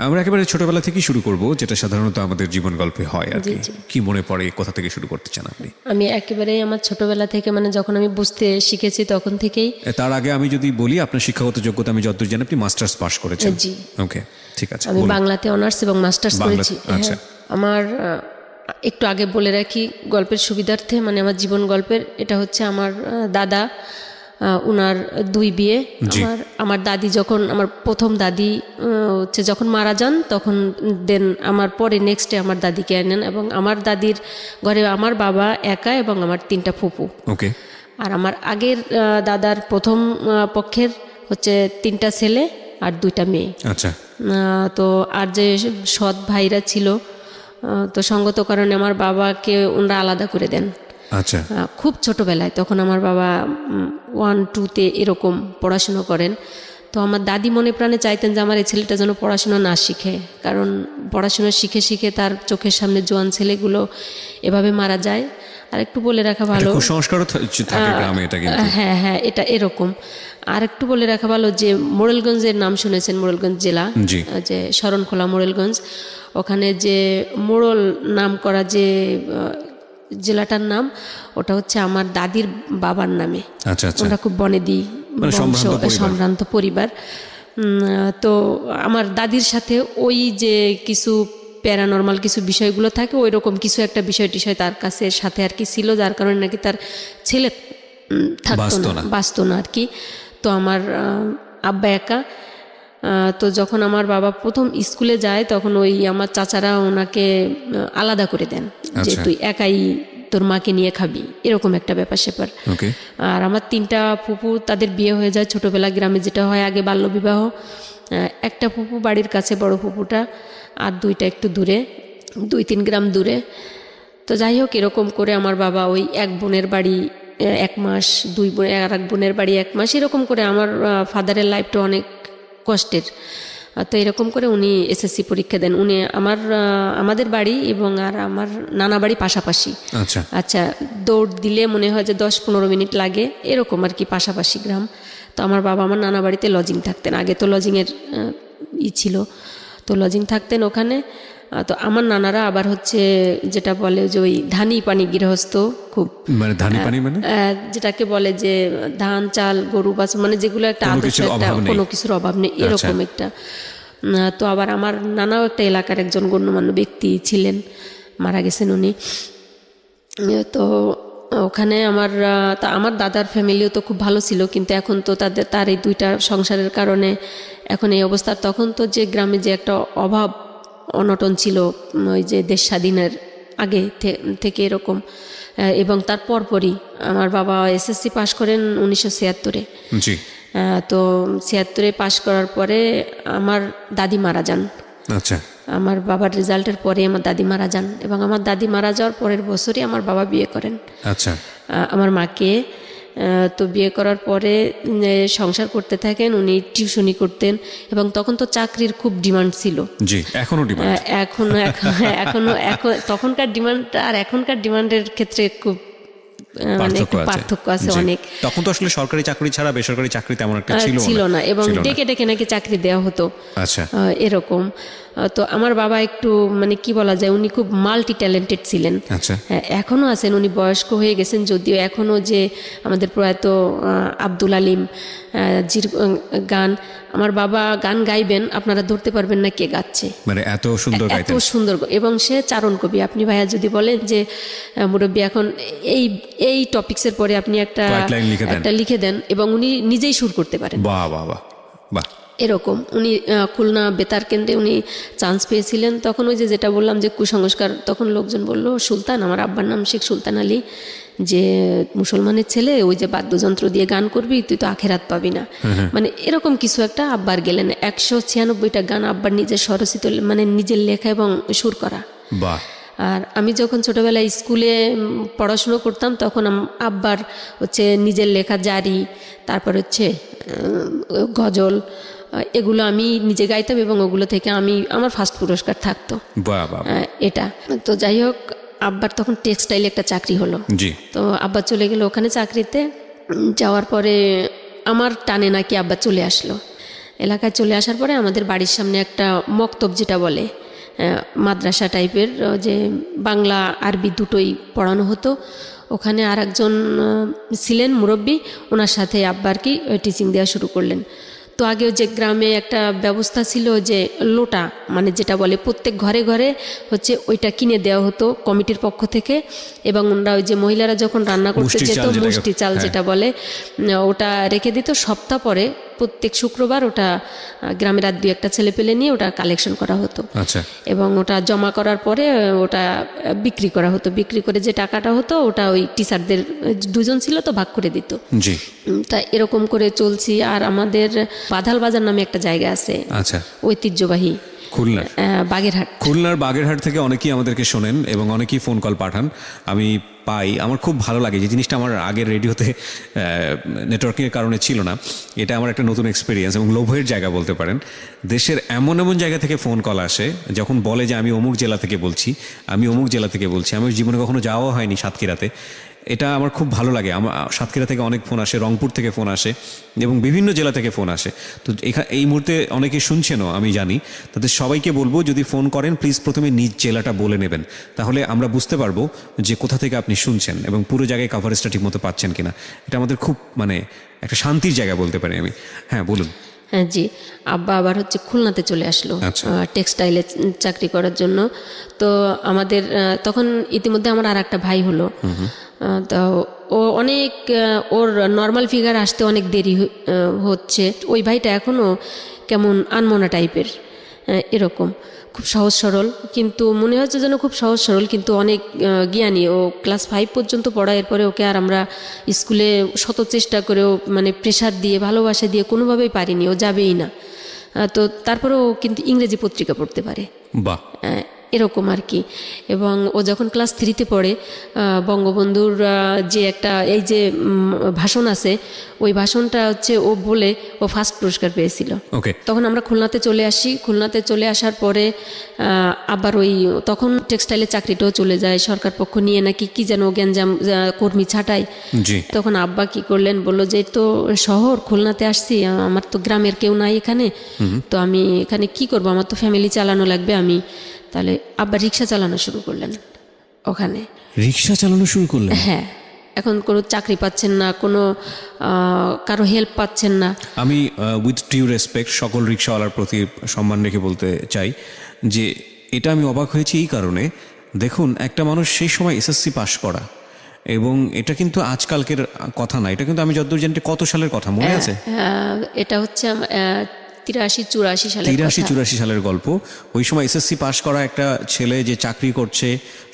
আমরা একেবারে ছোটবেলা থেকেই শুরু করব, যেটা সাধারণত আমাদের জীবন গল্পে হয় আর কি। কি মনে পড়ে, কোথা থেকে শুরু করতে চান আপনি? আমি একেবারে আমার ছোটবেলা থেকে, মানে যখন আমি বুঝতে শিখেছি তখন থেকেই। তার আগে আমি যদি বলি, আপনার শিক্ষাগত যোগ্যতা আমি যতদূর জানি আপনি মাস্টার্স পাস করেছেন। জি, ওকে, ঠিক আছে। আমি বাংলাতে অনার্স এবং মাস্টার্স করেছি। আচ্ছা, আমার একটু আগে বলে রাখি গল্পের সুবিধার্থে, মানে আমার জীবন গল্পের, এটা হচ্ছে আমার দাদা, উনার 2 বিয়ে। আমার দাদি যখন, আমার প্রথম দাদি হচ্ছে যখন মারা যান, তখন দেন আমার পরে নেক্সটে আমার দাদিকে আনেন, এবং আমার দাদির ঘরে আমার বাবা একা এবং আমার 3টা ফুপু। ওকে। আর আমার আগের দাদার প্রথম পক্ষের হচ্ছে 3টা ছেলে আর 2টা মেয়ে। আচ্ছা। তো আর যে সৎ ভাইরা ছিল, তো সঙ্গত কারণে আমার বাবাকে ওনারা আলাদা করে দেন। আচ্ছা। খুব ছোটবেলায়, তখন আমার বাবা 1-2তে এরকম পড়াশুনো করেন। তো আমার দাদি মনে প্রাণে চাইতেন যে আমার এই ছেলেটা যেন পড়াশোনা না শিখে, কারণ পড়াশোনা শিখে শিখে তার চোখের সামনে জোয়ান ছেলেগুলো এভাবে মারা যায়। আর একটু বলে রাখা ভালো, কুসংস্কারও থাকে গ্রামে এটা কিন্তু। হ্যাঁ, এটা এরকম। আর একটু বলে রাখা ভালো যে মোড়েলগঞ্জের নাম শুনেছেন, মোড়েলগঞ্জ জেলা, যে শরণখোলা মোড়েলগঞ্জ, ওখানে যে মোড়ল নাম করা যে জেলাটার নাম, ওটা হচ্ছে আমার দাদির বাবার নামে। আচ্ছা। ওটা খুব বনেদি সম্ভ্রান্ত পরিবার। তো আমার দাদির সাথে ওই যে কিছু প্যারানর্মাল কিছু বিষয়গুলো থাকে, ওই রকম কিছু একটা বিষয় টিষয় তার কাছে সাথে আর কি ছিল, যার কারণে নাকি তার ছেলে থাকতো না, বাঁচতো না আর কি। তো আমার আব্বা একা। তো যখন আমার বাবা প্রথম স্কুলে যায়, তখন ওই আমার চাচারা ওনাকে আলাদা করে দেন, যে তুই একাই তোর মাকে নিয়ে খাবি, এরকম একটা ব্যাপার স্যাপার। আর আমার 3টা ফুপু, তাদের বিয়ে হয়ে যায় ছোটবেলা, গ্রামে যেটা হয় আগে বাল্যবিবাহ। একটা ফুপু বাড়ির কাছে, বড় ফুপুটা, আর 2টা একটু দূরে, 2-3 গ্রাম দূরে। তো যাই হোক, এরকম করে আমার বাবা ওই এক বোনের বাড়ি 1 মাস, 2 বোন, আর এক বোনের বাড়ি 1 মাস, এরকম করে আমার ফাদারের লাইফটা অনেক কষ্টের। তো এরকম করে উনি এসএসসি পরীক্ষা দেন। উনি আমাদের বাড়ি এবং আর আমার নানা বাড়ি পাশাপাশি। আচ্ছা, দৌড় দিলে মনে হয় যে 10-15 মিনিট লাগে, এরকম আর কি, পাশাপাশি গ্রাম। তো আমার বাবা আমার নানা বাড়িতে লজিং থাকতেন, আগে তো লজিংয়ের ছিল, তো লজিং থাকতেন ওখানে। তো আমার নানারা আবার হচ্ছে যেটা বলে যে ওই ধানি পানি গৃহস্থ, খুব মানে ধানি পানি মানে যেটাকে বলে যে ধান চাল গরু বাছুর, মানে যেগুলো একটা আদর্শ, একটা কোনো কিছুর অভাব নেই, এরকম একটা। তো আবার আমার নানাও একটা এলাকার একজন গণ্যমান্য ব্যক্তি ছিলেন, মারা গেছেন উনি। তো ওখানে আমার দাদার ফ্যামিলিও তো খুব ভালো ছিল, কিন্তু এখন তো তার এই 2টা সংসারের কারণে এখন এই অবস্থা। তখন তো যে গ্রামে যে একটা অভাব অনটন ছিল, ওই যে দেশ স্বাধীনের আগে থেকে এরকম, এবং তার পরপরই আমার বাবা এসএসসি পাশ করেন 1976-এ। তো 76-এ পাশ করার পরে আমার দাদি মারা যান। আচ্ছা। আমার বাবার রেজাল্টের পরে আমার দাদি মারা যান, এবং আমার দাদি মারা যাওয়ার পরের বছরই আমার বাবা বিয়ে করেন। আচ্ছা। আমার মাকে। তো বিয়ে করার পরে সংসার করতে থাকেন, উনি টিউশনি করতেন, এবং তখন তো চাকরির খুব ডিমান্ড ছিল। এখনো তখনকার ডিমান্ড আর এখনকার ডিমান্ডের ক্ষেত্রে খুব পার্থক্য আছে অনেক। তখন তো আসলে সরকারি চাকরি ছাড়া বেসরকারি চাকরি তেমন একটা ছিল না, এবং ডেকে ডেকে নাকি চাকরি দেওয়া হতো, এরকম। তো আমার বাবা একটু, মানে কি বলা যায়, উনি খুব মাল্টি ট্যালেন্টেড ছিলেন। এখনো আছেন, উনি বয়স্ক হয়ে গেছেন যদিও, এখনো যে আমাদের প্রয়াত আব্দুল আলিম জির গান, আমার বাবা গান গাইবেন, আপনারা ধরতে পারবেন না কে গাচ্ছে, মানে এত সুন্দর, এবং সে চারণ কবি। আপনি ভাইয়া যদি বলেন যে মুরব্বী এখন এই টপিকসের পরে আপনি একটা লিখে দেন, এবং উনি নিজেই সুর করতে পারেন। বাহ, এরকম। উনি খুলনা বেতার কেন্দ্রে উনি চান্স পেয়েছিলেন। তখন ওই যেটা বললাম যে কুসংস্কার, তখন লোকজন বলল সুলতান, আমার আব্বার নাম শেখ সুলতান আলী, যে মুসলমানের ছেলে, ওই যে বাদ্যযন্ত্র দিয়ে গান করবি, তুই তো আখেরাত পাবি না, মানে এরকম কিছু একটা। আব্বার গেলেন 196টা গান আব্বার নিজের স্বরচিত, মানে নিজের লেখা এবং সুর করা। আর আমি যখন ছোটবেলায় স্কুলে পড়াশুনো করতাম, তখন আব্বার হচ্ছে নিজের লেখা জারি, তারপর হচ্ছে গজল, এগুলো আমি নিজে গাইতাম, এবং ওগুলো থেকে আমার ফার্স্ট পুরস্কার থাকতো এটা। তো যাই হোক, আব্বার তখন টেক্সটাইলে একটা চাকরি হলো। তো আব্বা চলে গেল ওখানে চাকরিতে। যাওয়ার পরে আমার টানে নাকি আব্বা চলে আসলো, এলাকায় চলে আসার পরে আমাদের বাড়ির সামনে একটা মক্তব যেটা বলে মাদ্রাসা টাইপের, যে বাংলা আরবি দুটোই পড়ানো হতো, ওখানে আর একজন ছিলেন মুরব্বী, ওনার সাথে আব্বা আর কি টিচিং দেওয়া শুরু করলেন। তো আগেও যে গ্রামে একটা ব্যবস্থা ছিল যে লোটা মানে যেটা বলে প্রত্যেক ঘরে ঘরে হচ্ছে ওইটা কিনে দেওয়া হতো কমিটির পক্ষ থেকে, এবং ওনারা ওই যে মহিলারা যখন রান্না করতে যেত মুষ্টি চাল যেটা বলে ওটা রেখে দিত। সপ্তাহ পরে প্রত্যেক শুক্রবার ওটা গ্রামের আর 2-1টা ছেলে পেলে নিয়ে ওটা কালেকশন করা হতো। আচ্ছা। এবং ওটা জমা করার পরে ওটা বিক্রি করা হতো, বিক্রি করে যে টাকাটা হতো ওটা ওই টিচারদের 2 জন ছিল তো ভাগ করে দিত। জি। তা এরকম করে চলছি। আর আমাদের বাধাল বাজার নামে একটা জায়গা আছে, আচ্ছা, ঐতিহ্যবাহী খুলনার বাগেরহাট। খুলনার বাগেরহাট থেকে অনেকেই আমাদেরকে শোনেন এবং অনেকেই ফোন কল পাঠান, আমি পাই। আমার খুব ভালো লাগে, যে জিনিসটা আমার আগের রেডিওতে নেটওয়ার্কিংয়ের কারণে ছিল না। এটা আমার একটা নতুন এক্সপিরিয়েন্স এবং লোভের জায়গা বলতে পারেন। দেশের এমন এমন জায়গা থেকে ফোন কল আসে যখন বলে যে আমি অমুক জেলা থেকে বলছি, আমি অমুক জেলা থেকে বলছি। আমার জীবনে কখনো যাওয়া হয়নি সাতক্ষীরাতে, এটা আমার খুব ভালো লাগে। আমার সাতক্ষীরা থেকে অনেক ফোন আসে, রংপুর থেকে ফোন আসে এবং বিভিন্ন জেলা থেকে ফোন আসে। তো এই মুহূর্তে অনেকে শুনছেনও আমি জানি, তাদের সবাইকে বলবো যদি ফোন করেন প্লিজ প্রথমে নিজ জেলাটা বলে নেবেন, তাহলে আমরা বুঝতে পারবো যে কোথা থেকে আপনি শুনছেন এবং পুরো জায়গায় কাভারেজটা ঠিকমতো পাচ্ছেন কিনা। এটা আমাদের খুব মানে একটা শান্তির জায়গা বলতে পারি আমি। হ্যাঁ বলুন। হ্যাঁ জি, আব্বা আবার হচ্ছে খুলনাতে চলে আসলো টেক্সটাইলে চাকরি করার জন্য। তো আমাদের তখন ইতিমধ্যে আমার আর একটা ভাই হলো। তো ও অনেক ওর নর্মাল ফিগার আসতে অনেক দেরি হচ্ছে। ওই ভাইটা এখনও কেমন আনমনা টাইপের, এরকম খুব সহজ সরল, কিন্তু মনে হচ্ছে যেন খুব সহজ সরল কিন্তু অনেক জ্ঞানী। ও ক্লাস 5 পর্যন্ত পড়া, এরপরে ওকে আর আমরা স্কুলে শত চেষ্টা করেও মানে প্রেশার দিয়ে ভালোবাসা দিয়ে কোনোভাবেই পারিনি, ও যাবেই না। তো তারপরে ও কিন্তু ইংরেজি পত্রিকা পড়তে পারে, বাহ, এরকম আর কি। এবং ও যখন ক্লাস 3-তে পড়ে, বঙ্গবন্ধুর যে একটা এই যে ভাষণ আছে, ওই ভাষণটা হচ্ছে ও বলে ও ফার্স্ট পুরস্কার পেয়েছিল। তখন আমরা খুলনাতে চলে আসি। খুলনাতে চলে আসার পরে আবার ওই তখন টেক্সটাইলের চাকরিটাও চলে যায়, সরকার পক্ষ নিয়ে নাকি কি যেন গ্যাঞ্জাম কর্মী ছাঁটাই। তখন আব্বা কি করলেন, বললো যে তো শহর খুলনাতে আসছি, আমার তো গ্রামের কেউ নাই এখানে, তো আমি এখানে কি করব, আমার তো ফ্যামিলি চালানো লাগবে। আমি তাহলে আব্বা রিক্সা চালানো শুরু করলেন ওখানে। রিক্সা চালানো শুরু করলেন? হ্যাঁ, এখন কোনো চাকরি পাচ্ছেন না, কোনো কারো হেল্প পাচ্ছেন না। আমি উইথ ডিউ রেসপেক্ট সকল রিক্সাওয়ালার প্রতি সম্মান রেখে বলতে চাই যে এটা আমি অবাক হয়েছি এই কারণে, দেখুন একটা মানুষ সেই সময় এসএসসি পাশ করা, এবং এটা কিন্তু আজকালকের কথা না, এটা কিন্তু আমি যতদূর জানি কত সালের কথা মনে আছে? এটা হচ্ছে 83-84 সালের গল্প। ওই সময় এসএসসি পাশ করা একটা ছেলে যে চাকরি করছে,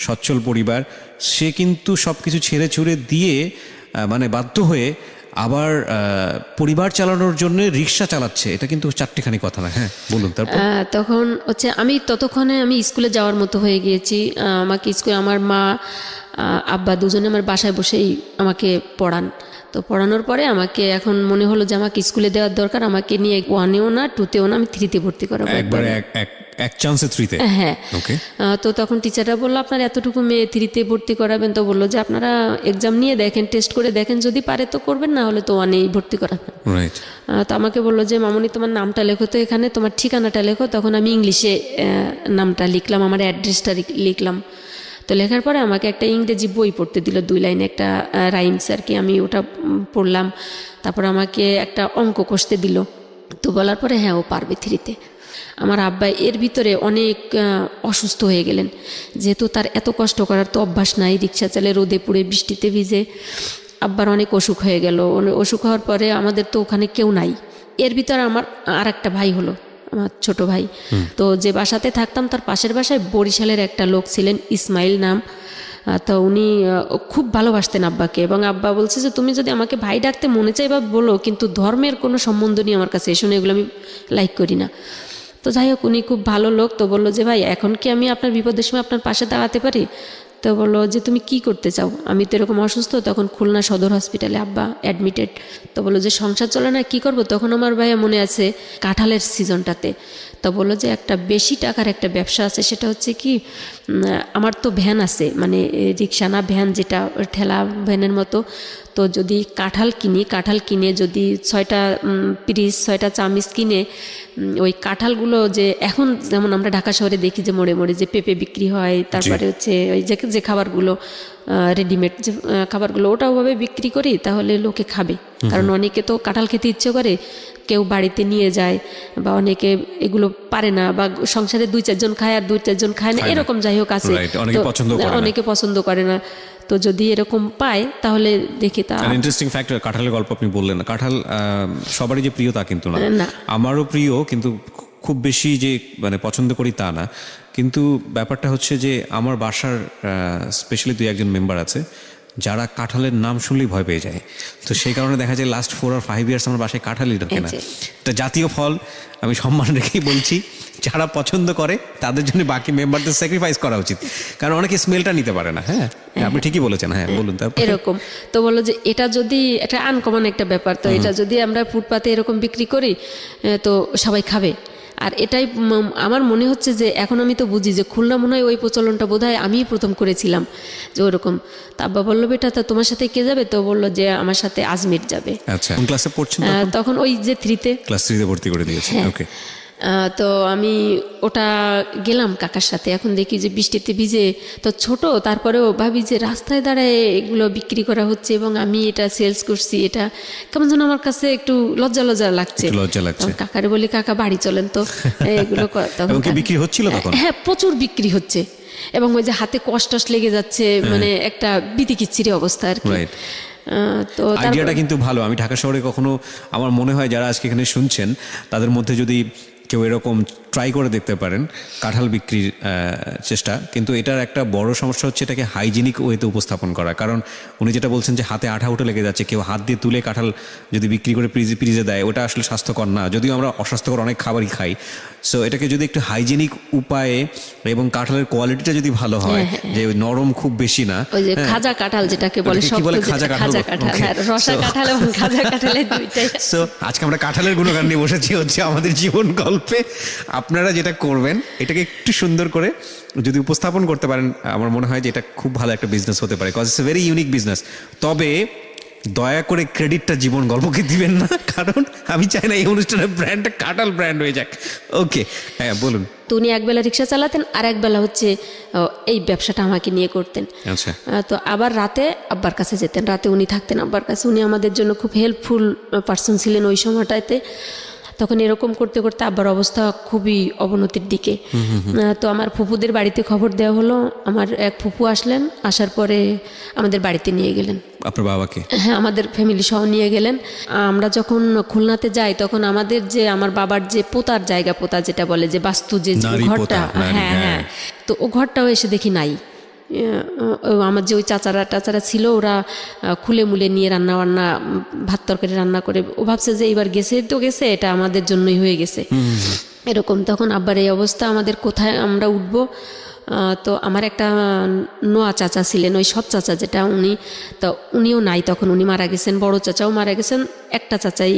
সচ্ছল পরিবার, সে কিন্তু সব কিছু ছেড়ে ছুড়ে দিয়ে মানে বাধ্য হয়ে আবার পরিবার চালানোর জন্য রিক্সা চালাচ্ছে। এটা কিন্তু চারটিখানি কথা না। হ্যাঁ বলুন। তারপর তখন হচ্ছে আমি ততক্ষণে আমি স্কুলে যাওয়ার মতো হয়ে গিয়েছি। আমাকে স্কুলে আমার মা আব্বা দুজনে আমার বাসায় বসেই আমাকে পড়ান। তো পড়ানোর পরে আমাকে এখন মনে হলো যে আমাকে স্কুলে দেওয়ার দরকার, আমাকে নিয়ে 1-এও না 2-তেও না, আমি 3-তে ভর্তি করাবো একবারে, এক চান্সে 3-তে। হ্যাঁ। তো তখন টিচাররা বললো আপনার এতটুকু মেয়ে 3-তে ভর্তি করাবেন, তো বললো যে আপনারা এক্সাম নিয়ে দেখেন, টেস্ট করে দেখেন, যদি পারে তো করবেন, না হলে তো 1-এই ভর্তি করাবেন। তো আমাকে বললো যে মামুনি তোমার নামটা লেখো তো এখানে, তোমার ঠিকানাটা লেখো। তখন আমি ইংলিশে নামটা লিখলাম, আমার অ্যাড্রেসটা লিখলাম। তো লেখার পরে আমাকে একটা ইংরেজি বই পড়তে দিল, 2 লাইনে একটা রাইমস আর কি, আমি ওটা পড়লাম। তারপর আমাকে একটা অঙ্ক কষতে দিল। তো বলার পরে হ্যাঁ ও পারবে 3-তে। আমার আব্বা এর ভিতরে অনেক অসুস্থ হয়ে গেলেন, যেহেতু তার এত কষ্ট করার তো অভ্যাস নাই, রিক্সা চালে রোদে পুড়ে বৃষ্টিতে ভিজে আব্বার অনেক অসুখ হয়ে গেল। অসুখ হওয়ার পরে আমাদের তো ওখানে কেউ নাই। এর ভিতরে আমার আর একটা ভাই হলো, আমার ছোট ভাই। তো যে বাসাতে থাকতাম তার পাশের বাসায় বরিশালের একটা লোক ছিলেন, ইসমাইল নাম। তো উনি খুব ভালোবাসতেন আব্বাকে, এবং আব্বা বলছে যে তুমি যদি আমাকে ভাই ডাকতে মনে চাই বা বলো, কিন্তু ধর্মের কোনো সম্বন্ধ নেই আমার কাছে, এসো, এগুলো আমি লাইক করি না। তো যাই হোক, উনি খুব ভালো লোক। তো বললো যে ভাই এখন কি আমি আপনার বিপদের সময় আপনার পাশে দাঁড়াতে পারি? তো বললো যে তুমি কি করতে চাও? আমি তো এরকম অসুস্থ, তখন খুলনা সদর হসপিটালে আব্বা অ্যাডমিটেড। তো বললো যে সংসার চলে না, কি করব? তখন আমার ভাইয়া মনে আছে কাঁঠালের সিজনটাতে। তো বললো যে একটা বেশি টাকার একটা ব্যবসা আছে, সেটা হচ্ছে কি, আমার তো ভ্যান আছে, মানে রিক্সা না ভ্যান, যেটা ঠেলা ভ্যানের মতো। তো তো যদি কাঁঠাল কিনে যদি 6টা পিস 6টা চামিচ কিনে ওই কাঁঠালগুলো যে এখন যেমন আমরা ঢাকা শহরে দেখি যে মোড়ে মোড়ে যে পেঁপে বিক্রি হয়, তারপরে হচ্ছে ওই যে খাবারগুলো রেডিমেড যে খাবারগুলো ওটা ওভাবে বিক্রি করি, তাহলে লোকে খাবে। কারণ অনেকে তো কাঁঠাল খেতে ইচ্ছে করে, কেউ বাড়িতে নিয়ে যায়, বা অনেকে এগুলো পারে না, বা সংসারে 2-4 জন খায় আর 2-4 জন খায় না, এরকম যাই হোক আছে, অনেকে পছন্দ করে না। তো যদি এরকম পায় তাহলে দেখি তা ইন্টারেস্টিং ফ্যাক্ট। কাঁঠালের গল্প আপনি বললেন না, কাঁঠাল সবারই যে প্রিয় তা কিন্তু না, আমারও প্রিয়, কিন্তু খুব বেশি যে মানে পছন্দ করি তা না। কিন্তু ব্যাপারটা হচ্ছে যে আমার বাসার স্পেশালি 2-1 মেম্বার আছে যারা কাঁঠালের নাম শুনলেই ভয় পেয়ে যায়। তো সেই কারণে দেখা যায় লাস্ট 4 or 5 years আমার বাসায় কাঁঠালই ঢোকে না। এটা জাতীয় ফল, আমি সম্মান রেখেই বলছি, যারা পছন্দ করে তাদের জন্য বাকি মেম্বারদের স্যাক্রিফাইস করা উচিত, কারণ অনেকে স্মেলটা নিতে পারে না। হ্যাঁ, আপনি ঠিকই বলেছেন। হ্যাঁ, বলুন। এরকম তো বললো যে এটা যদি একটা আনকমন একটা ব্যাপার, তো এটা যদি আমরা ফুটপাতে এরকম বিক্রি করি তো সবাই খাবে। আর এটাই আমার মনে হচ্ছে যে এখন আমি তো বুঝি যে খুলনা মনে হয় ওই প্রচলনটা বোধহয় আমিই প্রথম করেছিলাম যে ওরকম। তা আব্বা বললো, বেটা তা তোমার সাথে কে যাবে? তো বললো যে আমার সাথে আজমির যাবে। আচ্ছা, কোন ক্লাসে পড়ছেন তখন? ওই যে 3-তে, ক্লাস 3-তে ভর্তি করে দিয়েছে। ওকে। তো আমি ওটা গেলাম কাকার সাথে। এখন দেখি যে বৃষ্টিতে ভিজে, তো ছোট, তারপরেও ভাবি যে রাস্তায় দাঁড়ায় এগুলো বিক্রি করা হচ্ছে এবং আমি এটা সেলস করছি, এটা কেমন যেন আমার কাছে একটু লজ্জা লাগছে। কাকারে বলি, কাকা বাড়ি চলেন তো, এগুলো বিক্রি হচ্ছিল তখন? হ্যাঁ, প্রচুর বিক্রি হচ্ছে, এবং ওই যে হাতে কষ্ট লেগে যাচ্ছে, মানে একটা বিতিকিচ্ছিরি অবস্থা আর কি। তো আইডিয়াটা কিন্তু ভালো। আমি ঢাকা শহরে কখনো, আমার মনে হয় যারা আজকে এখানে শুনছেন তাদের মধ্যে যদি কেউ এরকম ট্রাই করে দেখতে পারেন কাঁঠাল বিক্রির চেষ্টা। কিন্তু এটার একটা বড় সমস্যা হচ্ছে এটাকে হাইজিনিক ওয়েতে উপস্থাপন করা। কারণ উনি যেটা বলছেন যে হাতে আঠা উঠে লেগে যাচ্ছে, কেউ হাত দিয়ে তুলে কাঁঠাল যদি বিক্রি করে ফ্রিজে দেয়, ওটা আসলে স্বাস্থ্যকর না, যদিও আমরা অস্বাস্থ্যকর অনেক খাবারই খাই। সো এটাকে যদি একটু হাইজিনিক উপায়ে, এবং কাঁঠালের কোয়ালিটিটা যদি ভালো হয়, যে নরম খুব বেশি না, ওই যে খাজা কাঁঠাল যেটাকে বলে, খাজা কাঁঠাল, রসা কাঁঠাল এবং খাজা কাঁঠালের দুইটাই। সো আজকে আমরা কাঁঠালের গুণগান নিয়ে বসেছি হচ্ছে আমাদের জীবন গল্পে। আপনারা যেটা করবেন এটাকে একটু সুন্দর করে যদি উপস্থাপন করতে পারেন, আমার মনে হয় যে এটা খুব ভালো একটা বিজনেস হতে পারে, cause it's a very unique business. তবে দয়া করে ক্রেডিটটা জীবন গল্পকে দিবেন না, কারণ আমি চাই না এই অনুষ্ঠানের ব্র্যান্ডটা কাঁঠাল ব্র্যান্ড হয়ে যাক। ওকে, হ্যাঁ বলুন। তো উনি একবেলা রিক্সা চালাতেন, আর একবেলা হচ্ছে এই ব্যবসাটা আমাকে নিয়ে করতেন। আচ্ছা। তো আবার রাতে আব্বার কাছে যেতেন, রাতে উনি থাকতেন আব্বার কাছে। উনি আমাদের জন্য খুব হেল্পফুল পার্সন ছিলেন ওই সময়টাতে। তখন এরকম করতে করতে আব্বার অবস্থা খুবই অবনতির দিকে। তো আমার ফুপুদের বাড়িতে খবর দেওয়া হলো। আমার এক ফুপু আসলেন, আসার পরে আমাদের বাড়িতে নিয়ে গেলেন। আপনার বাবাকে? হ্যাঁ, আমাদের ফ্যামিলি সহ নিয়ে গেলেন। আমরা যখন খুলনাতে যাই তখন আমাদের যে আমার বাবার যে পোতার জায়গা, পোতা যেটা বলে, যে বাস্তু যে ঘরটা, হ্যাঁ, তো ও ঘরটাও এসে দেখি নাই। আমার যে ওই চাচারা ছিল, ওরা খুলে মুলে নিয়ে রান্না ভাত তরকারি রান্না করে, ও ভাবছে যে এবার গেছে তো গেছে, এটা আমাদের জন্যই হয়ে গেছে এরকম। তখন আব্বার এই অবস্থা, আমাদের কোথায় আমরা উঠবো? তো আমার একটা নোয়া চাচা ছিলেন, ওই সৎ চাচা যেটা, উনিও নাই তখন, উনি মারা গেছেন। বড় চাচাও মারা গেছেন, একটা চাচাই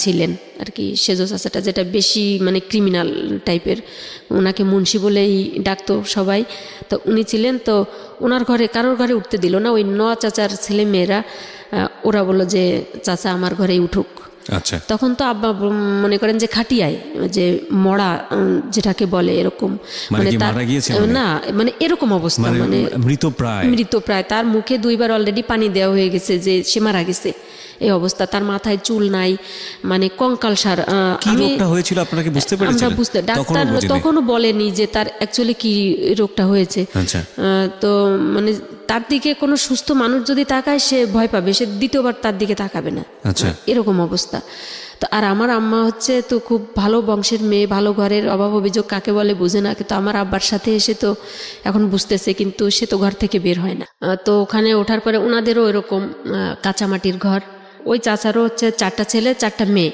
ছিলেন আর কি, সেজো চাচাটা, যেটা বেশি মানে ক্রিমিনাল টাইপের, ওনাকে মুন্সি বলেই ডাকতো সবাই। তো উনি ছিলেন, তো ওনার ঘরে কারোর ঘরে উঠতে দিল না। ওই নোয়া চাচার ছেলে মেয়েরা, ওরা বলল যে চাচা আমার ঘরেই উঠুক। আচ্ছা। তখন তো আব্বা মনে করেন যে খাটিয়ায়, যে মরা যেটাকে বলে, এরকম মানে না, মানে এরকম অবস্থা, মানে মৃতপ্রায়। তার মুখে 2বার অলরেডি পানি দেওয়া হয়ে গেছে, যে সে মারা গেছে এই অবস্থা। তার মাথায় চুল নাই, মানে কঙ্কালসার। হয়েছিল আপনাকে বুঝতে পেরেছিলেন? আমরা বুঝতে, ডাক্তার তখনও বলেনি যে তার অ্যাকচুয়ালি কি রোগটা হয়েছে। তো মানে তার দিকে কোনো সুস্থ মানুষ যদি তাকায়, সে ভয় পাবে, সে দ্বিতীয়বার তার দিকে তাকাবে না, এরকম অবস্থা। তো আর আমার আম্মা হচ্ছে তো খুব ভালো বংশের মেয়ে, ভালো ঘরের, অভাব অভিযোগ কাকে বলে বুঝে না। কিন্তু আমার আব্বার সাথে এসে তো এখন বুঝতেছে, কিন্তু সে তো ঘর থেকে বের হয় না। তো ওখানে ওঠার পরে ওনাদেরও এরকম কাঁচামাটির ঘর। ওই চাচারও হচ্ছে 4টা ছেলে 4টা মেয়ে।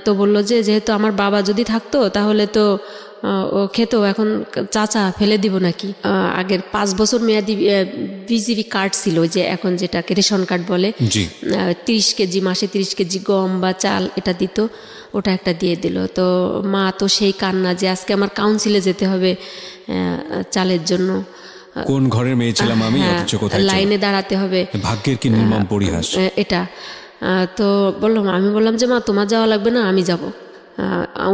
তো বললো যে যেহেতু আমার বাবা যদি থাকতো তাহলে তো ও খেতো, এখন চাচা ফেলে দিব নাকি। আগের 5 বছর মেয়াদি বিজিবি কার্ড ছিল, যে এখন যেটাকে রেশন কার্ড বলে, 30 কেজি মাসে 30 কেজি গম বা চাল এটা দিত, ওটা একটা দিয়ে দিল। তো মা তো সেই কান্না, যে আজকে আমার কাউন্সিলে যেতে হবে চালের জন্য। কোন ঘরের মেয়ে ছিলাম আমি, অথচ কোথায় লাইনে দাঁড়াতে হবে, ভাগ্যের কি নির্মম পরিহাস এটা। তো আমি বললাম যে মা তোমার যাওয়া লাগবে না, আমি যাব,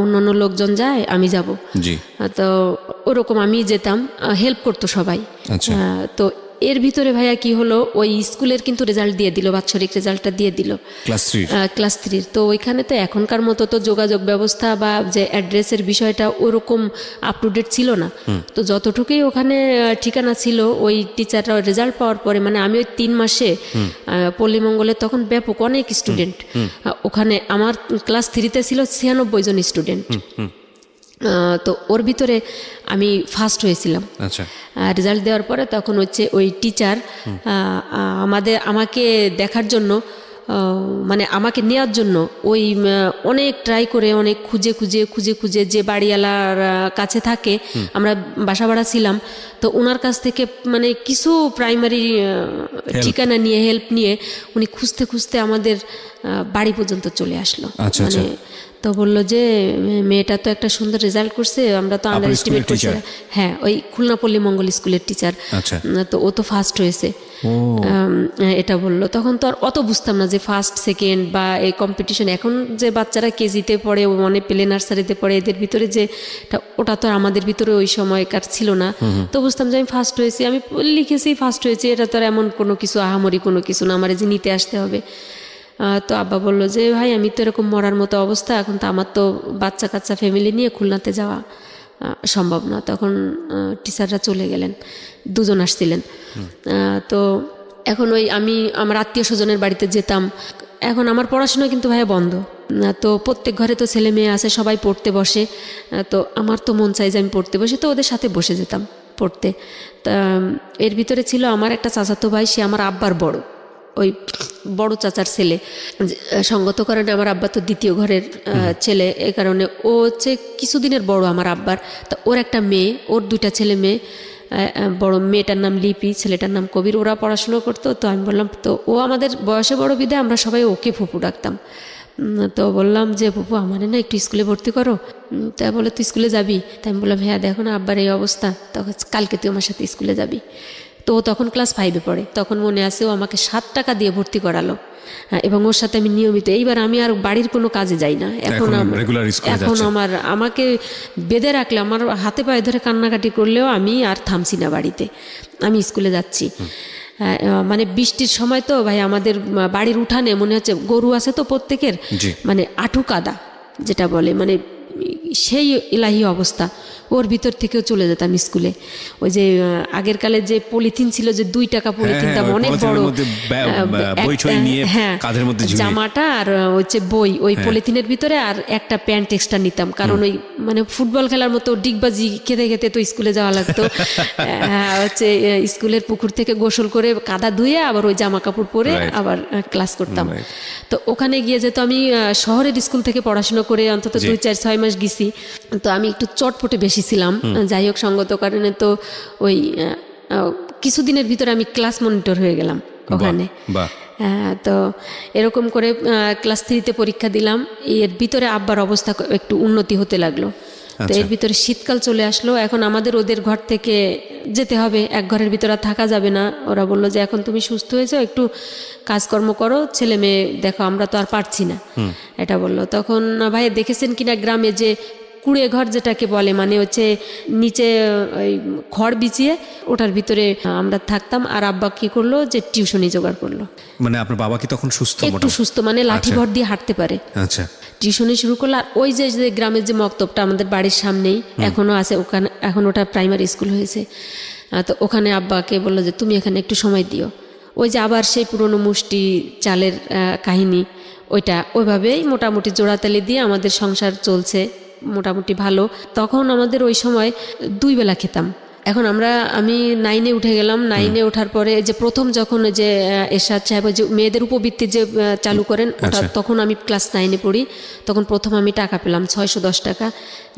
অন্যান্য লোকজন যায় আমি যাব। তো ওরকম আমি যেতাম, হেল্প করতো সবাই। তো এর ভিতরে ভাইয়া কি হলো, ওই স্কুলের কিন্তু রেজাল্ট দিয়ে দিল, বাৎসরিক রেজাল্টটা দিয়ে দিল ক্লাস 3। তো ওইখানে তো এখনকার মতো তো যোগাযোগ ব্যবস্থা বা যে অ্যাড্রেসের বিষয়টা ওরকম আপ টু ডেট ছিল না। তো যতটুকুই ওখানে ঠিকানা ছিল, ওই টিচাররা রেজাল্ট পাওয়ার পরে, মানে আমি ওই 3 মাসে পল্লীমঙ্গলে তখন ব্যাপক অনেক স্টুডেন্ট, ওখানে আমার ক্লাস 3-তে ছিল 96 জন স্টুডেন্ট। তো ওর ভিতরে আমি ফার্স্ট হয়েছিলাম। রেজাল্ট দেওয়ার পরে তখন হচ্ছে ওই টিচার আমাকে দেখার জন্য, মানে আমাকে নেওয়ার জন্য ওই অনেক ট্রাই করে, অনেক খুঁজে খুঁজে যে বাড়িওয়ালার কাছে থাকে, আমরা বাসা ভাড়া ছিলাম, তো ওনার কাছ থেকে মানে কিছু প্রাইমারি ঠিকানা নিয়ে, হেল্প নিয়ে, উনি খুঁজতে খুঁজতে আমাদের বাড়ি পর্যন্ত চলে আসলো। মানে তো বললো যে মেয়েটা তো একটা সুন্দর রেজাল্ট করছে, আমরা তো আন্ডার এস্টিমেট করছি। হ্যাঁ, ওই খুলনা পল্লীমঙ্গল স্কুলের টিচার, তো ও তো ফার্স্ট হয়েছে, এটা বললো। তখন তো আর অত বুঝতাম না যে ফার্স্ট সেকেন্ড বা এই কম্পিটিশন। এখন যে বাচ্চারা কেজিতে পড়ে, মানে প্লে নার্সারিতে পড়ে, এদের ভিতরে যে ওটা তো আমাদের ভিতরে ওই সময়কার ছিল না। তো বুঝতাম যে আমি ফার্স্ট হয়েছি, আমি লিখেছি ফার্স্ট হয়েছি, এটা তো আর এমন কোনো কিছু আহামরি কোনো কিছু না, আমার যে নিতে আসতে হবে। তো আব্বা বললো যে ভাই আমি তো এরকম মরার মতো অবস্থা, এখন তো আমার তো বাচ্চা কাচ্চা ফ্যামিলি নিয়ে খুলনাতে যাওয়া সম্ভব না। তখন টিচাররা চলে গেলেন, 2 জন আসছিলেন। তো এখন ওই আমার আত্মীয় স্বজনের বাড়িতে যেতাম। এখন আমার পড়াশোনা কিন্তু ভাইয়া বন্ধ, তো প্রত্যেক ঘরে তো ছেলে মেয়ে আছে, সবাই পড়তে বসে। তো আমার তো মন চাই যে আমি পড়তে বসে, তো ওদের সাথে বসে যেতাম পড়তে। তা এর ভিতরে ছিল আমার একটা চাচাতো ভাই, সে আমার আব্বার বড়, ওই বড় চাচার ছেলে। সঙ্গত কারণে আমার আব্বা তো দ্বিতীয় ঘরের ছেলে, এই কারণে ও হচ্ছে কিছুদিনের বড় আমার আব্বার। তা ওর একটা মেয়ে, ওর 2টা ছেলে মেয়ে, বড় মেয়েটার নাম লিপি, ছেলেটার নাম কবির, ওরা পড়াশুনো করতো। তো আমি বললাম, তো ও আমাদের বয়সে বড় বিদায় আমরা সবাই ওকে ফুপু ডাকতাম। তো বললাম যে ফুপু আমার না একটু স্কুলে ভর্তি করো। তাই বলে তুই স্কুলে যাবি? তাই আমি বললাম হ্যাঁ, দেখো না আব্বার এই অবস্থা, তখন কালকে তুই আমার সাথে স্কুলে যাবি। তো তখন ক্লাস 5-এ পড়ে। তখন মনে আছে ও আমাকে 7 টাকা দিয়ে ভর্তি করালো, এবং ওর সাথে আমি নিয়মিত। এইবার আমি আর বাড়ির কোনো কাজে যাই না, এখন আমাকে বেঁধে রাখলে, আমার হাতে পায়ে ধরে কান্নাকাটি করলেও আমি আর থামছি না, বাড়িতে আমি স্কুলে যাচ্ছি। মানে বৃষ্টির সময় তো ভাই আমাদের বাড়ির উঠানে মনে হচ্ছে গরু আছে তো প্রত্যেকের, মানে আঁঠু কাদা যেটা বলে, মানে সেই ইলাহি অবস্থা। ওর ভিতর থেকেও চলে যেতাম স্কুলে। ওই যে আগের কালে যে পলিথিন ছিল, যে 2 টাকা পলিথিন, দাম অনেক বড়, হ্যাঁ, জামাটা আর হচ্ছে বই, ওই পলিথিনের ভিতরে আর একটা প্যান্ট এক্সট্রা নিতাম, কারণ ওই মানে ফুটবল খেলার মতো ডিগবাজি খেতে খেতে তো স্কুলে যাওয়া লাগতো। হচ্ছে স্কুলের পুকুর থেকে গোসল করে কাদা ধুয়ে আবার ওই জামা কাপড় পরে আবার ক্লাস করতাম। তো ওখানে গিয়ে যেহেতু আমি শহরের স্কুল থেকে পড়াশোনা করে অন্তত 2-4-6 মাস গেছি, তো আমি একটু চটপটে বেশি ছিলাম। যাই হোক, সঙ্গত কারণে তো ওই কিছুদিনের ভিতরে আমি ক্লাস মনিটর হয়ে গেলাম ওখানে। তো এরকম করে ক্লাস 3-তে পরীক্ষা দিলাম। এর ভিতরে আব্বার অবস্থা একটু উন্নতি হতে লাগলো। তো এর ভিতরে শীতকাল চলে আসলো। এখন আমাদের ওদের ঘর থেকে যেতে হবে, এক ঘরের ভিতরে থাকা যাবে না। ওরা বললো যে এখন তুমি সুস্থ হয়েছো, একটু কাজকর্ম করো, ছেলে মেয়ে দেখো, আমরা তো আর পারছি না, এটা বললো। তখন ভাই দেখেছেন কিনা গ্রামে যে কুড়ে ঘর যেটাকে বলে, মানে হচ্ছে নিচে ওই খড় বিছিয়ে ওটার ভিতরে আমরা থাকতাম। আর আব্বা কি করলো যে টিউশনি জোগাড় করলো। মানে আপনার বাবা কি তখন সুস্থ? একটু সুস্থ, মানে লাঠি ভর দিয়ে হাঁটতে পারে। আচ্ছা, টিউশনি শুরু করলো। আর ওই যে গ্রামের যে মক্তবটা আমাদের বাড়ির সামনেই এখনো আছে, ওখানে এখন ওটা প্রাইমারি স্কুল হয়েছে। তো ওখানে আব্বাকে বললো যে তুমি এখানে একটু সময় দিও। ওই যে আবার সেই পুরনো মুষ্টি চালের কাহিনী, ওইটা ওইভাবেই মোটামুটি জোড়াতালি দিয়ে আমাদের সংসার চলছে মোটামুটি ভালো। তখন আমাদের ওই সময় 2 বেলা খেতাম। এখন আমি 9-এ উঠে গেলাম। 9-এ ওঠার পরে যে প্রথম যখন যে এরশাদ সাহেব যে মেয়েদের উপবৃত্তি যে চালু করেন, ওটা তখন আমি ক্লাস 9-এ পড়ি। তখন প্রথম আমি টাকা পেলাম 610 টাকা।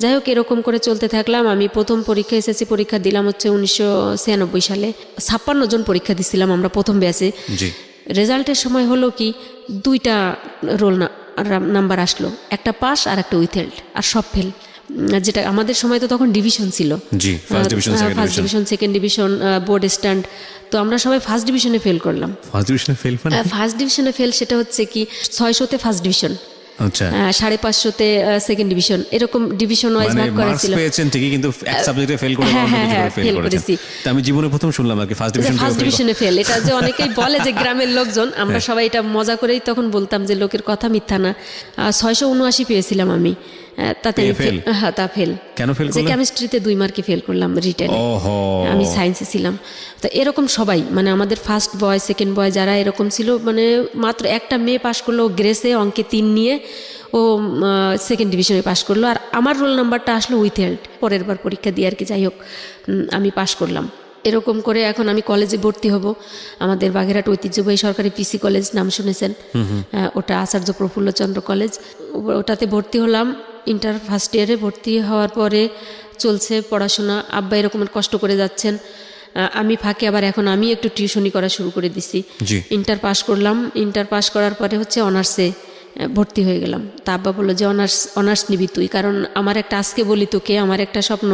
যাই হোক, এরকম করে চলতে থাকলাম। আমি প্রথম পরীক্ষা এসএসসি পরীক্ষা দিলাম হচ্ছে 1996 সালে। 56 জন পরীক্ষা দিছিলাম আমরা প্রথম ব্যাচে। রেজাল্টের সময় হলো কি, 2টা রোল নাম্বার আসলো, একটা পাস আর একটা উইথহেল্ড, আর সব ফেল। যেটা আমাদের সময় তো তখন ডিভিশন ছিল, জি, first division second division, board stand. তো আমরা সবাই ফার্স্ট ডিভিশনে ফেল করলাম। ফার্স্ট ডিভিশনে ফেল সেটা হচ্ছে কি 600-তে ফার্স্ট ডিভিশন, আচ্ছা 550-তে সেকেন্ড ডিভিশন, এরকম ডিভিশন ওয়াইজ ভাগ করা ছিল। পেয়েছেন ঠিকই, কিন্তু এক সাবজেক্টে ফেল করে ফেল করেছি। আমি জীবনে প্রথম শুনলাম আর কি ফার্স্ট ডিভিশনে ফেল। এটা যে অনেকেই বলে যে গ্রামের লোকজন, আমরা সবাই এটা মজা করেই তখন বলতাম যে লোকের কথা মিথ্যা না। 679 পেয়েছিলাম আমি, তাতে হ্যাঁ তা ফেল। কেন ফেল করলেন? যে কেমিস্ট্রিতে 2 মার্কে ফেল করলাম রিটেনে, আমি সায়েন্সে ছিলাম। তো এরকম সবাই মানে আমাদের ফার্স্ট বয় সেকেন্ড বয় যারা এরকম ছিল, মানে মাত্র একটা মেয়ে পাশ করলো গ্রেসে অঙ্কে 3 নিয়ে, ও সেকেন্ড ডিভিশনে পাশ করলো, আর আমার রোল নাম্বারটা আসলো উইথহেল্ড। পরের বার পরীক্ষা দিয়ে আর কি, যাই হোক আমি পাশ করলাম। এরকম করে এখন আমি কলেজে ভর্তি হব। আমাদের বাগেরহাট ঐতিহ্যবাহী সরকারি পিসি কলেজ, নাম শুনেছেন? ওটা আচার্য প্রফুল্লচন্দ্র কলেজ। ওটাতে ভর্তি হলাম। ইন্টার ফার্স্ট ইয়ারে ভর্তি হওয়ার পরে চলছে পড়াশোনা। আব্বা এরকম কষ্ট করে যাচ্ছেন, আমি ফাঁকে আবার এখন আমি একটু টিউশনি করা শুরু করে দিছি। ইন্টার পাস করলাম। ইন্টার পাস করার পরে হচ্ছে অনার্সে ভর্তি হয়ে গেলাম। তা আব্বা বললো যে অনার্স নিবি তুই, কারণ আমার একটা, আজকে বলি তোকে, আমার একটা স্বপ্ন,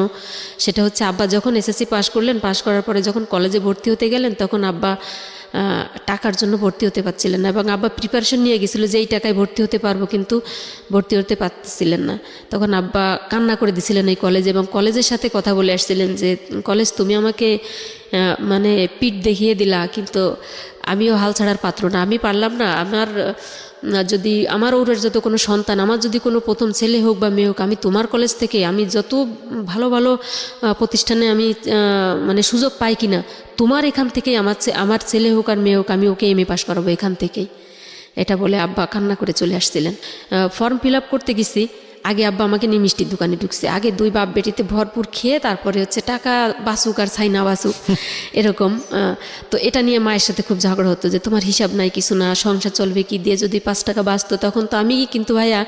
সেটা হচ্ছে আব্বা যখন এসএসসি পাস করলেন, পাস করার পরে যখন কলেজে ভর্তি হতে গেলেন, তখন আব্বা টাকার জন্য ভর্তি হতে পারছিলেন না, এবং আব্বা প্রিপারেশন নিয়ে গেছিলো যে এই টাকায় ভর্তি হতে পারবো, কিন্তু ভর্তি হতে পারছিলেন না। তখন আব্বা কান্না করে দিছিলেন এই কলেজে, এবং কলেজের সাথে কথা বলে আসছিলেন যে কলেজ তুমি আমাকে মানে পিঠ দেখিয়ে দিলা, কিন্তু আমিও হাল ছাড়ার পাত্র না, আমি পারলাম না। যদি আমার ওরের যত কোনো সন্তান, আমার যদি কোনো প্রথম ছেলে হোক বা মেয়ে হোক, আমি তোমার কলেজ থেকে আমি যত ভালো ভালো প্রতিষ্ঠানে আমি মানে সুযোগ পাই কিনা, তোমার এখান থেকেই আমার ছেলে হোক আর মেয়ে হোক, আমি ওকে এমএ পাস করাবো এখান থেকেই। এটা বলে আব্বা কান্না করে চলে আসছিলেন। ফর্ম ফিল আপ করতে গেছি, আগে আব্বা আমাকে নিয়ে মিষ্টির দোকানে ঢুকছে। আগে 2 বাপ বেটিতে ভরপুর খেয়ে তারপরে হচ্ছে টাকা বাসুক আর ছাই না বাসুক এরকম। তো এটা নিয়ে মায়ের সাথে খুব ঝগড়া হতো যে তোমার হিসাব নাই কিছু না, সংসার চলবে কি দিয়ে, যদি 5 টাকা বাঁচতো তখন তো আমি কিন্তু ভাইয়া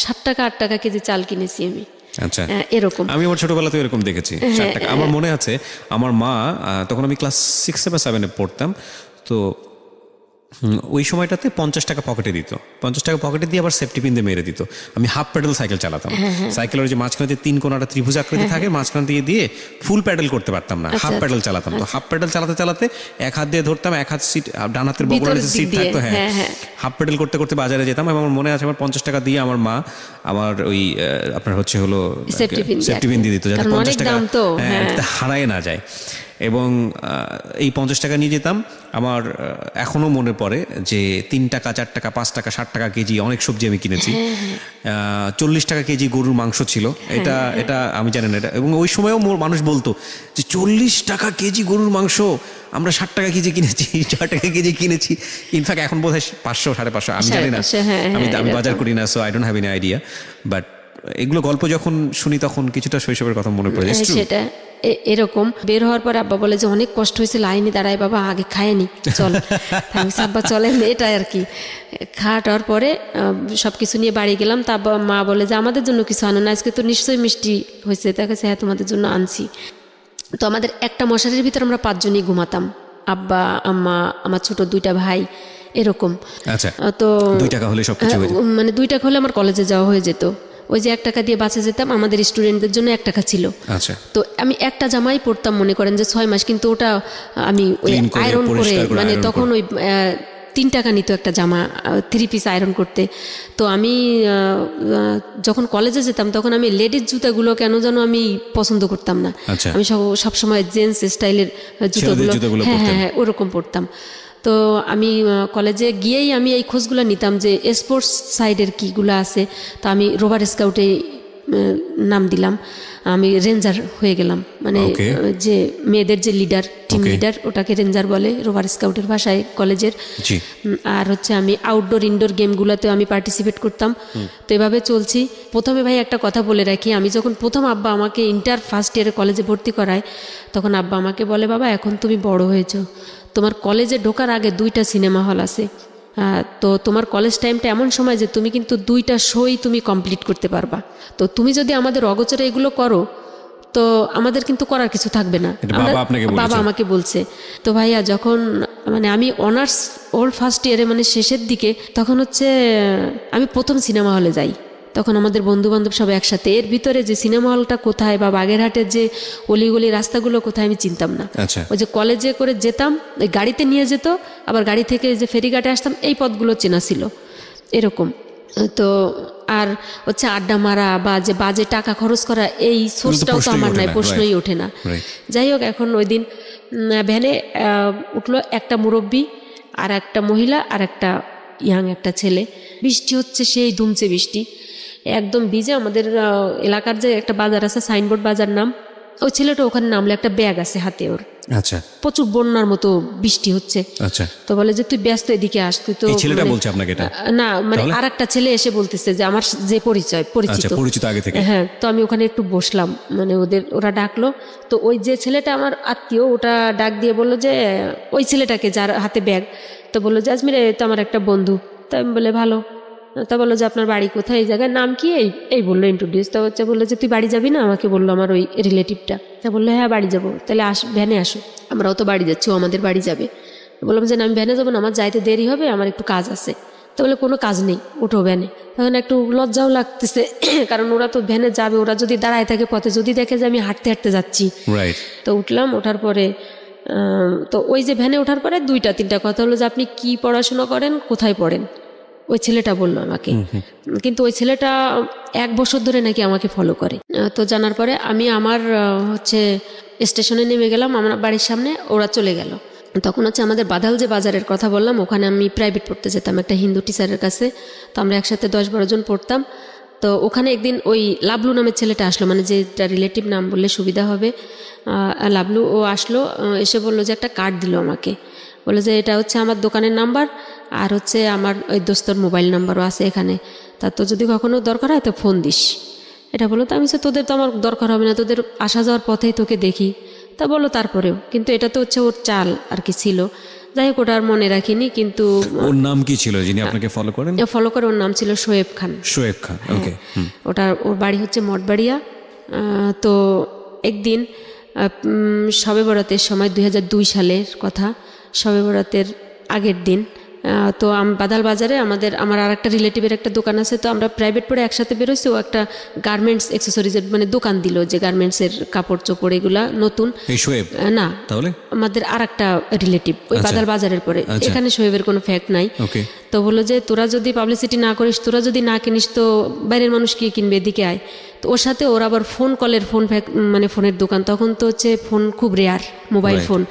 7 টাকা 8 টাকা কেজি চাল কিনেছি আমি। আচ্ছা, এরকম আমি আমার ছোটবেলাতে এরকম দেখেছি 7 টাকা। আমার মনে আছে আমার মা, তখন আমি ক্লাস 6 বা 7 পড়তাম, তো ওই সময়টাতে 50 টাকা পকেটে দিত। 50 টাকা পকেটে দিয়ে আবার সেফটি পিন দিয়ে মেরে দিত। আমি হাফ প্যাডেল সাইকেল চালাতাম। সাইকেলের যে মাঝখানে যে 3 কোণাটা ত্রিভুজ আকৃতি থাকে, মাঝখান দিয়ে ফুল প্যাডেল করতে পারতাম না, হাফ প্যাডেল চালাতাম। তো হাফ প্যাডেল চালাতে চালাতে এক হাত দিয়ে ধরতাম, এক হাত সিট, ডান হাতের বগলের যে সিট থাকতো, হাফ প্যাডেল করতে করতে বাজারে যেতাম। এবং আমার মনে আছে আমার 50 টাকা দিয়ে আমার মা আমার ওই আপনার হলো সেফটি পিন দিয়ে দিত, যাতে 50 টাকা হারায় না যায়। এবং এই 50 টাকা নিয়ে যেতাম। আমার এখনো মনে পড়ে যে 3 টাকা 4 টাকা 5 টাকা 60 টাকা কেজি অনেক সবজি আমি কিনেছি। 40 টাকা কেজি গরুর মাংস ছিল, এটা আমি জানি না এটা। এবং ওই সময়ও মানুষ বলতো যে 40 টাকা কেজি গরুর মাংস আমরা 60 টাকা কেজি কিনেছি, 4 টাকা কেজি কিনেছি। ইনফ্যাক্ট এখন বোধ হয় 500 550, আমি জানি না, আমি বাজার করি না, so I don't have any idea. But এগুলো গল্প যখন শুনি তখন কিছুটা শৈশবের কথা মনে পড়ে। সেটা এরকম বের হওয়ার পর আব্বা বলে যে অনেক কষ্ট হয়েছে, লাইনে দাঁড়ায় বাবা, আগে খায়নি, চল। আব্বা চলেন, এটা আর কি। খাওয়াটার পরে সবকিছু নিয়ে বাড়ি গেলাম। তা মা বলে যে আমাদের জন্য কিছু আনো না, আজকে তো নিশ্চয়ই মিষ্টি হয়েছে। তার কাছে হ্যাঁ তোমাদের জন্য আনছি। তো আমাদের একটা মশারির ভিতর আমরা 5 জনই ঘুমাতাম, আব্বা আম্মা আমার ছোট 2টা ভাই এরকম। আচ্ছা, তো 2 টাকা হলে সবকিছু মানে 2 টাকা হলে আমার কলেজে যাওয়া হয়ে যেত। ওই যে 1 টাকা দিয়ে বাঁচে যেতাম, আমাদের স্টুডেন্টদের জন্য 1 টাকা ছিল। আচ্ছা, তো আমি একটা জামাই পরতাম মনে করেন যে 6 মাস, কিন্তু ওটা আমি ওই আয়রন করে, মানে তখন ওই 3 টাকা নিত একটা জামা 3 পিস আয়রন করতে। তো আমি যখন কলেজে যেতাম তখন আমি লেডিস জুতাগুলো কেন যেন আমি পছন্দ করতাম না। আমি সবসময় জেন্টস স্টাইলের জুতোগুলো হ্যাঁ ওরকম পরতাম। তো আমি কলেজে গিয়েই আমি এই খোঁজগুলো নিতাম যে স্পোর্টস সাইডের কীগুলো আছে। তো আমি রোভার স্কাউটে নাম দিলাম, আমি রেঞ্জার হয়ে গেলাম। মানে যে মেয়েদের যে লিডার, টিম লিডার, ওটাকে রেঞ্জার বলে রোভার স্কাউটের ভাষায় কলেজের। আর হচ্ছে আমি আউটডোর ইনডোর গেমগুলোতেও আমি পার্টিসিপেট করতাম। তো এভাবে চলছি। প্রথমে ভাই একটা কথা বলে রাখি, আমি যখন প্রথম আব্বা আমাকে ইন্টার ফার্স্ট ইয়ারে কলেজে ভর্তি করায়, তখন আব্বা আমাকে বলে বাবা এখন তুমি বড় হয়েছো, তোমার কলেজে ঢোকার আগে 2টা সিনেমা হল আছে, তো তোমার কলেজ টাইমটা এমন সময় যে তুমি কিন্তু 2টা শোই তুমি কমপ্লিট করতে পারবা। তো তুমি যদি আমাদের অগোচরে এগুলো করো তো আমাদের কিন্তু করার কিছু থাকবে না। বাবা আমাকে বলছে। তো ভাইয়া যখন মানে আমি অনার্স ফার্স্ট ইয়ারে মানে শেষের দিকে, তখন হচ্ছে আমি প্রথম সিনেমা হলে যাই। তখন আমাদের বন্ধু বান্ধব সব একসাথে। এর ভিতরে যে সিনেমা হলটা কোথায় বা বাগেরহাটের যে অলিগলি রাস্তাগুলো কোথায় আমি চিনতাম না। ওই যে কলেজে করে যেতাম, ওই গাড়িতে নিয়ে যেত, আবার গাড়ি থেকে যে ফেরিঘাটে আসতাম, এই পথগুলো চেনা ছিল এরকম। তো আর হচ্ছে আড্ডা মারা বা যে বাজে টাকা খরচ করা, এই সোর্সটাও তো আমার নাই, প্রশ্নই ওঠে না। যাই হোক, এখন ওই দিন ভ্যানে উঠলো একটা মুরব্বী আর একটা মহিলা আর একটা ইয়াং একটা ছেলে। বৃষ্টি হচ্ছে, সেই ধুমছে বৃষ্টি, একদম ভিজে। আমাদের এলাকার যে একটা বাজার আছে, সাইনবোর্ড বাজার নাম, ওই ছেলেটা ওখানে নামলে একটা ব্যাগ আছে হাতে ওর। আচ্ছা। প্রচুর বন্যার মতো বৃষ্টি হচ্ছে। আচ্ছা। তো বলে যে তুই ব্যস্ত, এদিকে আস। তুই তো ছেলেটা বলছে আপনাকে এটা? না, মানে আর একটা ছেলে এসে বলতেছে যে আমার যে পরিচিত আগে থেকে। হ্যাঁ। তো আমি ওখানে একটু বসলাম, মানে ওরা ডাকলো। তো ওই যে ছেলেটা আমার আত্মীয়, ওটা ডাক দিয়ে বললো যে ওই ছেলেটাকে যার হাতে ব্যাগ, তো বললো যে আজমির তো আমার একটা বন্ধু। তো আমি বলে ভালো। তা বললো যে আপনার বাড়ি কোথায়, এই জায়গার নাম কি, এই বললো ইন্ট্রোডিউস। তা হচ্ছে বললো যে তুই বাড়ি যাবি না, আমাকে বললো আমার ওই রিলেটিভটা। তা বললো হ্যাঁ বাড়ি যাবো। তাহলে ভ্যানে আসো, আমরাও তো বাড়ি যাচ্ছি, ও আমাদের বাড়ি যাবে। বললাম যে না, আমি ভ্যানে যাবো না, আমার যাইতে দেরি হবে, আমার একটু কাজ আছে। তো বলে কোনো কাজ নেই, উঠো ভ্যানে। তখন একটু লজ্জাও লাগতেছে, কারণ ওরা তো ভ্যানে যাবে, ওরা যদি দাঁড়ায় থাকে পথে, যদি দেখে যে আমি হাঁটতে হাঁটতে যাচ্ছি। তো উঠলাম, ওঠার পরে তো ওই যে ভ্যানে ওঠার পরে 2-3টা কথা হলো যে আপনি কি পড়াশোনা করেন, কোথায় পড়েন। ওই ছেলেটা বললো আমাকে, কিন্তু ওই ছেলেটা 1 বছর ধরে নাকি আমাকে ফলো করে। তো জানার পরে আমি আমার হচ্ছে স্টেশনে নেমে গেলাম, আমার বাড়ির সামনে, ওরা চলে গেল। তখন হচ্ছে আমাদের বাদাল যে বাজারের কথা বললাম, ওখানে আমি প্রাইভেট পড়তে যেতাম একটা হিন্দু টিচারের কাছে। তো আমরা একসাথে 10-12 জন পড়তাম। তো ওখানে একদিন ওই লাবলু নামের ছেলেটা আসলো, মানে যেটা রিলেটিভ নাম বললে সুবিধা হবে, লাবলু। ও আসলো, এসে বললো যে একটা কার্ড দিল আমাকে, বলে যে এটা হচ্ছে আমার দোকানের নাম্বার, আর হচ্ছে আমার ওই দোস্তর মোবাইল নাম্বারও আছে এখানে, তা তো যদি কখনো দরকার হয় তো ফোন দিস। এটা বলো। তো আমি তোদের তো আমার দরকার হবে না, তোদের আসা যাওয়ার পথেই তোকে দেখি। তা বলো তারপরেও, কিন্তু এটা তো হচ্ছে ওর চাল আর কি ছিল। যাই হোক, ওটা আর মনে রাখিনি। কিন্তু ওর নাম কি ছিল যিনি আপনাকে ফলো করেন? ফলো করে ওর নাম ছিল শোয়েব খান। শোয়েব খান, ওকে। ওর বাড়ি হচ্ছে মঠবাড়িয়া। তো একদিন শবে বরাতের সময়, 2002 সালের কথা, শবে বরাতের আগের দিন, তো বাদাল বাজারে আমার আর একটা রিলেটিভের একটা দোকান আছে। তো আমরা প্রাইভেট পড়ে একসাথে বেরোইছি। ও একটা গার্মেন্টস অ্যাক্সেসরিজের মানে দোকান দিল, যে গার্মেন্টসের কাপড় চোপড় এগুলা নতুন। না, তাহলে আমাদের আর একটা রিলেটিভ ওই বাদাল বাজারের পরে। এখানে শোয়েবের কোনো ফ্যাক্ট নাই। তো বললো যে তোরা যদি পাবলিসিটি না করিস, তোরা যদি না কিনিস, তো বাইরের মানুষ কি কিনবে, এদিকে আয়। তো ওর সাথে ওর আবার মানে ফোনের দোকান। তখন তো হচ্ছে ফোন খুব রেয়ার, মোবাইল ফোন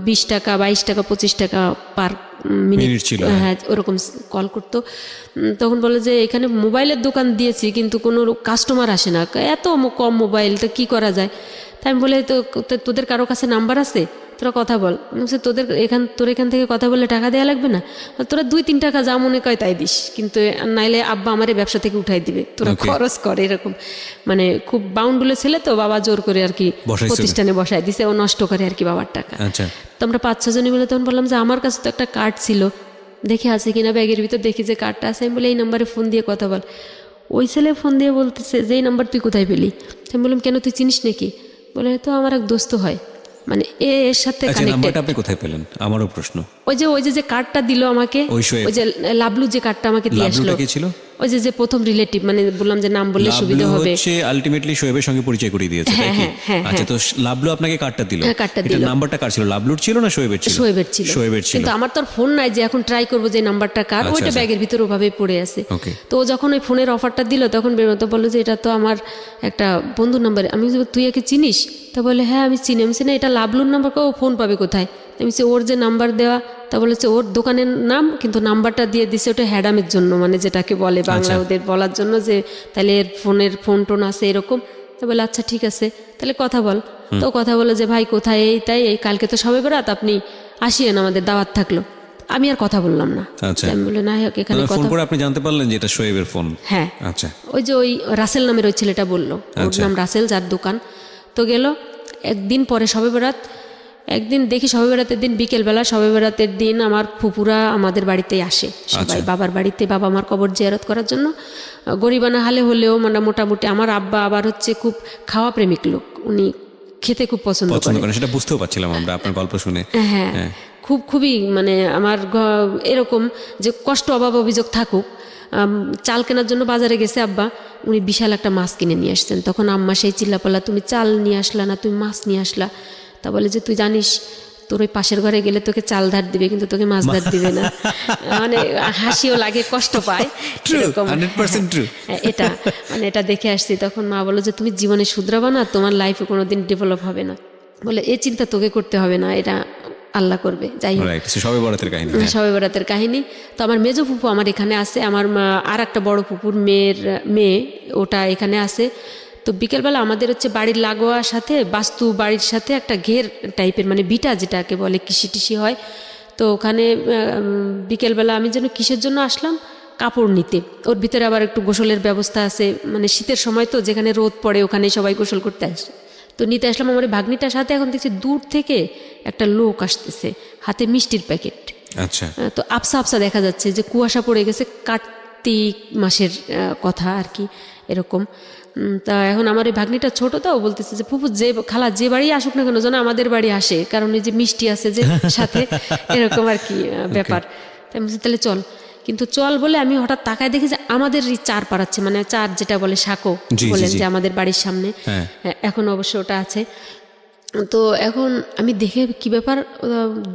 20 টাকা, 22 টাকা, 25 টাকা পার মিনিট ছিল। হ্যাঁ, ওরকম কল করতো। তখন বলে যে এখানে মোবাইলের দোকান দিয়েছি, কিন্তু কোনো কাস্টমার আসে না, এত কম মোবাইল, তো কি করা যায়। তাই আমি বলে, তো তোদের কারো কাছে নাম্বার আছে, তোরা কথা বল। তোর এখান থেকে কথা বললে টাকা দেওয়া লাগবে না, তোরা 2-3 টাকা যা মনে কয় তাই দিস, কিন্তু নাইলে আব্বা আমারে ব্যবসা থেকে উঠাই দিবে, তোরা খরচ করে। এরকম মানে খুব বাউন্ডুলে ছেলে তো, বাবা জোর করে আর কি প্রতিষ্ঠানে বসায় দিছে, ও নষ্ট করে আর কি বাবার টাকা। তো আমরা 5-6 জনই মিলে তখন বললাম যে আমার কাছে তো একটা কার্ড ছিল, দেখে আছে কিনা ব্যাগের ভিতর, দেখি যে কার্ডটা আছে। আমি বলে এই নাম্বারে ফোন দিয়ে কথা বল। ওই ছেলে ফোন দিয়ে বলতেছে যে এই নাম্বার তুই কোথায় পেলি? আমি বললাম কেন, তুই চিনিস নাকি? বলে তো আমার এক দোস্ত হয়, মানে এর সাথে কানেক্টেড। আপনি কোথায় পেলেন? আমারও প্রশ্ন। ওই যে কার্ডটা দিল আমাকে, ওই যে লাবলু যে কার্ডটা আমাকে দিয়ে আসলো, ওই যে প্রথম রিলেটিভ, মানে বললাম যে নাম বললে সুবিধা হবে। আলটিমেটলি শোয়েবের সঙ্গে পরিচয় করিয়ে দিয়েছে। আচ্ছা, তো লাবলু আপনাকে কার্ডটা দিল। নাম্বারটা কার ছিল? লাবলুর ছিল না শোয়েবের ছিল? শোয়েবের ছিল। কিন্তু আমার তো আর ফোন নাই যে এখন ট্রাই করবো যে নাম্বারটা কার। ওইটা ব্যাগের ভিতরে ওভাবে পড়ে আছে। তো যখন ওই ফোনের অফারটা দিল, তখন বেরোতে বললো যে এটা তো আমার একটা বন্ধুর নাম্বার। আমি তুই একে চিনিস? তা বলে হ্যাঁ আমি চিনি। আমি চিনি, এটা লাবলুর নাম্বার, ও ফোন পাবে কোথায়? আমি ওর যে নাম্বার দেওয়া, তা বলেছে ওর দোকানের নাম, কিন্তু নাম্বারটা দিয়ে দিছে ওটা হ্যাডামের জন্য, মানে যেটাকে বলে বাংলা ওদের বলার জন্য যে তাহলে এর ফোন টোন আছে এরকম। তা বলে আচ্ছা ঠিক আছে, তাহলে কথা বল। তো কথা বলে যে ভাই কোথায়, এই তাই, এই কালকে তো সবে বরাত, আপনি আসিয়েন, আমাদের দাওয়াত থাকলো। আমি আর কথা বললাম না। আমি বলে না হোক, এখানে কথা বলে আপনি জানতে পারলেন যে এটা শোয়েবের ফোন। হ্যাঁ, আচ্ছা। ওই যে ওই রাসেল নামের ওই ছেলেটা বললো, ওর নাম রাসেল, যার দোকান। তো গেল একদিন পরে শবে বরাত, একদিন দেখি শবে বরাতের দিন বিকেলবেলা, শবে বরাতের দিন আমার ফুপুরা আমাদের বাড়িতেই আসে সবাই, বাবার বাড়িতে, বাবা আমার কবর জিয়ারত করার জন্য। গরিবানা হালে হলেও মানে মোটামুটি। আমার আব্বা আবার হচ্ছে খুব খাওয়া প্রেমিক লোক, উনি খেতে খুব পছন্দ করেন, সেটা বুঝতেও পারছিলাম আমরা আপনার গল্প শুনে। হ্যাঁ, খুবই মানে আমার এরকম যে কষ্ট অভাব অভিযোগ থাকুক, চাল কেনার জন্য বাজারে গেছে আব্বা, উনি বিশাল একটা মাছ কিনে নিয়ে আসছেন। তখন আম্মা সেই চিল্লাপাল্লা, তুমি চাল নিয়ে আসলা না, তুমি মাছ নিয়ে আসলা। তা বলে যে তুই জানিস তোর ওই পাশের ঘরে গেলে তোকে চাল ধার দিবে কিন্তু তোকে মাছ ধার দিবে না। মানে হাসিও লাগে, কষ্ট পায়, এরকম। এটা মানে এটা দেখে আসছি। তখন মা বললো যে তুমি জীবনে শুধরাবা না, তোমার লাইফে কোনোদিন ডেভেলপ হবে না। বলে এই চিন্তা তোকে করতে হবে না, এটা আল্লাহ করবে। যাই হোক, শবে বরাতের কাহিনী। শবে বরাতের কাহিনী। তো আমার মেজো ফুপু আমার এখানে আছে, আমার আর একটা বড় ফুপুর মেয়ে ওটা এখানে আছে। তো বিকেলবেলা আমাদের হচ্ছে বাড়ির লাগোয়ার সাথে বাস্তু বাড়ির সাথে একটা ঘের টাইপের মানে ভিটা যেটাকে বলে কৃষি টিসি হয়। তো ওখানে বিকেলবেলা আমি যেন কিসের জন্য আসলাম, কাপড় নিতে। ওর ভিতরে আবার একটু গোসলের ব্যবস্থা আছে, মানে শীতের সময় তো যেখানে রোদ পড়ে ওখানে সবাই গোসল করতে আসে। তো নিতে আসলাম আমার ভাগ্নিটার সাথে। এখন দেখছি দূর থেকে একটা লোক আসতেছে, হাতে মিষ্টির প্যাকেট। আচ্ছা। তো আবসা আবসা দেখা যাচ্ছে যে কুয়াশা পড়ে গেছে, কার্তিক মাসের কথা আর কি, এরকম। তা এখন আমার এই ভাগ্নিটা ছোট, তাও বলতেছে যে ফুপু যে খালা যে বাড়ি আসুক না কেন যেন আমাদের বাড়ি আসে, কারণ এই যে মিষ্টি আছে যে সাথে, এরকম আর কি ব্যাপার। তাই বলছি তাহলে চল। কিন্তু চল বলে আমি হঠাৎ তাকায় দেখি যে আমাদের চার পাড়াচ্ছে, মানে চার যেটা বলে সাঁকো বলেন যে আমাদের বাড়ির সামনে, এখন অবশ্য ওটা আছে। তো এখন আমি দেখে কি ব্যাপার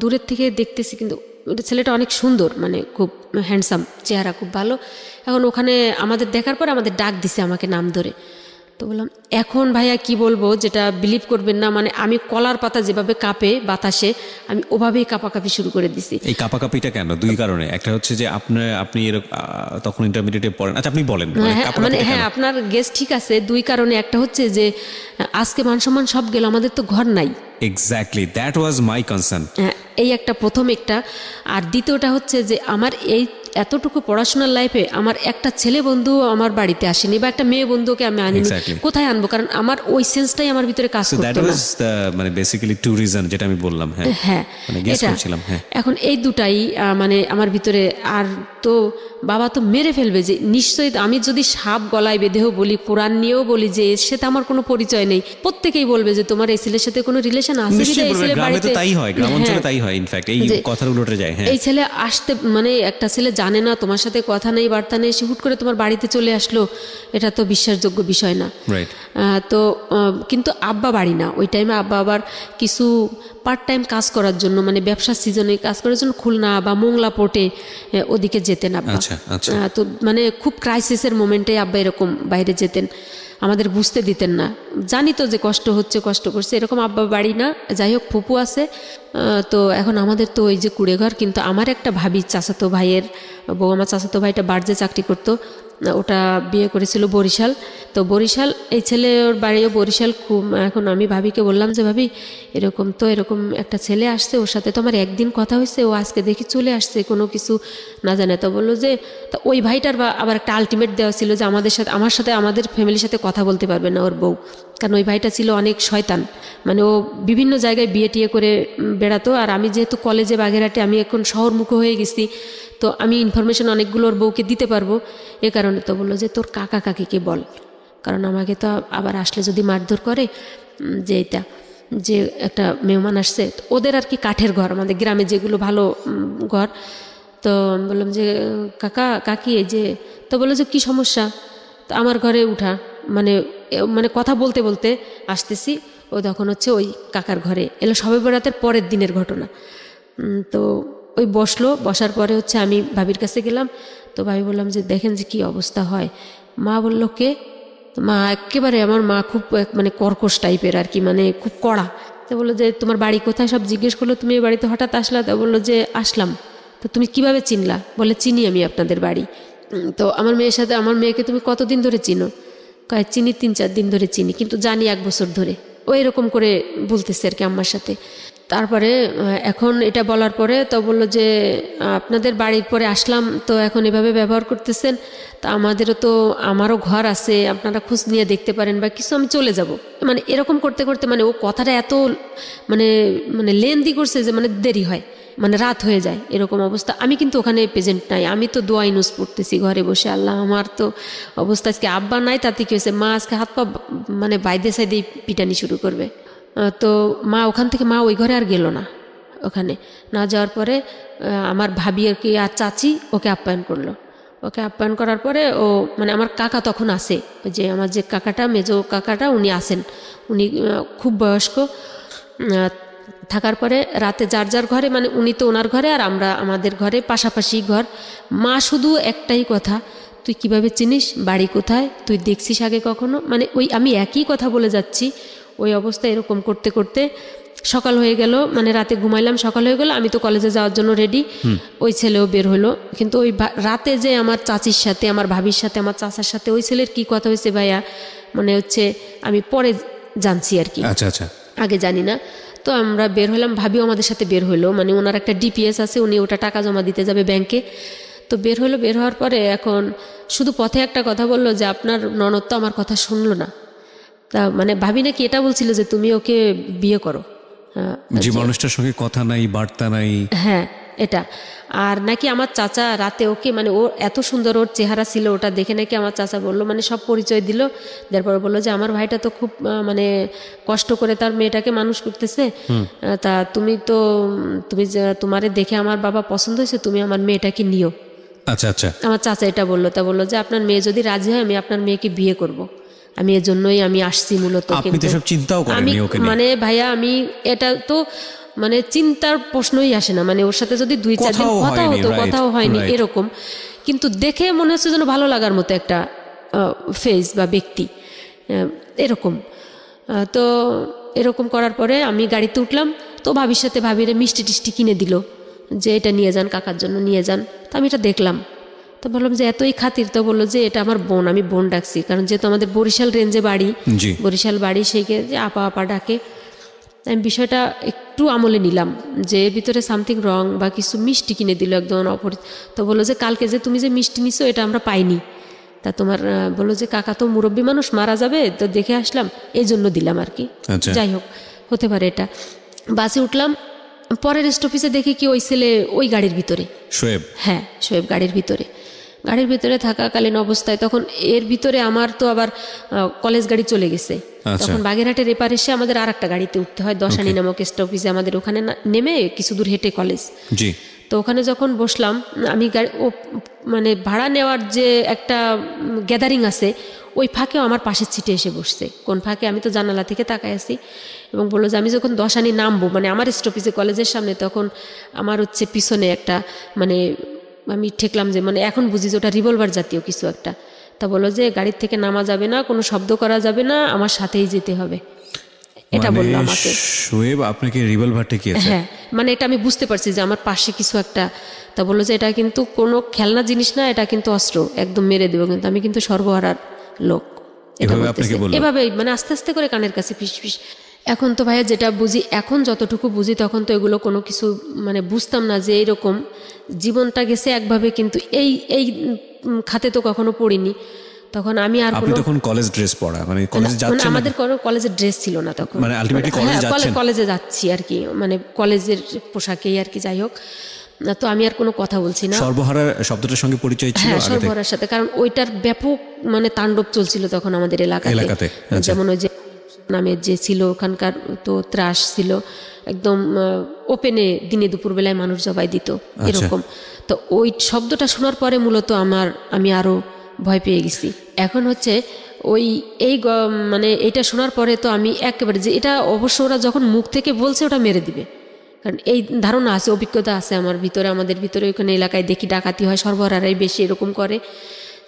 দূরের থেকে দেখতেছি, কিন্তু ছেলেটা অনেক সুন্দর, মানে খুব হ্যান্ডসাম, চেহারা খুব ভালো। এখন ওখানে আমাদের দেখার পর আমাদের ডাক দিছে আমাকে নাম ধরে। তো বললাম এখন ভাইয়া কি বলবো, যেটা বিলিভ করবেন না, মানে আমি কলার পাতা যেভাবে কাঁপে বাতাসে, আমি ওভাবেই কাঁপাকাঁপি শুরু করে দিছি। এই কাঁপাকাঁপিটা কেন? দুই কারণে। একটা হচ্ছে যে আপনি তখন ইন্টারমিডিয়েটে পড়েন। আচ্ছা, আপনি বলেন। মানে হ্যাঁ, আপনার গেস ঠিক আছে। দুই কারণে। একটা হচ্ছে যে আজকে মান সম্মান সব গেল, আমাদের তো ঘর নাই। Exactly, that was my concern. এই একটা প্রথম একটা। আর দ্বিতীয়টা হচ্ছে যে আমার এই এতটুকু পড়াশোনার লাইফে আমার একটা ছেলে বন্ধু আমার বাড়িতে আসেনি, বা একটা মেয়ে বন্ধুকে আমি আনিনি। কোথায় আনবো? কারণ আমার ওই সেন্সটাই আমার ভিতরে কাজ করতো না। মানে বেসিক্যালি টু রিজন যেটা আমি বললাম। হ্যাঁ, এখন এই দুটাই মানে আমার ভিতরে। আর তো বাবা তো মেরে ফেলবে যে নিশ্চয়ই, আমি যদি সাপ গলায় বেঁধেও বলি, কোরআন নিয়েও বলি যে এর সাথে আমার কোনো পরিচয় নেই, প্রত্যেকেই বলবে যে তোমার এই ছেলের সাথে কোনো রিলেশন আছে। এই ছেলে আসতে মানে একটা ছেলে জানে না, তোমার সাথে কথা নেই বার্তা নেই, সে হুট করে তোমার বাড়িতে চলে আসলো, এটা তো বিশ্বাসযোগ্য বিষয় না। তো কিন্তু আব্বা বাড়ি না ওই টাইমে। আব্বা আবার কিছু পার্ট টাইম কাজ করার জন্য, মানে ব্যবসার সিজনে কাজ করার জন্য খুলনা বা মোংলা পোর্টে ওদিকে যেতেন আব্বা। তো মানে খুব ক্রাইসিসের মোমেন্টে আব্বা এরকম বাইরে যেতেন, আমাদের বুঝতে দিতেন না। জানি তো যে কষ্ট হচ্ছে, কষ্ট করছে, এরকম আব্বা বাড়ি না। যাই হোক, ফুপু আছে। তো এখন আমাদের তো ওই যে কুড়ে ঘর। কিন্তু আমার একটা ভাবি, চাচাতো ভাইয়ের বউ, আমার চাচাতো ভাইটা বার্জে চাকরি করতো, ওটা বিয়ে করেছিল বরিশাল। তো বরিশাল, এই ছেলের বাড়িও বরিশাল। খুব এখন আমি ভাবিকে বললাম যে ভাবি এরকম একটা ছেলে আসছে, ওর সাথে তো আমার একদিন কথা হয়েছে, ও আজকে দেখি চলে আসছে কোনো কিছু না জানে। তো বললো যে ওই ভাইটার আবার একটা আলটিমেট দেওয়া ছিল যে আমার সাথে আমাদের ফ্যামিলির সাথে কথা বলতে পারবে না ওর বউ, কারণ ওই ভাইটা ছিল অনেক শয়তান। মানে ও বিভিন্ন জায়গায় বিয়ে টিয়ে করে বেড়াতো। আর আমি যেহেতু কলেজে বাগেরহাটে, আমি এখন শহরমুখী হয়ে গেছি, তো আমি ইনফরমেশন অনেকগুলো ওর বউকে দিতে পারবো। এ কারণে তো বললো যে তোর কাকা কাকিকে বল, কারণ আমাকে তো আবার আসলে যদি মারধর করে, যে এটা যে একটা মেহমান আসছে। ওদের আর কি কাঠের ঘর, আমাদের গ্রামে যেগুলো ভালো ঘর। তো বললাম যে কাকা কাকি এই যে, তো বললো যে কী সমস্যা? তো আমার ঘরে উঠা, মানে কথা বলতে বলতে আসতেছি, ও তখন হচ্ছে ওই কাকার ঘরে এলো। শবে বরাতের পরের দিনের ঘটনা। তো ওই বসার পরে হচ্ছে আমি ভাবির কাছে গেলাম। তো ভাবি বললাম যে দেখেন যে কী অবস্থা হয়। মা বললো কে? তো মা একেবারে, আমার মা খুব মানে কর্কশ টাইপের আর কি, মানে খুব কড়া। তো বললো যে তোমার বাড়ি কোথায় সব জিজ্ঞেস করলো, তুমি এই বাড়িতে হঠাৎ আসলা? তো বললো যে আসলাম। তো তুমি কিভাবে চিনলা? বলে চিনি আমি আপনাদের বাড়ি। তো আমার মেয়েকে তুমি কতদিন ধরে চিনো? কয় চিনি 3-4 দিন ধরে চিনি, কিন্তু জানি 1 বছর ধরে। ও এরকম করে বলতেছে আর কি আম্মার সাথে। তারপরে এখন এটা বলার পরে তো বললো যে আপনাদের বাড়ির পরে আসলাম, তো এখন এভাবে ব্যবহার করতেছেন, তা আমারও ঘর আছে, আপনারা খোঁজ নিয়ে দেখতে পারেন বা কিছু, আমি চলে যাব। মানে এরকম করতে করতে মানে ও কথাটা এত মানে লেন্দি করছে যে মানে দেরি হয়, মানে রাত হয়ে যায়, এরকম অবস্থা। আমি কিন্তু ওখানে প্রেজেন্ট নাই, আমি তো দোয়া ইনুস পড়তেছি ঘরে বসে। আল্লাহ, আমার তো অবস্থা আজকে আব্বা নাই, তাতে কি হয়েছে, মা আজকে হাত পা মানে বাইদে সাইদেই পিটানি শুরু করবে। তো মা ওখান থেকে ওই ঘরে আর গেল না। ওখানে না যাওয়ার পরে আমার ভাবি আর কি আর চাচি ওকে আপ্যায়ন করলো। ওকে আপ্যায়ন করার পরে ও মানে আমার কাকা তখন আসে, ওই যে আমার যে কাকাটা মেজো কাকাটা উনি আসেন, উনি খুব বয়স্ক। থাকার পরে রাতে যার যার ঘরে, মানে উনি তো ওনার ঘরে আর আমরা আমাদের ঘরে, পাশাপাশি ঘর। মা শুধু একটাই কথা, তুই কিভাবে চিনিস, বাড়ি কোথায়, তুই দেখছিস আগে কখনো, মানে ওই আমি একই কথা বলে যাচ্ছি। ওই অবস্থায় এরকম করতে করতে সকাল হয়ে গেল, মানে রাতে ঘুমাইলাম, সকাল হয়ে গেল, আমি তো কলেজে যাওয়ার জন্য রেডি। ওই ছেলেও বের হলো, কিন্তু ওই রাতে যে আমার চাচির সাথে, আমার ভাবির সাথে, আমার চাচার সাথে ওই ছেলের কি কথা হয়েছে ভাইয়া, মানে হচ্ছে আমি পরে জানছি আর কি, আচ্ছা আচ্ছা, আগে জানি না। তো আমরা বের হলাম, ভাবিও আমাদের সাথে বের হলো, মানে ওনার একটা ডিপিএস আছে, উনি ওটা টাকা জমা দিতে যাবে ব্যাংকে। তো বের হলো, বের হওয়ার পরে এখন শুধু পথে একটা কথা বললো যে আপনার ননদ তো আমার কথা শুনলো না। তা মানে ভাবি নাকি এটা বলছিল যে তুমি ওকে বিয়ে করো, যে মানুষটার সঙ্গে কথা নাই, বার্তা নাই। হ্যাঁ এটা। আর নাকি আমার চাচা রাতে ওকে, মানে ও এত সুন্দর ওর চেহারা ছিল, ওটা দেখে নাকি আমার চাচা বললো, মানে সব পরিচয় দিল, তারপর বললো যে আমার ভাইটা তো খুব মানে কষ্ট করে তার মেয়েটাকে মানুষ করতেছে, তা তুমি তোমারে দেখে আমার বাবা পছন্দ হয়েছে, তুমি আমার মেয়েটাকে নিও। আচ্ছা আচ্ছা, আমার চাচা এটা বললো। তা বললো যে আপনার মেয়ে যদি রাজি হয় আমি আপনার মেয়েকে বিয়ে করব, আমি এজন্যই আমি আসছি মূলত। আপনি তো সব চিন্তাও করেননি ওকে নিয়ে? মানে ভাইয়া আমি এটা তো মানে চিন্তার প্রশ্নই আসে না, মানে ওর সাথে যদি 2-4 দিন কথা হতো, কথাও হয়নি এরকম, কিন্তু দেখে মনে হচ্ছে যেন ভালো লাগার মতো একটা ফেস বা ব্যক্তি এরকম। তো এরকম করার পরে আমি গাড়িতে উঠলাম, তো ভাবির সাথে ভাবিরে মিষ্টি টিষ্টি কিনে দিল যে এটা নিয়ে যান, কাকার জন্য নিয়ে যান। তো আমি এটা দেখলাম, তো বললাম যে এতই খাতির, তো বললো যে এটা আমার বোন, আমি বোন ডাকছি, কারণ যেহেতু আমাদের বরিশাল রেঞ্জে বাড়ি, বরিশাল বাড়ি, সেইকে যে আপা আপা ডাকে। আমি বিষয়টা একটু আমলে নিলাম যে এর ভিতরে সামথিং রং বা কিছু, মিষ্টি কিনে দিল একদম অপরিচিত। তো বললো যে কালকে যে তুমি যে মিষ্টি নিছো এটা আমরা পাইনি, তা তোমার বললো যে কাকা তো মুরব্বী মানুষ, মারা যাবে, তো দেখে আসলাম এই জন্য দিলাম আর কি। যাই হোক, হতে পারে এটা। বাসে উঠলাম, পরের স্টপেজে দেখি কি ওই ছেলে ওই গাড়ির ভিতরে, শোয়েব, হ্যাঁ শোয়েব গাড়ির ভিতরে থাকাকালীন অবস্থায়, তখন এর ভিতরে আমার তো আবার কলেজ গাড়ি চলে গেছে, তখন বাগেরহাটের এপার এসে আমাদের আর একটা গাড়িতে উঠতে হয়, দশানি নামক স্টপেজে আমাদের, ওখানে নেমে কিছু দূর হেঁটে কলেজ। তো ওখানে যখন বসলাম আমি, ও মানে ভাড়া নেওয়ার যে একটা গ্যাদারিং আছে ওই ফাঁকেও আমার পাশের সিটে এসে বসছে। কোন ফাঁকে আমি তো জানালা থেকে তাকাই আছি, এবং বললো যে আমি যখন দশানি নামবো, মানে আমার স্টপেজে কলেজের সামনে, তখন আমার হচ্ছে পিছনে একটা, মানে আমি ঠেকলাম যে মানে এখন বুঝি যে ওটা রিভলভার জাতীয় কিছু একটা। তা বললো যে গাড়ির থেকে নামা যাবে না, কোনো শব্দ করা যাবে না, আমার সাথেই যেতে হবে, এটা বললো আমাকে। শোয়েব আপনাকে রিভলভার ঠেকিয়েছে? হ্যাঁ, মানে এটা আমি বুঝতে পারছি যে আমার পাশে কিছু একটা। তা বললো যে এটা কিন্তু কোনো খেলনা জিনিস না, এটা কিন্তু অস্ত্র, একদম মেরে দেবো, কিন্তু আমি কিন্তু সর্বহারার লোক, এভাবে মানে আস্তে আস্তে করে কানের কাছে ফিস ফিস। এখন তো ভাইয়া যেটা বুঝি, এখন যতটুকু বুঝি, তখন তো এগুলো কোনো কিছু মানে বুঝতাম না যে এইরকম জীবনটা গেছে একভাবে, কিন্তু এই খাতে তো কখনো পড়িনি। তখন আমি আর তখন কলেজ ড্রেস পরা, মানে কলেজে যাচ্ছেন? আমাদের কোনো কলেজের ড্রেস ছিল না তখন, মানে আলটিমেটলি কলেজে যাচ্ছি আর কি, মানে কলেজের পোশাকেই আর কি। যাই হোক, তো আমি আর কোনো কথা বলছি না। সর্বহারা শব্দটার সঙ্গে পরিচয় ছিল? হ্যাঁ, সর্বহারার সাথে, কারণ ওইটার ব্যাপক মানে তাণ্ডব চলছিল তখন আমাদের এলাকাতে। যেমন ওই যে নামের যে ছিল ওখানকার, তো ত্রাস ছিল একদম ওপেনে, দিনে দুপুর বেলায় মানুষ জবাই দিত এরকম। তো ওই শব্দটা শোনার পরে মূলত আমি আরো ভয় পেয়ে গেছি। এখন হচ্ছে এই মানে এইটা শোনার পরে তো আমি একেবারে, যে এটা অবশ্য ওরা যখন মুখ থেকে বলছে ওটা মেরে দিবে, কারণ এই ধারণা আছে, অভিজ্ঞতা আছে আমার ভিতরে, আমাদের ভিতরে। ওইখানে এলাকায় দেখি ডাকাতি হয়, সর্বহারারাই বেশি এরকম করে।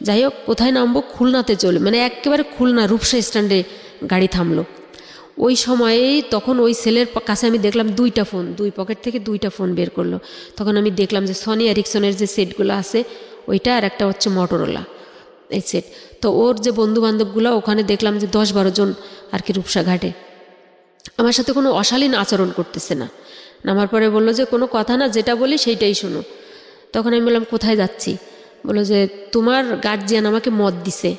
যাই হোক, কোথায় নামবো, খুলনাতে চলে, মানে একেবারে খুলনা রূপসা স্ট্যান্ডে গাড়ি থামলো। ওই সময়েই তখন ওই ছেলের কাছে আমি দেখলাম 2টা ফোন, 2 পকেট থেকে 2টা ফোন বের করলো। তখন আমি দেখলাম যে সনি এরিকসনের যে সেটগুলো আছে ওইটা, আর একটা হচ্ছে মটোরোলা এই সেট। তো ওর যে বন্ধু বান্ধবগুলো, ওখানে দেখলাম যে 10-12 জন আর কি রূপসা ঘাটে। আমার সাথে কোনো অশালীন আচরণ করতেছে না। নামার পরে বললো যে কোনো কথা না, যেটা বলি সেইটাই শোনো। তখন আমি বললাম কোথায় যাচ্ছি? বললো যে তোমার গার্জিয়ান আমাকে মত দিছে,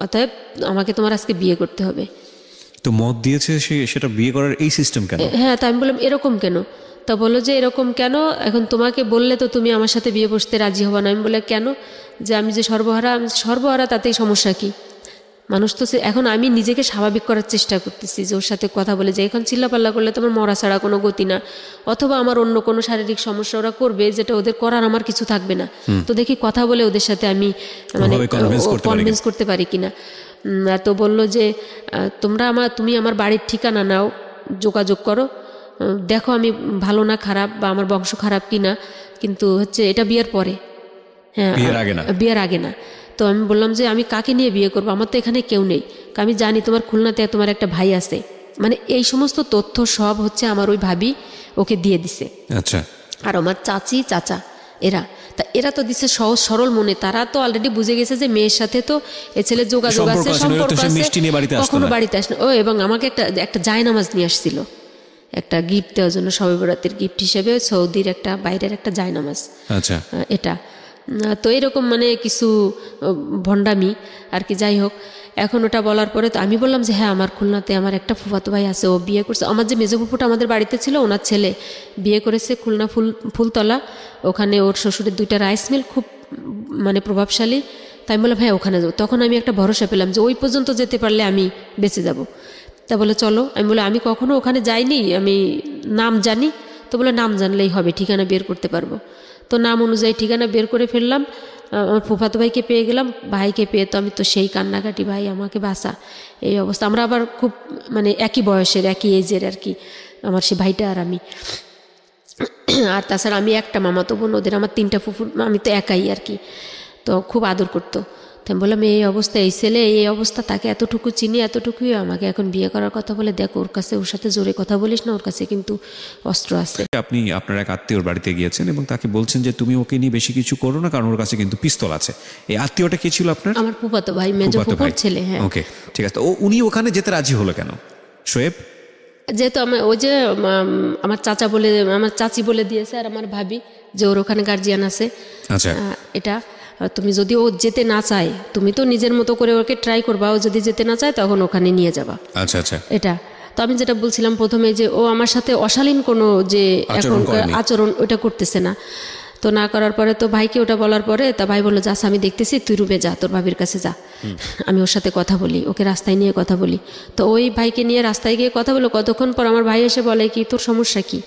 অতএব আমাকে তোমার আজকে বিয়ে করতে হবে। তো মত দিয়েছে, সেটা বিয়ে করার এই সিস্টেম কেন? হ্যাঁ, তাই আমি বললাম এরকম কেন? তা বললো যে এরকম কেন, এখন তোমাকে বললে তো তুমি আমার সাথে বিয়ে বসতে রাজি হবা না। আমি বলে কেন? যে আমি যে সর্বহারা, তাতেই সমস্যা কি? মানুষ তো এখন আমি নিজেকে স্বাভাবিক করার চেষ্টা করতেছি যে ওর সাথে কথা বলে যে এখন চিল্লাপাল্লা করলে তো আমার মরা ছাড়া কোনো গতি না, অথবা আমার অন্য কোনো শারীরিক সমস্যা ওরা করবে যেটা ওদের করার আমার কিছু থাকবে না। তো দেখি কথা বলে ওদের সাথে আমি মানে কনভিন্স করতে পারি কিনা। তো বললো যে তুমি আমার বাড়ির ঠিকানা নাও, যোগাযোগ করো, দেখো আমি ভালো না খারাপ বা আমার বংশ খারাপ কিনা, কিন্তু হচ্ছে এটা বিয়ের পরে, হ্যাঁ বিয়ের আগে না। তো আমি বললাম যে আমি কাকে নিয়ে বিয়ে করবো, আমার তো এখানে কেউ নেই, আমি জানি তোমার খুলনাতে তোমার একটা ভাই আছে। মানে এই সমস্ত তথ্য সব হচ্ছে আমার ওই ভাবি ওকে দিয়ে দিছে। আচ্ছা। আর আমার চাচি চাচা এরা তো দিচ্ছে সহজ সরল মনে, তারা তো অলরেডি বুঝে গেছে যে মেয়ের সাথে তো এ ছেলের যোগাযোগ আছে, সম্পর্ক আছে, কখনো বাড়িতে আসে। ও এবং আমাকে একটা জায়নামাজ নিয়ে আসছিল, একটা গিফট দেওয়ার জন্য, শবে বরাতের গিফট হিসেবে সৌদির একটা বাইরের একটা জায়নামাজ। আচ্ছা। এটা তো এরকম মানে কিছু ভণ্ডামি আর কি। যাই হোক, এখন ওটা বলার পরে তো আমি বললাম যে হ্যাঁ আমার খুলনাতে আমার একটা ফুফাতো ভাই আছে, ও বিয়ে করছে। আমার যে মেজো ফুফুটা আমাদের বাড়িতে ছিল, ওনার ছেলে বিয়ে করেছে খুলনা ফুলতলা, ওখানে ওর শ্বশুরের 2টা রাইস মিল খুব মানে প্রভাবশালী। তাই বললাম হ্যাঁ ওখানে যাবো। তখন আমি একটা ভরসা পেলাম যে ওই পর্যন্ত যেতে পারলে আমি বেঁচে যাব। তা বলে চলো। আমি বলে আমি কখনো ওখানে যাইনি, আমি নাম জানি। তো বলে নাম জানলেই হবে, ঠিকানা বের করতে পারবো। তো নাম অনুযায়ী ঠিকানা বের করে ফেললাম, আমার ফুফাতো ভাইকে পেয়ে গেলাম। ভাইকে পেয়ে তো আমি তো সেই কান্নাকাটি, ভাই আমাকে বাঁচা, এই অবস্থা। আমরা আবার খুব মানে একই বয়সের একই এজের আর কি, আমার সে ভাইটা আর আমি। আর তাছাড়া আমি একটা মামাতো বোন, ওদের আমার 3টা ফুফু, আমি তো একাই আর কি। তো খুব আদর করতো। তো আমি বললাম এই অবস্থা, এই ছেলে এই অবস্থা, তাকে এতটুকু চিনি, এতটুকুই আমাকে এখন বিয়ে করার কথা বলে, দেখো ওর কাছে, ওর সাথে জোরে কথা বলিস না, ওর কাছে কিন্তু অস্ত্র আছে। আপনি আপনার এক আত্মীয়র বাড়িতে গিয়েছেন এবং তাকে বলছেন যে তুমি ওকে নিয়ে বেশি কিছু করো না, কারণ ওর কাছে কিন্তু পিস্তল আছে। এই আত্মীয়টা কে ছিল আপনার? আমার ফুফাতো ভাই, মেজো ফুফার ছেলে। হ্যাঁ ওকে, ঠিক আছে। উনি ওখানে যেতে রাজি হলো কেন শোয়েব? যেহেতু ওই যে আমার চাচা বলে, আমার চাচি বলে দিয়েছে, আর আমার ভাবি যে ওর ওখানে গার্জিয়ান আছে। আচ্ছা। এটা তুমি যদি ও যেতে না চায়, তুমি তো নিজের মতো করে ওকে ট্রাই করবা, ও যদি যেতে না চায় তখন ওখানে নিয়ে যাবা। আচ্ছা আচ্ছা। এটা তো আমি যেটা বলছিলাম প্রথমে, যে ও আমার সাথে অশালীন কোনো যে এখন আচরণ ওটা করতেছে না। তো না করার পরে তো ভাইকে ওটা বলার পরে তা ভাই বললো, যাস আমি দেখতেছি, তুই রুমে যা, তোর ভাবির কাছে যা, আমি ওর সাথে কথা বলি, ওকে রাস্তায় নিয়ে কথা বলি। তো ওই ভাইকে নিয়ে রাস্তায় গিয়ে কথা বলো। কতক্ষণ পর আমার ভাই এসে বলে কি তোর সমস্যা কি?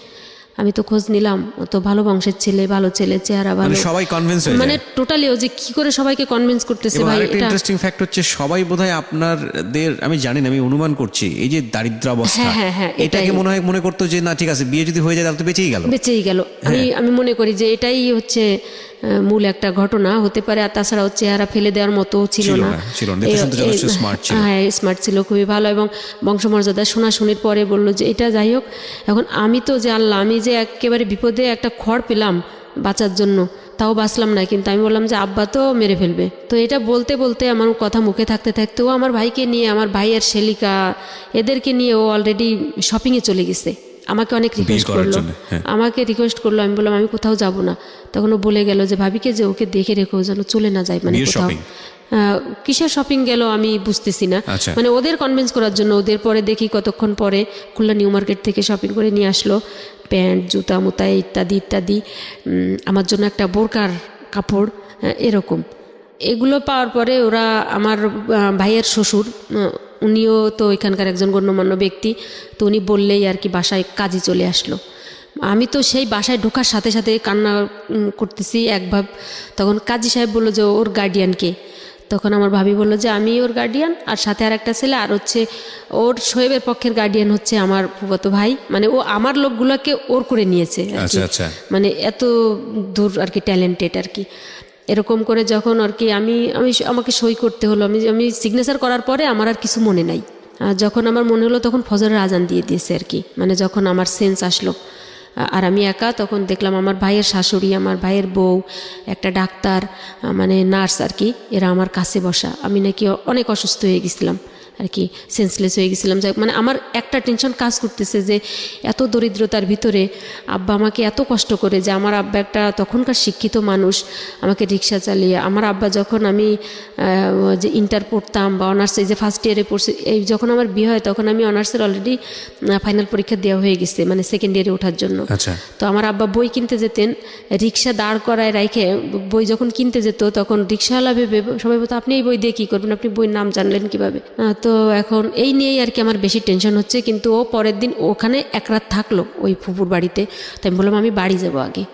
আমি তো খোঁজ নিলাম, ও তো ভালো বংশের ছেলে, ভালো ছেলে, চেহারা ভালো, সবাই কনভিন্স হয়ে যায়। মানে টোটালি ও যে কি করে সবাইকে কনভিন্স করতেছে ভাই। এটা ইন্টারেস্টিং ফ্যাক্ট হচ্ছে সবাই বোধহয় আপনাদের, আমি জানি না, আমি অনুমান করছি, এই যে দারিদ্রাবস্থা, এটাকে মনে করতো যে না ঠিক আছে, বিয়ে যদি হয়ে যায় তাহলে তো বেঁচেই গেল। আমি মনে করি যে এটাই হচ্ছে মূল একটা ঘটনা হতে পারে। আর তাছাড়া ওর চেহারা ফেলে দেওয়ার মতো ছিল না। হ্যাঁ স্মার্ট ছিল, খুবই ভালো, এবং বংশমর্যাদা শোনাশুনির পরে বললো যে এটা যাই হোক। এখন আমি তো যে আল্লাহ, আমি যে একেবারে বিপদে একটা খড় পেলাম বাঁচার জন্য, তাও বাঁচলাম না। কিন্তু আমি বললাম যে আব্বা তো মেরে ফেলবে। তো এটা বলতে বলতে আমার কথা মুখে থাকতে থাকতে ও আমার ভাইকে নিয়ে, আমার ভাইয়ের শেলিকা, এদেরকে নিয়ে ও অলরেডি শপিংয়ে চলে গেছে। আমাকে অনেক রিকোয়েস্ট করলো, আমি বললাম আমি কোথাও যাব না। তখন ও বলে গেল যে ভাবিকে যে ওকে দেখে রেখো যেন চলে না যায়, মানে কোথাও। কিসের শপিং গেল আমি বুঝতেছি না, মানে ওদের কনভিন্স করার জন্য। ওদের পরে দেখি কতক্ষণ পরে খুলনা নিউ মার্কেট থেকে শপিং করে নিয়ে আসলো, প্যান্ট, জুতা মুতা ইত্যাদি ইত্যাদি, আমার জন্য একটা বোরকার কাপড়, এরকম। এগুলো পাওয়ার পরে ওরা, আমার ভাইয়ের শ্বশুর, উনিও তো এখানকার একজন গণ্যমান্য ব্যক্তি, তো উনি বললেই আর কি বাসায় কাজী চলে আসলো। আমি তো সেই বাসায় ঢোকার সাথে সাথে কান্না করতেছি একভাব। তখন কাজী সাহেব বললো যে ওর গার্ডিয়ানকে। তখন আমার ভাবি বললো যে আমি ওর গার্ডিয়ান, আর সাথে আর একটা ছেলে, আর হচ্ছে ওর শোয়েবের পক্ষের গার্ডিয়ান হচ্ছে আমার ফুফাতো ভাই। মানে ও আমার লোকগুলোকে ওর করে নিয়েছে, মানে এত দূর আর কি ট্যালেন্টেড আর কি। এরকম করে যখন আর কি আমাকে সই করতে হলো, আমি সিগনেচার করার পরে আমার আর কিছু মনে নাই। যখন আমার মনে হলো তখন ফজরের আজান দিয়ে দিয়েছে আর কি, মানে যখন আমার সেন্স আসলো। আর আমি একা তখন দেখলাম আমার ভাইয়ের শাশুড়ি, আমার ভাইয়ের বউ, একটা ডাক্তার, মানে নার্স আর কি, এরা আমার কাছে বসা। আমি নাকি অনেক অসুস্থ হয়ে গেছিলাম, আর কি সেন্সলেস হয়ে গেছিলাম। মানে আমার একটা টেনশন কাজ করতেছে যে এত দরিদ্রতার ভিতরে আব্বা আমাকে এত কষ্ট করে, যে আমার আব্বা একটা তখনকার শিক্ষিত মানুষ, আমাকে রিক্সা চালিয়ে, আমার আব্বা যখন আমি যে ইন্টার পড়তাম বা অনার্সে যে ফার্স্ট ইয়ারে পড়ছি, এই যখন আমার বিয়ে হয় তখন আমি অনার্সের অলরেডি ফাইনাল পরীক্ষা দেওয়া হয়ে গেছে, মানে সেকেন্ড ইয়ারে ওঠার জন্য। তো আমার আব্বা বই কিনতে যেতেন, রিক্সা দাঁড় করায় রাখে বই যখন কিনতে যেত তখন রিক্সাওয়ালা ভেবে সবাই বলতো আপনি এই বই দিয়ে কী করবেন, আপনি বইয়ের নাম জানলেন কীভাবে। তো এখন এই নিয়েই আর কি আমার বেশি টেনশন হচ্ছে। কিন্তু ও পরের দিন ওখানে এক রাত থাকলো ওই ফুপুর বাড়িতে। তো আমি বললাম আমি বাড়ি যাব, আগে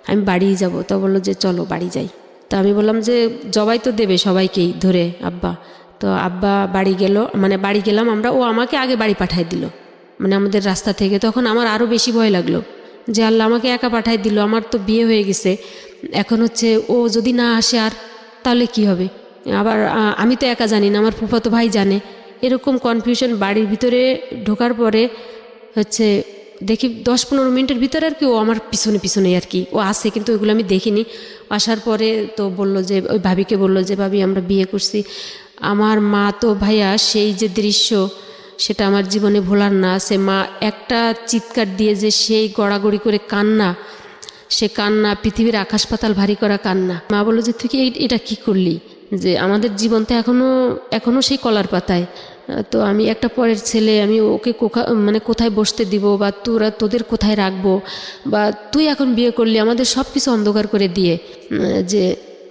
আমি বাড়ি যাব। তো বললো যে চলো বাড়ি যাই। তো আমি বললাম যে জবাই তো দেবে সবাইকেই ধরে আব্বা। তো আব্বা বাড়ি গেল, মানে বাড়ি গেলাম আমরা, ও আমাকে আগে বাড়ি পাঠায় দিল, মানে আমাদের রাস্তা থেকে। তখন আমার আরও বেশি ভয় লাগলো যে আল্লাহ আমাকে একা পাঠায় দিল, আমার তো বিয়ে হয়ে গেছে, এখন হচ্ছে ও যদি না আসে আর তাহলে কি হবে, আবার আমি তো একা জানি না, আমার ফুফাতো ভাই জানে, এরকম কনফিউশন। বাড়ির ভিতরে ঢোকার পরে হচ্ছে দেখি 10-15 মিনিটের ভিতরে আর কি ও আমার পিছনে পিছনে আর কি ও আসে, কিন্তু ওইগুলো আমি দেখিনি। আসার পরে তো বলল যে ওই ভাবিকে বলল যে ভাবি আমরা বিয়ে করছি। আমার মা তো ভাইয়া সেই যে দৃশ্য সেটা আমার জীবনে ভোলার না। সে মা একটা চিৎকার দিয়ে যে সেই গড়াগড়ি করে কান্না, সে কান্না পৃথিবীর আকাশ পাতাল ভারী করা কান্না। মা বলল যে তুই কি এটা কি করলি, যে আমাদের জীবন তো এখনো সেই কলার পাতায়। তো আমি একটা পরের ছেলে, আমি ওকে মানে কোথায় বসতে দিব, বা তোদের কোথায় রাখবো, বা তুই এখন বিয়ে করলি আমাদের সব কিছু অন্ধকার করে দিয়ে, যে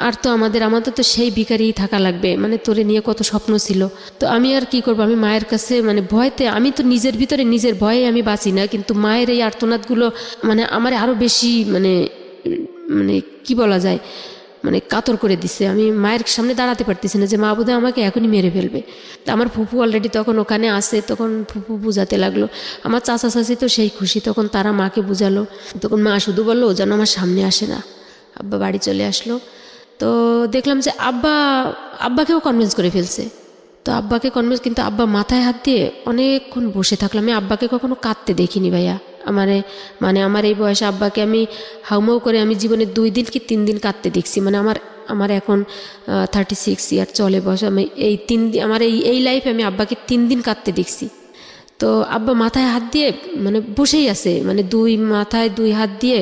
আর তো আমাদের তো সেই ভিখারিই থাকা লাগবে, মানে তোরে নিয়ে কত স্বপ্ন ছিল। তো আমি আর কি করবো, আমি মায়ের কাছে মানে ভয়তে, আমি তো নিজের ভিতরে নিজের ভয়ে আমি বাঁচি না, কিন্তু মায়ের এই আর্তনাদগুলো মানে আমার আরও বেশি মানে মানে কি বলা যায়, মানে কাতর করে দিছে। আমি মায়ের সামনে দাঁড়াতে পারতেছি না, যে মা বোধহয় আমাকে এখনই মেরে ফেলবে। আমার ফুপু অলরেডি তখন ওখানে আসে, তখন ফুপু বুঝাতে লাগলো। আমার চাচা চাচি তো সেই খুশি, তখন তারা মাকে বুঝালো। তখন মা শুধু বললো ও যেন আমার সামনে আসে না। আব্বা বাড়ি চলে আসলো। তো দেখলাম যে আব্বাকেও কনভিন্স করে ফেলছে। তো আব্বাকে কনভিন্স, কিন্তু আব্বা মাথায় হাত দিয়ে অনেকক্ষণ বসে থাকলাম। আমি আব্বাকে কখনো কাঁদতে দেখিনি ভাইয়া। আমার এই বয়সে আব্বাকে আমি হাউমাউ করে আমি জীবনে 2 দিন কি 3 দিন কাঁদতে দেখছি। মানে আমার এখন 36 ইয়ার চলে বয়স। আমি এই 3 দিন আমার এই লাইফে আমি আব্বাকে 3 দিন কাঁদতে দেখছি। তো আব্বা মাথায় হাত দিয়ে মানে বসেই আছে, মানে 2 মাথায় 2 হাত দিয়ে।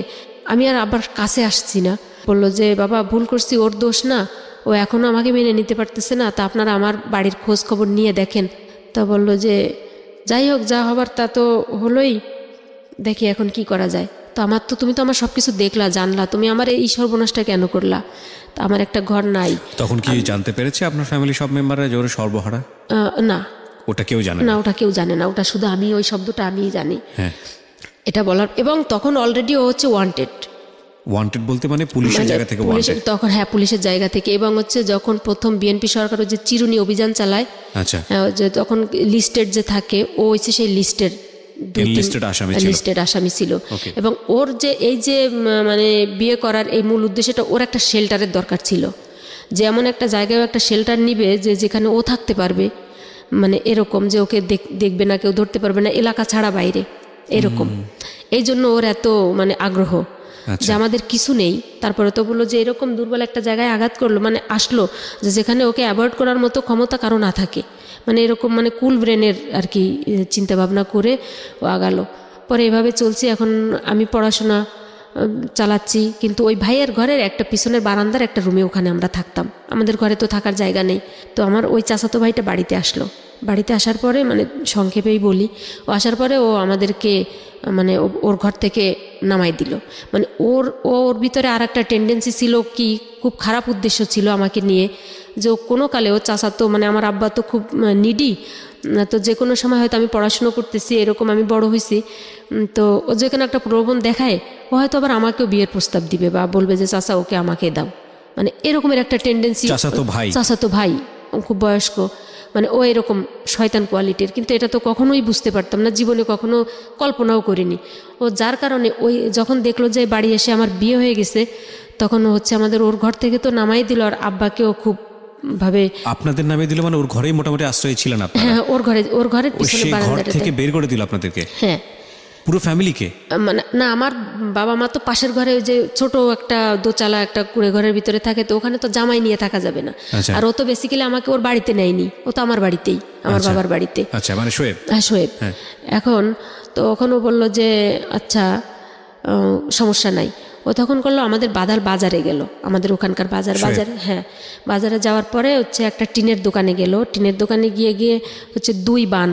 আমি আর আব্বার কাছে আসছি না। বললো যে বাবা ভুল করছি, ওর দোষ না, ও এখনও আমাকে মেনে নিতে পারতেছে না, তা আপনারা আমার বাড়ির খোঁজ খবর নিয়ে দেখেন। তা বললো যে যাই হোক, যা হবার তা তো হলোই, দেখি এখন কি করা যায়। তো তুমি তো আমার সব কিছু দেখলা জানলা, তুমি আমার এই সর্বনাশটা কেন করলা? তা আমার একটা ঘর নাই। তখন কি জানতে পেরেছে আপনার ফ্যামিলি সব মেম্বাররা যে ওর সর্বহারা? না, ওটা কেউ জানে না। ওটা কেউ জানে না, ওটা শুধু আমি, ওই শব্দটা আমিই জানি। হ্যাঁ, এটা বলার। এবং তখন অলরেডি ও হচ্ছে ওয়ান্টেড বলতে মানে পুলিশের জায়গা থেকে ওয়ান্টেড তখন। হ্যাঁ, পুলিশের জায়গা থেকে। এবং হচ্ছে যখন প্রথম বিএনপি সরকার যে চিরুনি অভিযান চালায়, আচ্ছা, যে তখন লিস্টেড যে থাকে, ও হচ্ছে সেই লিস্টেড আসামি ছিল। এবং ওর যে এই যে মানে বিয়ে করার এই মূল উদ্দেশ্যটা, ওর একটা শেল্টারের দরকার ছিল, যে এমন একটা জায়গায় একটা শেল্টার নিবে যেখানে ও থাকতে পারবে, মানে এরকম যে ওকে দেখবে না, কেউ ধরতে পারবে না, এলাকা ছাড়া বাইরে, এরকম। এই জন্য ওর এত মানে আগ্রহ যে আমাদের কিছু নেই। তারপরে তো বললো যে এরকম দুর্বল একটা জায়গায় আঘাত করলো, মানে আসলো যে যেখানে ওকে অ্যাভয়েড করার মতো ক্ষমতা কারো না থাকে, মানে এরকম মানে কুল ব্রেনের আর কি চিন্তা ভাবনা করে ও আগালো। পরে এভাবে চলছে। এখন আমি পড়াশোনা চালাচ্ছি, কিন্তু ওই ভাইয়ের ঘরের একটা পিছনের বারান্দার একটা রুমে ওখানে আমরা থাকতাম। আমাদের ঘরে তো থাকার জায়গা নেই। তো আমার ওই চাচাতো ভাইটা বাড়িতে আসলো। বাড়িতে আসার পরে, মানে সংক্ষেপেই বলি, ও আসার পরে ও আমাদেরকে মানে ওর ঘর থেকে নামাই দিল। মানে ওর ভিতরে আর একটা টেন্ডেন্সি ছিল, কি খুব খারাপ উদ্দেশ্য ছিল আমাকে নিয়ে, যে কোনো কালে ও চাচাতো, মানে আমার আব্বা তো খুব নিডি, তো যে কোনো সময় হয়তো আমি পড়াশুনো করতেছি, এরকম আমি বড় হয়েছি, তো ও যে কোনো একটা প্রলোভন দেখায়, ও হয়তো আবার আমাকেও বিয়ের প্রস্তাব দিবে বা বলবে যে চাচা ওকে আমাকে দাও, মানে এরকমের একটা টেন্ডেন্সি। চাচাতো ভাই খুব বয়স্ক, মানে ও এরকম শয়তান কোয়ালিটির। কিন্তু এটা তো কখনোই বুঝতে পারতাম না, জীবনে কখনো কল্পনাও করিনি। ও যার কারণে ওই যখন দেখলো যে বাড়ি এসে আমার বিয়ে হয়ে গেছে, তখন হচ্ছে আমাদের ওর ঘর থেকে তো নামাই দিল। আর আব্বাকেও খুব ভাবে আপনাদের নামে দিল, মানে ওর ঘরেই মোটামুটি আশ্রয় ছিলেন আপনারা? হ্যাঁ, ওর ঘরের পিছনে বারান্দাটা থেকে বের করে দিল আপনাদেরকে। হ্যাঁ, পুরো ফ্যামিলিকে? মানে না, আমার বাবা মা তো পাশের ঘরে ওই যে ছোট একটা দোচালা একটা কুড়ে ঘরের ভিতরে থাকে, তো ওখানে তো জামাই নিয়ে থাকা যাবে না। আর ও তো বেসিক্যালি আমাকে ওর বাড়িতে নেয়নি, ও তো আমার বাড়িতেই, আমার বাবার বাড়িতে। আচ্ছা, মানে শোয়েব? হ্যাঁ, শোয়েব। এখন তো ওখানে বললো যে আচ্ছা সমস্যা নাই। ও তখন করলো আমাদের বাজারে গেল, আমাদের ওখানকার বাজারে। হ্যাঁ, বাজারে যাওয়ার পরে হচ্ছে একটা টিনের দোকানে গেল। টিনের দোকানে গিয়ে হচ্ছে 2 বান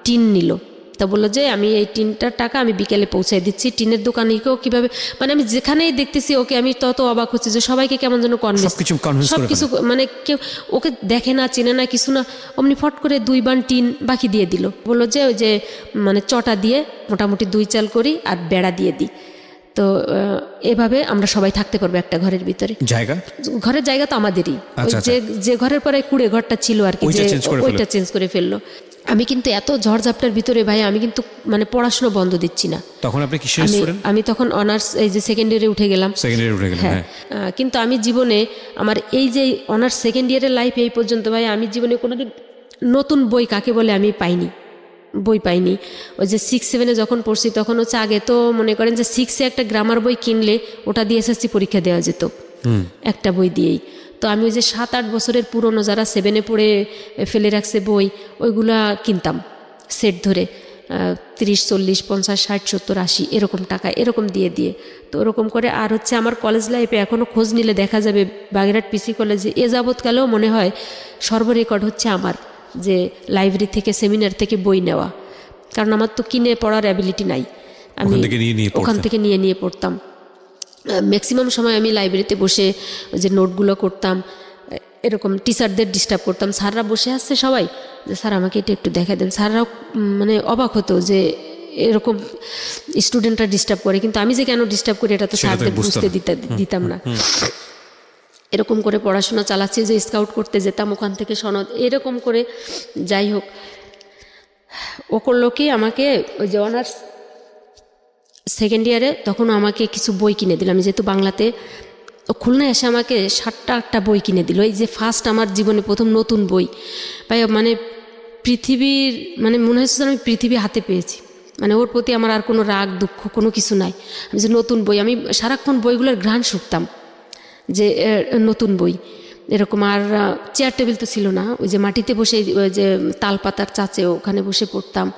টিন নিল। তা বললো যে আমি এই টিনটার টাকা আমি বিকেলে পৌঁছায় দিচ্ছি। টিনের দোকানিকেও কিভাবে, মানে আমি যেখানেই দেখতেছি ওকে, আমি তত অবাক হচ্ছি যে সবাইকে কেমন যেন সবকিছু, মানে কেউ ওকে দেখে না, চেনে না, কিছু না, অমনি ফট করে 2 বান টিন বাকি দিয়ে দিল। বললো যে ওই যে মানে চটা দিয়ে মোটামুটি 2 চাল করি আর বেড়া দিয়ে দিই, তো এভাবে আমরা সবাই থাকতে পারবো একটা ঘরের ভিতরে। ঘরের জায়গা তো আমাদেরই, যে ঘরের পরে কুড়ে ঘরটা ছিল আর কি, ওইটা চেঞ্জ করে ফেললো। আমি কিন্তু এত ঝড়ঝাপটার ভিতরে ভাই, আমি কিন্তু মানে পড়াশোনা বন্ধ দিচ্ছি না। তখন আপনি কিসের স্টুডেন্ট? আমি তখন অনার্স, এই যে সেকেন্ড ইয়ারে উঠে গেলাম। হ্যাঁ, কিন্তু আমি জীবনে আমার এই যে অনার্স সেকেন্ড ইয়ারের লাইফ এই পর্যন্ত ভাই, আমি জীবনে কোনোদিন নতুন বই কাকে বলে আমি বই পাইনি। ওই যে 6-7-এ যখন পড়ছি তখন হচ্ছে, আগে তো মনে করেন যে 6-এ একটা গ্রামার বই কিনলে ওটা দিয়ে এসএসসি পরীক্ষা দেওয়া যেত একটা বই দিয়েই। তো আমি ওই যে 7-8 বছরের পুরনো যারা 7-এ পড়ে ফেলে রাখছে বই, ওইগুলা কিনতাম সেট ধরে 30, 40, 50, 60, 70, 80 এরকম টাকা এরকম দিয়ে। তো ওরকম করে। আর হচ্ছে আমার কলেজ লাইফে এখনও খোঁজ নিলে দেখা যাবে বাগেরহাট পিসি কলেজে এ যাবৎকালেও মনে হয় সর্বরেকর্ড হচ্ছে আমার, যে লাইব্রেরি থেকে সেমিনার থেকে বই নেওয়া। কারণ আমার তো কিনে পড়ার অ্যাবিলিটি নাই, আমি ওখান থেকে নিয়ে পড়তাম। ম্যাক্সিমাম সময় আমি লাইব্রেরিতে বসে যে নোটগুলো করতাম, এরকম টিচারদের ডিস্টার্ব করতাম। স্যাররা বসে আসছে সবাই, যে স্যার আমাকে এটা একটু দেখা দেন। স্যাররাও মানে অবাক হতো যে এরকম স্টুডেন্টরা ডিস্টার্ব করে, কিন্তু আমি যে কেন ডিস্টার্ব করি এটা তো স্যারদের বুঝতে দিতাম না। এরকম করে পড়াশোনা চালাচ্ছি। যে স্কাউট করতে যেতাম, ওখান থেকে সনদ, এরকম করে। যাই হোক, ও করলো কি, আমাকে ওই যে অনার্স সেকেন্ড ইয়ারে তখন আমাকে কিছু বই কিনে দিল। আমি যেহেতু বাংলাতে, খুলনায় এসে আমাকে 7টা বই কিনে দিল। এই যে ফার্স্ট আমার জীবনে প্রথম নতুন বই ভাই, মানে পৃথিবীর, মানে মনে হচ্ছে আমি পৃথিবী হাতে পেয়েছি। মানে ওর প্রতি আমার আর কোনো রাগ দুঃখ কোনো কিছু নাই। আমি যে নতুন বই, আমি সারাক্ষণ বইগুলোর ঘ্রাণ শুকতাম, যে নতুন বই এরকম। আর চেয়ার টেবিল তো ছিল না, ওই যে মাটিতে বসে, ওই যে তাল পাতার চাচে ওখানে বসে পড়তাম।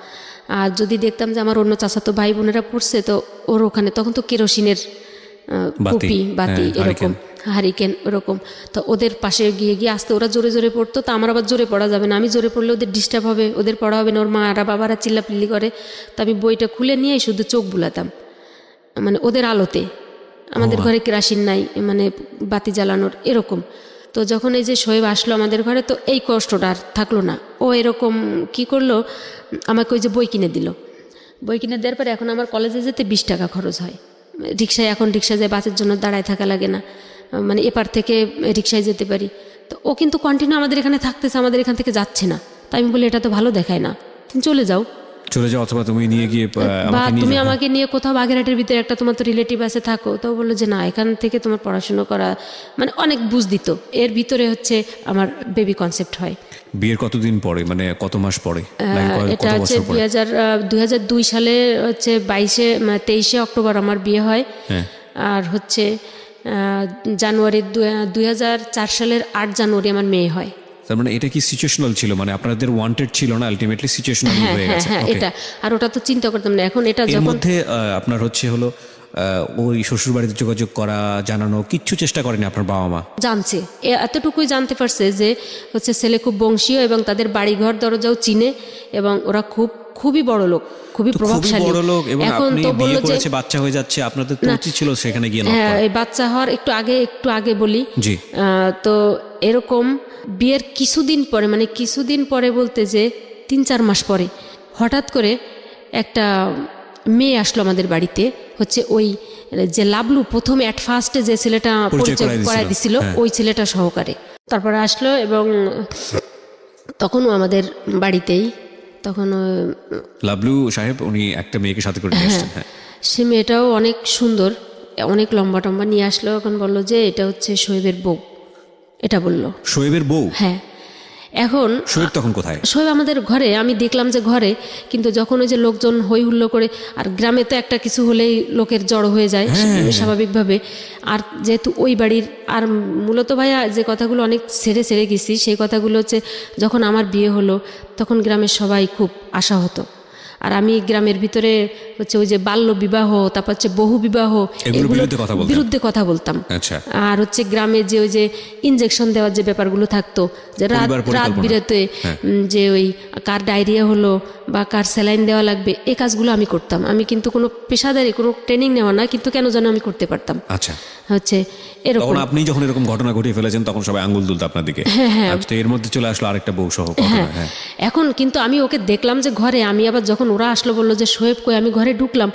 আর যদি দেখতাম যে আমার অন্য চাচাতো ভাই বোনেরা পড়ছে, তো ওর ওখানে তখন তো কেরোসিনের কুপি বাতি এরকম হারিকেন ওরকম, তো ওদের পাশে গিয়ে আসতে ওরা জোরে জোরে পড়তো। তো আমার আবার জোরে পড়া যাবে না, আমি জোরে পড়লে ওদের ডিস্টার্ব হবে, ওদের পড়া হবে না, ওর মারা বাবারা চিল্লাপিল্লি করে। তো আমি বইটা খুলে নিয়ে শুধু চোখ বুলাতাম, মানে ওদের আলোতে। আমাদের ঘরে কেরাসিন নাই, মানে বাতি জ্বালানোর এরকম। তো যখন এই যে শোয়েব আসলো আমাদের ঘরে, তো এই কষ্টটা আর থাকলো না। ও এরকম কি করলো, আমাকে ওই যে বই কিনে দিল। বই কিনে দেওয়ার পরে এখন আমার কলেজে যেতে 20 টাকা খরচ হয় রিক্সায়। এখন রিক্সায় যায়, বাসের জন্য দাঁড়ায় থাকা লাগে না, মানে এপার থেকে রিক্সায় যেতে পারি। তো ও কিন্তু কন্টিনিউ আমাদের এখানে থাকতেছে, আমাদের এখান থেকে যাচ্ছে না। তাই আমি বলি এটা তো ভালো দেখায় না, তুমি চলে যাও, অথবা তুমি নিয়ে গিয়ে, বা তুমি আমাকে নিয়ে কোথাও বাগেরহাটের ভিতরে একটা তোমার তো রিলেটিভ আছে থাকো। তো বললো যে না, এখান থেকে তোমার পড়াশুনো করা, মানে অনেক বুঝ দিত। এর ভিতরে হচ্ছে আমার বেবি কনসেপ্ট হয়। বিয়ের কতদিন পরে, মানে কত মাস পরে? এটা হচ্ছে 2002 সালে হচ্ছে 23শে অক্টোবর আমার বিয়ে হয়। আর হচ্ছে জানুয়ারি 2004 সালের 8 জানুয়ারি আমার মেয়ে হয়। তার মানে এটা কি সিচুয়েশনাল ছিল, মানে আপনাদের ওয়ান্টেড ছিল না, আলটিমেটলি সিচুয়েশনাল হয়ে গেছে? হ্যাঁ, এটা। আর ওটা তো চিন্তা করতাম না। এখন এটা যখন মধ্যে আপনার হলো ওই শ্বশুর বাড়িতে যোগাযোগ করা, জানানো, কিচ্ছু চেষ্টা করেনি আপনার বাবা মা? জানছে, এতটুকুই জানতে পারছে যে হচ্ছে ছেলে খুব বংশীয় এবং তাদের বাড়িঘর দরজাও চিনে, এবং ওরা খুবই বড় লোক, খুবই প্রভাবশালী। এখন তো বললো যে বাচ্চা হয়ে যাচ্ছে, আপনাদের তো উচিত ছিল সেখানে গিয়ে। হ্যাঁ, এই বাচ্চা হওয়ার একটু আগে বলি। তো এরকম বিয়ের কিছুদিন পরে বলতে যে 3-4 মাস পরে হঠাৎ করে একটা মেয়ে আসলো আমাদের বাড়িতে। হচ্ছে ওই যে লাবলু প্রথম অ্যাট ফার্স্টে যে ছেলেটা পরিচয় করাই দিছিল, ওই ছেলেটা সহকারে তারপরে আসলো, এবং তখনও আমাদের বাড়িতেই। তখন লাবলু সাহেব উনি একটা মেয়েকে সাথে করে নিয়ে আসছেন। সে মেয়েটাও অনেক সুন্দর, অনেক লম্বা টম্বা নিয়ে আসলো। এখন বললো যে এটা হচ্ছে শোয়েবের বউ, এটা বললো। শোয়েবের বউ? হ্যাঁ। এখন শোয়েব তখন কোথায়? শোয়েব আমাদের ঘরে, আমি দেখলাম যে ঘরে, কিন্তু যখন ওই যে লোকজন হই হুল্লো করে, আর গ্রামে তো একটা কিছু হলেই লোকের জড়ো হয়ে যায় স্বাভাবিকভাবে। আর যেহেতু ওই বাড়ির, আর মূলত ভাইয়া যে কথাগুলো অনেক ছেড়ে গেছি, সেই কথাগুলো হচ্ছে যখন আমার বিয়ে হলো তখন গ্রামের সবাই খুব আশা হতো। আর আমি গ্রামের ভিতরে হচ্ছে ওই যে বাল্য বিবাহ, তারপর হচ্ছে বহু বিবাহ, এগুলো বিরুদ্ধে কথা বলতাম। আর হচ্ছে গ্রামে যে ওই যে ইনজেকশন দেওয়ার যে ব্যাপারগুলো থাকতো, যে রাত বিরাতে যে ওই কার ডায়রিয়া হলো বা কার স্যালাইন দেওয়া লাগবে, এই কাজগুলো আমি করতাম। আমি কিন্তু কোনো পেশাদারি কোনো ট্রেনিং নেওয়া না, কিন্তু কেন যেন আমি করতে পারতাম। আচ্ছা, হচ্ছে এরকম। আপনি যখন এরকম ঘটনা ঘটিয়ে ফেলেছেন তখন সবাই আঙ্গুল তুলতো আপনার দিকে। হ্যাঁ, এর মধ্যে চলে আসলো আরেকটা বউ সহ। এখন কিন্তু আমি ওকে দেখলাম যে ঘরে, আমি আবার যখন ওরা আসলো বললো যে শোয়েব কই, আমি ঘরে ঢুকলাম,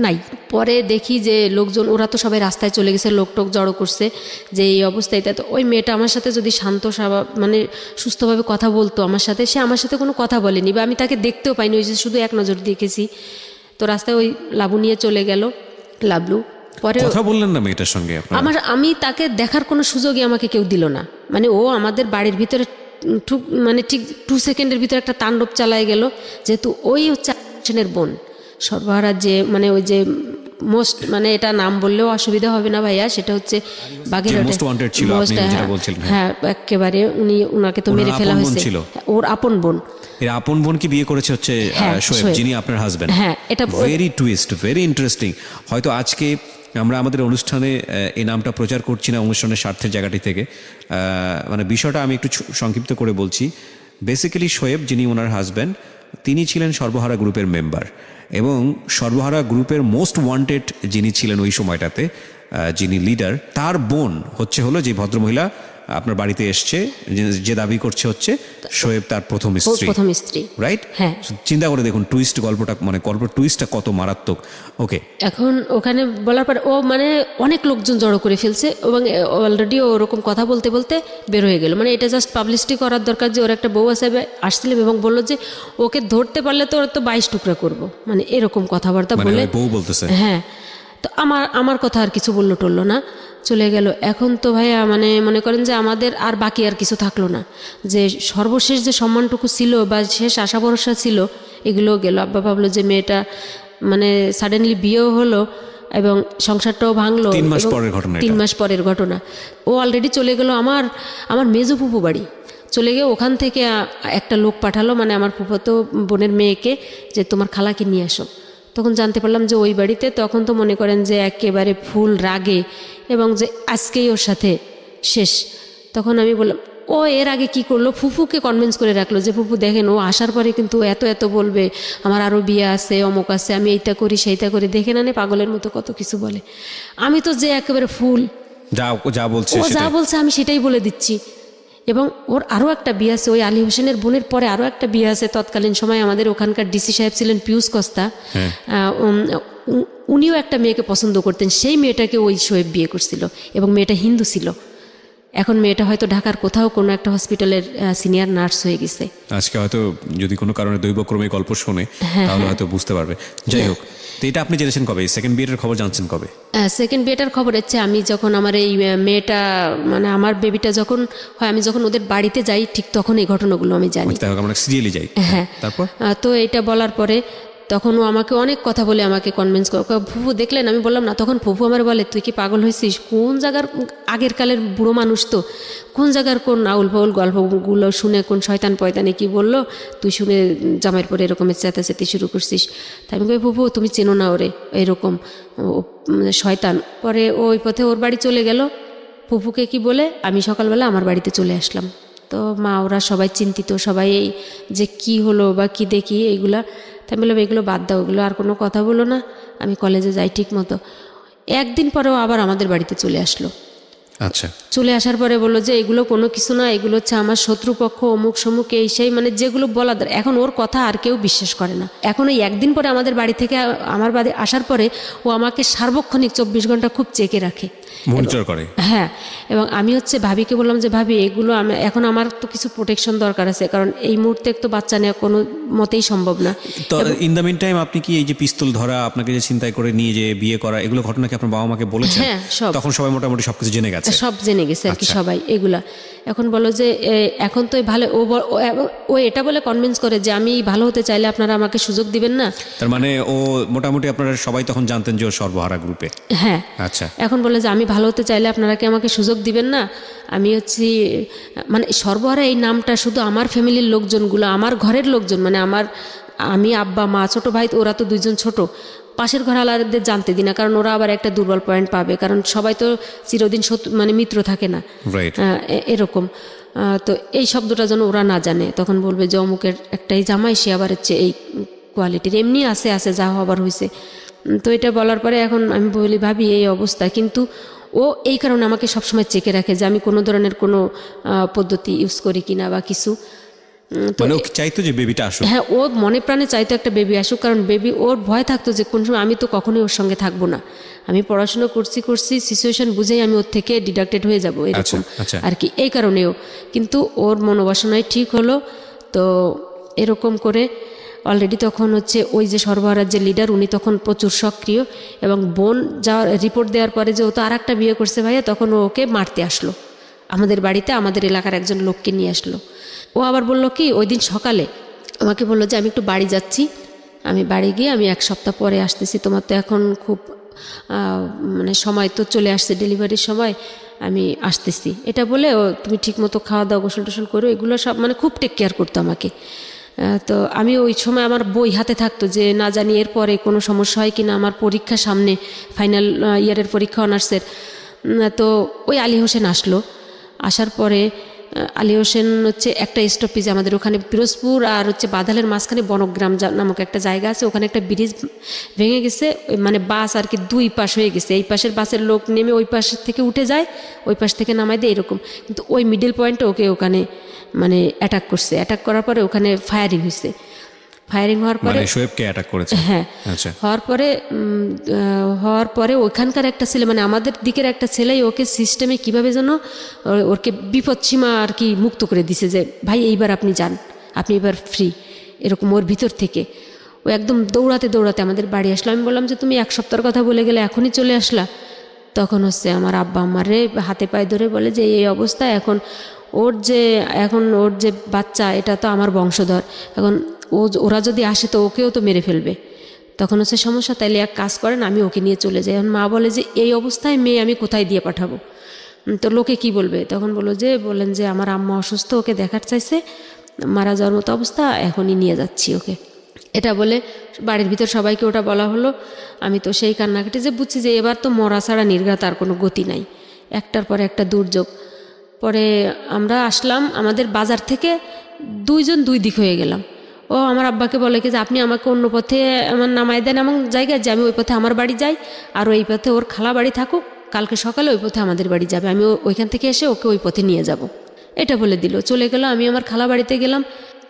নাই। পরে দেখি যে লোকজন, ওরা তো সবাই রাস্তায় চলে গেছে, লোকটোক জড়ো করছে যে এই অবস্থায়। তো ওই মেয়েটা আমার সাথে যদি শান্ত মানে সুস্থভাবে কথা বলতো আমার সাথে, সে আমার সাথে কোনো কথা বলেনি, বা আমি তাকে দেখতেও পাইনি, ওই যে শুধু এক নজর দেখেছি। তো রাস্তায় ওই লাবু নিয়ে চলে গেল, লাবলু। পরে কথা বললেন না মেয়েটার সঙ্গে? আমি তাকে দেখার কোনো সুযোগই আমাকে কেউ দিল না। মানে ও আমাদের বাড়ির ভিতরে ঠিক 2 সেকেন্ডের ভিতরে একটা তাণ্ডব চালায় গেল। যেহেতু ওই হচ্ছে বোন সর্বহারা, যে মানে ওই যে মোস্ট, মানে এটা নাম বললেও অসুবিধা হবে না ভাইয়া, সেটা হচ্ছে হ্যাঁ একেবারে উনাকে তো মেরে ফেলা হয়েছে। ওর আপন বোন, আপন বোন কি বিয়ে করেছে হচ্ছে শোয়েব, যিনি আপনার হাজবেন্ড। হ্যাঁ, এটা ভেরি টুইস্ট, ভেরি ইন্টারেস্টিং। হয়তো আজকে আমরা আমাদের অনুষ্ঠানে এই নামটা প্রচার করছি না অনুষ্ঠানের স্বার্থের জায়গাটি থেকে, মানে বিষয়টা আমি একটু সংক্ষিপ্ত করে বলছি। বেসিক্যালি শোয়েব, যিনি ওনার হাজব্যান্ড, তিনি ছিলেন সর্বহারা গ্রুপের মেম্বার, এবং সর্বহারা গ্রুপের মোস্ট ওয়ান্টেড যিনি ছিলেন ওই সময়টাতে, যিনি লিডার, তার বোন হলো যে ভদ্রমহিলা আপনার বাড়িতে এসছে, যে দাবি করছে হচ্ছে শোয়েব তার প্রথম স্ত্রী, রাইট? হ্যাঁ, চিন্তা করে দেখুন টুইস্ট, গল্পটা মানে টুইস্টটা কত মারাত্মক। ওকে, এখন ওখানে বলার পর ও মানে অনেক লোকজন জড়ো করে ফেলছে, এবং অলরেডি ওরকম কথা বলতে বলতে বের হয়ে গেল। মানে এটা জাস্ট পাবলিসিটি করার দরকার যে ওর একটা বউ আছে, আসছিলেন এবং বললো যে ওকে ধরতে পারলে তো ওর তো 22 টুকরা করবো, মানে এরকম কথাবার্তা বলে বউ বলতেছে। হ্যাঁ, তো আমার কথা আর কিছু বললো টললো না, চলে গেল। এখন তো ভাইয়া মানে মনে করেন যে আমাদের আর বাকি আর কিছু থাকলো না, যে সর্বশেষ যে সম্মানটুকু ছিল বা শেষ আশা ভরসা ছিল, এগুলো গেল। আব্বা ভাবলো যে মেয়েটা মানে সাডেনলি বিয়েও হলো এবং সংসারটাও ভাঙলো। 3 মাস পরের ঘটনা। ও অলরেডি চলে গেল আমার মেজো ফুপু বাড়ি, চলে গিয়ে ওখান থেকে একটা লোক পাঠালো, মানে আমার ফুফাতো বোনের মেয়েকে, যে তোমার খালাকে নিয়ে আসো। তখন জানতে পারলাম যে ওই বাড়িতে, তখন তো মনে করেন যে একেবারে ফুল রাগে, এবং যে আজকেই ওর সাথে শেষ। তখন আমি বললাম, ও এর আগে কি করলো, ফুফুকে কনভিন্স করে রাখলো যে ফুফু দেখেন, ও আসার পরে কিন্তু এত বলবে, আমার আরও বিয়ে আছে, অমুক আছে, আমি এইটা করি সেইটা করি, দেখে না পাগলের মতো কত কিছু বলে। আমি তো যে একেবারে ফুল, যা বলছে আমি সেটাই বলে দিচ্ছি। এবং ওর আরও একটা বিয়ে আছে, ওই আলী হোসেনের বোনের পরে আরও একটা বিয়ে আছে। তৎকালীন সময় আমাদের ওখানকার ডিসি সাহেব ছিলেন পিউস কস্তা, উনিও একটা মেয়েকে পছন্দ করতেন, সেই মেয়েটাকে ওই শোয়েব বিয়ে করছিল, এবং মেয়েটা হিন্দু ছিল। এখন মেয়েটা হয়তো ঢাকার কোথাও কোনো একটা হসপিটালের সিনিয়র নার্স হয়ে গেছে। আজকে হয়তো যদি কোনো কারণে দৈবক্রমে গল্প শোনে তাহলে হয়তো বুঝতে পারবে। যাই হোক, তো এটা আপনি জেনেছেন কবে? সেকেন্ড বিয়েটার খবর জানছেন কবে? সেকেন্ড বিয়েটার খবর হচ্ছে আমি যখন আমার এই মেয়েটা, মানে আমার বেবিটা যখন হয়, আমি যখন ওদের বাড়িতে যাই, ঠিক তখন এই ঘটনাগুলো আমি জানি। আমরা সিরিয়ালি যাই। হ্যাঁ, তারপর তো এটা বলার পরে তখন ও আমাকে অনেক কথা বলে আমাকে কনভিন্স করে, ফুফু দেখলেন, আমি বললাম না। তখন ফুফু আমার বলে, তুই কি পাগল হয়েছিস? কোন জায়গার আগের কালের বুড়ো মানুষ, তো কোন জায়গার কোন আউল ফাউল গল্পগুলো শুনে কোন শয়তান পয়তানে কি বললো, তুই শুনে জামাইয়ের পরে এরকমের চেঁচাচেঁতি শুরু করছিস। তাই আমি কই, ফুফু তুমি চেনো না ওরে, এরকম শয়তান। পরে ওই পথে ওর বাড়ি চলে গেল, ফুফুকে কি বলে আমি সকালবেলা আমার বাড়িতে চলে আসলাম। তো মা ওরা সবাই চিন্তিত, সবাই এই যে কি হলো বা কি দেখি এইগুলা। তাই বললাম এগুলো বাদ দাও, ওগুলো আর কোনো কথা বলো না, আমি কলেজে যাই ঠিক মতো। একদিন পরেও আবার আমাদের বাড়িতে চলে আসলো। আচ্ছা, চলে আসার পরে বললো যে এগুলো কোনো কিছু না, এগুলো হচ্ছে আমার শত্রুপক্ষ, অমুক সমুক এই সেই, মানে যেগুলো বলা দরকার। এখন ওর কথা আর কেউ বিশ্বাস করে না। এখন ওই একদিন পরে আমাদের বাড়ি থেকে আমার বাড়ি আসার পরে ও আমাকে সার্বক্ষণিক 24 ঘন্টা খুব চেকে রাখে, মনিটর করে। হ্যাঁ, এবং আমি হচ্ছে ভাবিকে বললাম যে ভাবি এগুলো এখন আমার তো কিছু প্রোটেকশন দরকার আছে, কারণ এই মুহূর্তে তো বাচ্চা নেওয়া কোনো মতেই সম্ভব না। তো ইন দ্য মিন টাইম আপনি কি এই যে পিস্তল ধরা, আপনাকে যে চিন্তায় করে নিয়ে যে বিয়ে করা, এগুলো ঘটনা কি আপনার বাবা মাকে বলেছেন? হ্যাঁ, তখন সবাই মোটামুটি সবকিছু জেনে গেছে। সব জেনে গেছে আর কি সবাই এগুলা। এখন বলো যে এখন তো ভালো, ও এটা বলে কনভিন্স করে যে আমি ভালো হতে চাইলে আপনারা আমাকে সুযোগ দিবেন না। তার মানে ও মোটামুটি আপনারা সবাই তখন জানতেন যে ও সর্বহারা গ্রুপে? হ্যাঁ। আচ্ছা। এখন বলে যে আমি ভালো হতে চাইলে আপনারা কি আমাকে সুযোগ দিবেন না? আমি হচ্ছি মানে সর্বহারা এই নামটা শুধু আমার ফ্যামিলির লোকজনগুলো, আমার ঘরের লোকজন, মানে আমি আব্বা মা ছোট ভাই, ওরা তো দুইজন ছোট, পাশের ঘর আলাদাদের জানতে দিই না, কারণ ওরা আবার একটা দুর্বল পয়েন্ট পাবে, কারণ সবাই তো চিরদিন মানে মিত্র থাকে না, এরকম। তো এই শব্দটা যেন ওরা না জানে। তখন বলবে যে অমুকের একটাই জামাই, সে আবার হচ্ছে এই কোয়ালিটির, এমনি আছে যা হবার হয়েছে। তো এটা বলার পরে এখন আমি বলি ভাবি এই অবস্থা, কিন্তু ও এই কারণে আমাকে সবসময় চেকে রাখে যে আমি কোনো ধরনের কোনো পদ্ধতি ইউজ করি কিনা বা কিছু। মানে ও চাইতো যে বেবিটা আসুক? হ্যাঁ, ও মনে প্রাণে চাইতো একটা বেবি আসুক, কারণ বেবি, ওর ভয় থাকতো যে কোন সময় আমি তো কখনোই ওর সঙ্গে থাকবো না, আমি পড়াশোনা করছি সিচুয়েশন বুঝেই আমি ওর থেকে ডিডাক্টেড হয়ে যাবো, এরকম আর কি। এই কারণেও কিন্তু ওর মনোবাসনায় ঠিক হলো। তো এরকম করে অলরেডি তখন হচ্ছে ওই যে সর্বহারার যে লিডার, উনি তখন প্রচুর সক্রিয়, এবং বোন যাওয়ার রিপোর্ট দেওয়ার পরে যে ও তো আর একটা বিয়ে করছে ভাইয়া, তখন ওকে মারতে আসলো আমাদের বাড়িতে, আমাদের এলাকার একজন লোককে নিয়ে আসলো। ও আবার বলল কি, ওই দিন সকালে আমাকে বললো যে আমি একটু বাড়ি যাচ্ছি, আমি বাড়ি গিয়ে আমি 1 সপ্তাহ পরে আসতেছি, তোমার তো এখন খুব মানে সময় তো চলে আসছে, ডেলিভারির সময়, আমি আসতেছি। এটা বলে ও তুমি ঠিকমতো খাওয়া দাওয়া গোসল টোসল করো, এগুলো সব মানে খুব টেক কেয়ার করতো আমাকে। তো আমি ওই সময় আমার বই হাতে থাকতো যে না জানি এরপরে কোনো সমস্যা হয় কিনা, আমার পরীক্ষা সামনে, ফাইনাল ইয়ারের পরীক্ষা অনার্সের। তো ওই আলী হোসেন আসলো, আসার পরে আলী হোসেন হচ্ছে একটা স্টপেজ আমাদের ওখানে পিরোজপুর আর হচ্ছে বাদালের মাঝখানে বনগ্রাম নামক একটা জায়গা আছে, ওখানে একটা ব্রিজ ভেঙে গেছে, মানে বাস আর কি 2 পাশ হয়ে গেছে, এই পাশের বাসের লোক নেমে ওই পাশ থেকে উঠে যায়, ওই পাশ থেকে নামাই দেয়, এরকম। কিন্তু ওই মিডল পয়েন্টে ওকে ওখানে মানে অ্যাটাক করছে, অ্যাটাক করার পরে ওখানে ফায়ারিং হয়েছে, ফায়ারিং হওয়ার পরে শোয়েবকে অ্যাটাক করেছে। হ্যাঁ, হওয়ার পরে ওইখানকার একটা ছেলে, মানে আমাদের দিকের একটা ছেলেই ওকে সিস্টেমে কিভাবে যেন ওকে বিপদসীমা আর কি মুক্ত করে দিছে, যে ভাই এইবার আপনি যান, আপনি এবার ফ্রি, এরকম ওর ভিতর থেকে। ও একদম দৌড়াতে দৌড়াতে আমাদের বাড়ি আসলো। আমি বললাম যে তুমি 1 সপ্তাহের কথা বলে গেলে এখনই চলে আসলা? তখন হচ্ছে আমার আব্বা আমারে হাতে পায়ে ধরে বলে যে এই অবস্থা, এখন ওর যে বাচ্চা, এটা তো আমার বংশধর, এখন ওরা যদি আসে তো ওকেও তো মেরে ফেলবে। তখন হচ্ছে সমস্যা, তাইলে এক কাজ করেন আমি ওকে নিয়ে চলে যাই। এখন মা বলে যে এই অবস্থায় মেয়ে আমি কোথায় দিয়ে পাঠাবো, তো লোকে কি বলবে? তখন বললেন যে আমার আম্মা অসুস্থ, ওকে দেখার চাইছে, মারা যাওয়ার মতো অবস্থা, এখনই নিয়ে যাচ্ছি ওকে। এটা বলে বাড়ির ভিতর সবাইকে ওটা বলা হলো। আমি তো সেই কান্নাকাটি যে বুঝছি যে এবার তো মরা ছাড়া নির্ঘাত আর কোনো গতি নাই, একটার পরে একটা দুর্যোগ। পরে আমরা আসলাম আমাদের বাজার থেকে, 2 জন 2 দিক হয়ে গেলাম। ও আমার আব্বাকে বলে কি যে আপনি আমাকে অন্য পথে আমার নামায় দেন এমন জায়গায়, যে আমি ওই পথে আমার বাড়ি যাই, আর ওই পথে ওর খালা বাড়ি থাকুক, কালকে সকালে ওই পথে আমাদের বাড়ি যাবে, আমি ওইখান থেকে এসে ওকে ওই পথে নিয়ে যাব। এটা বলে দিল, চলে গেল। আমি আমার খালা বাড়িতে গেলাম।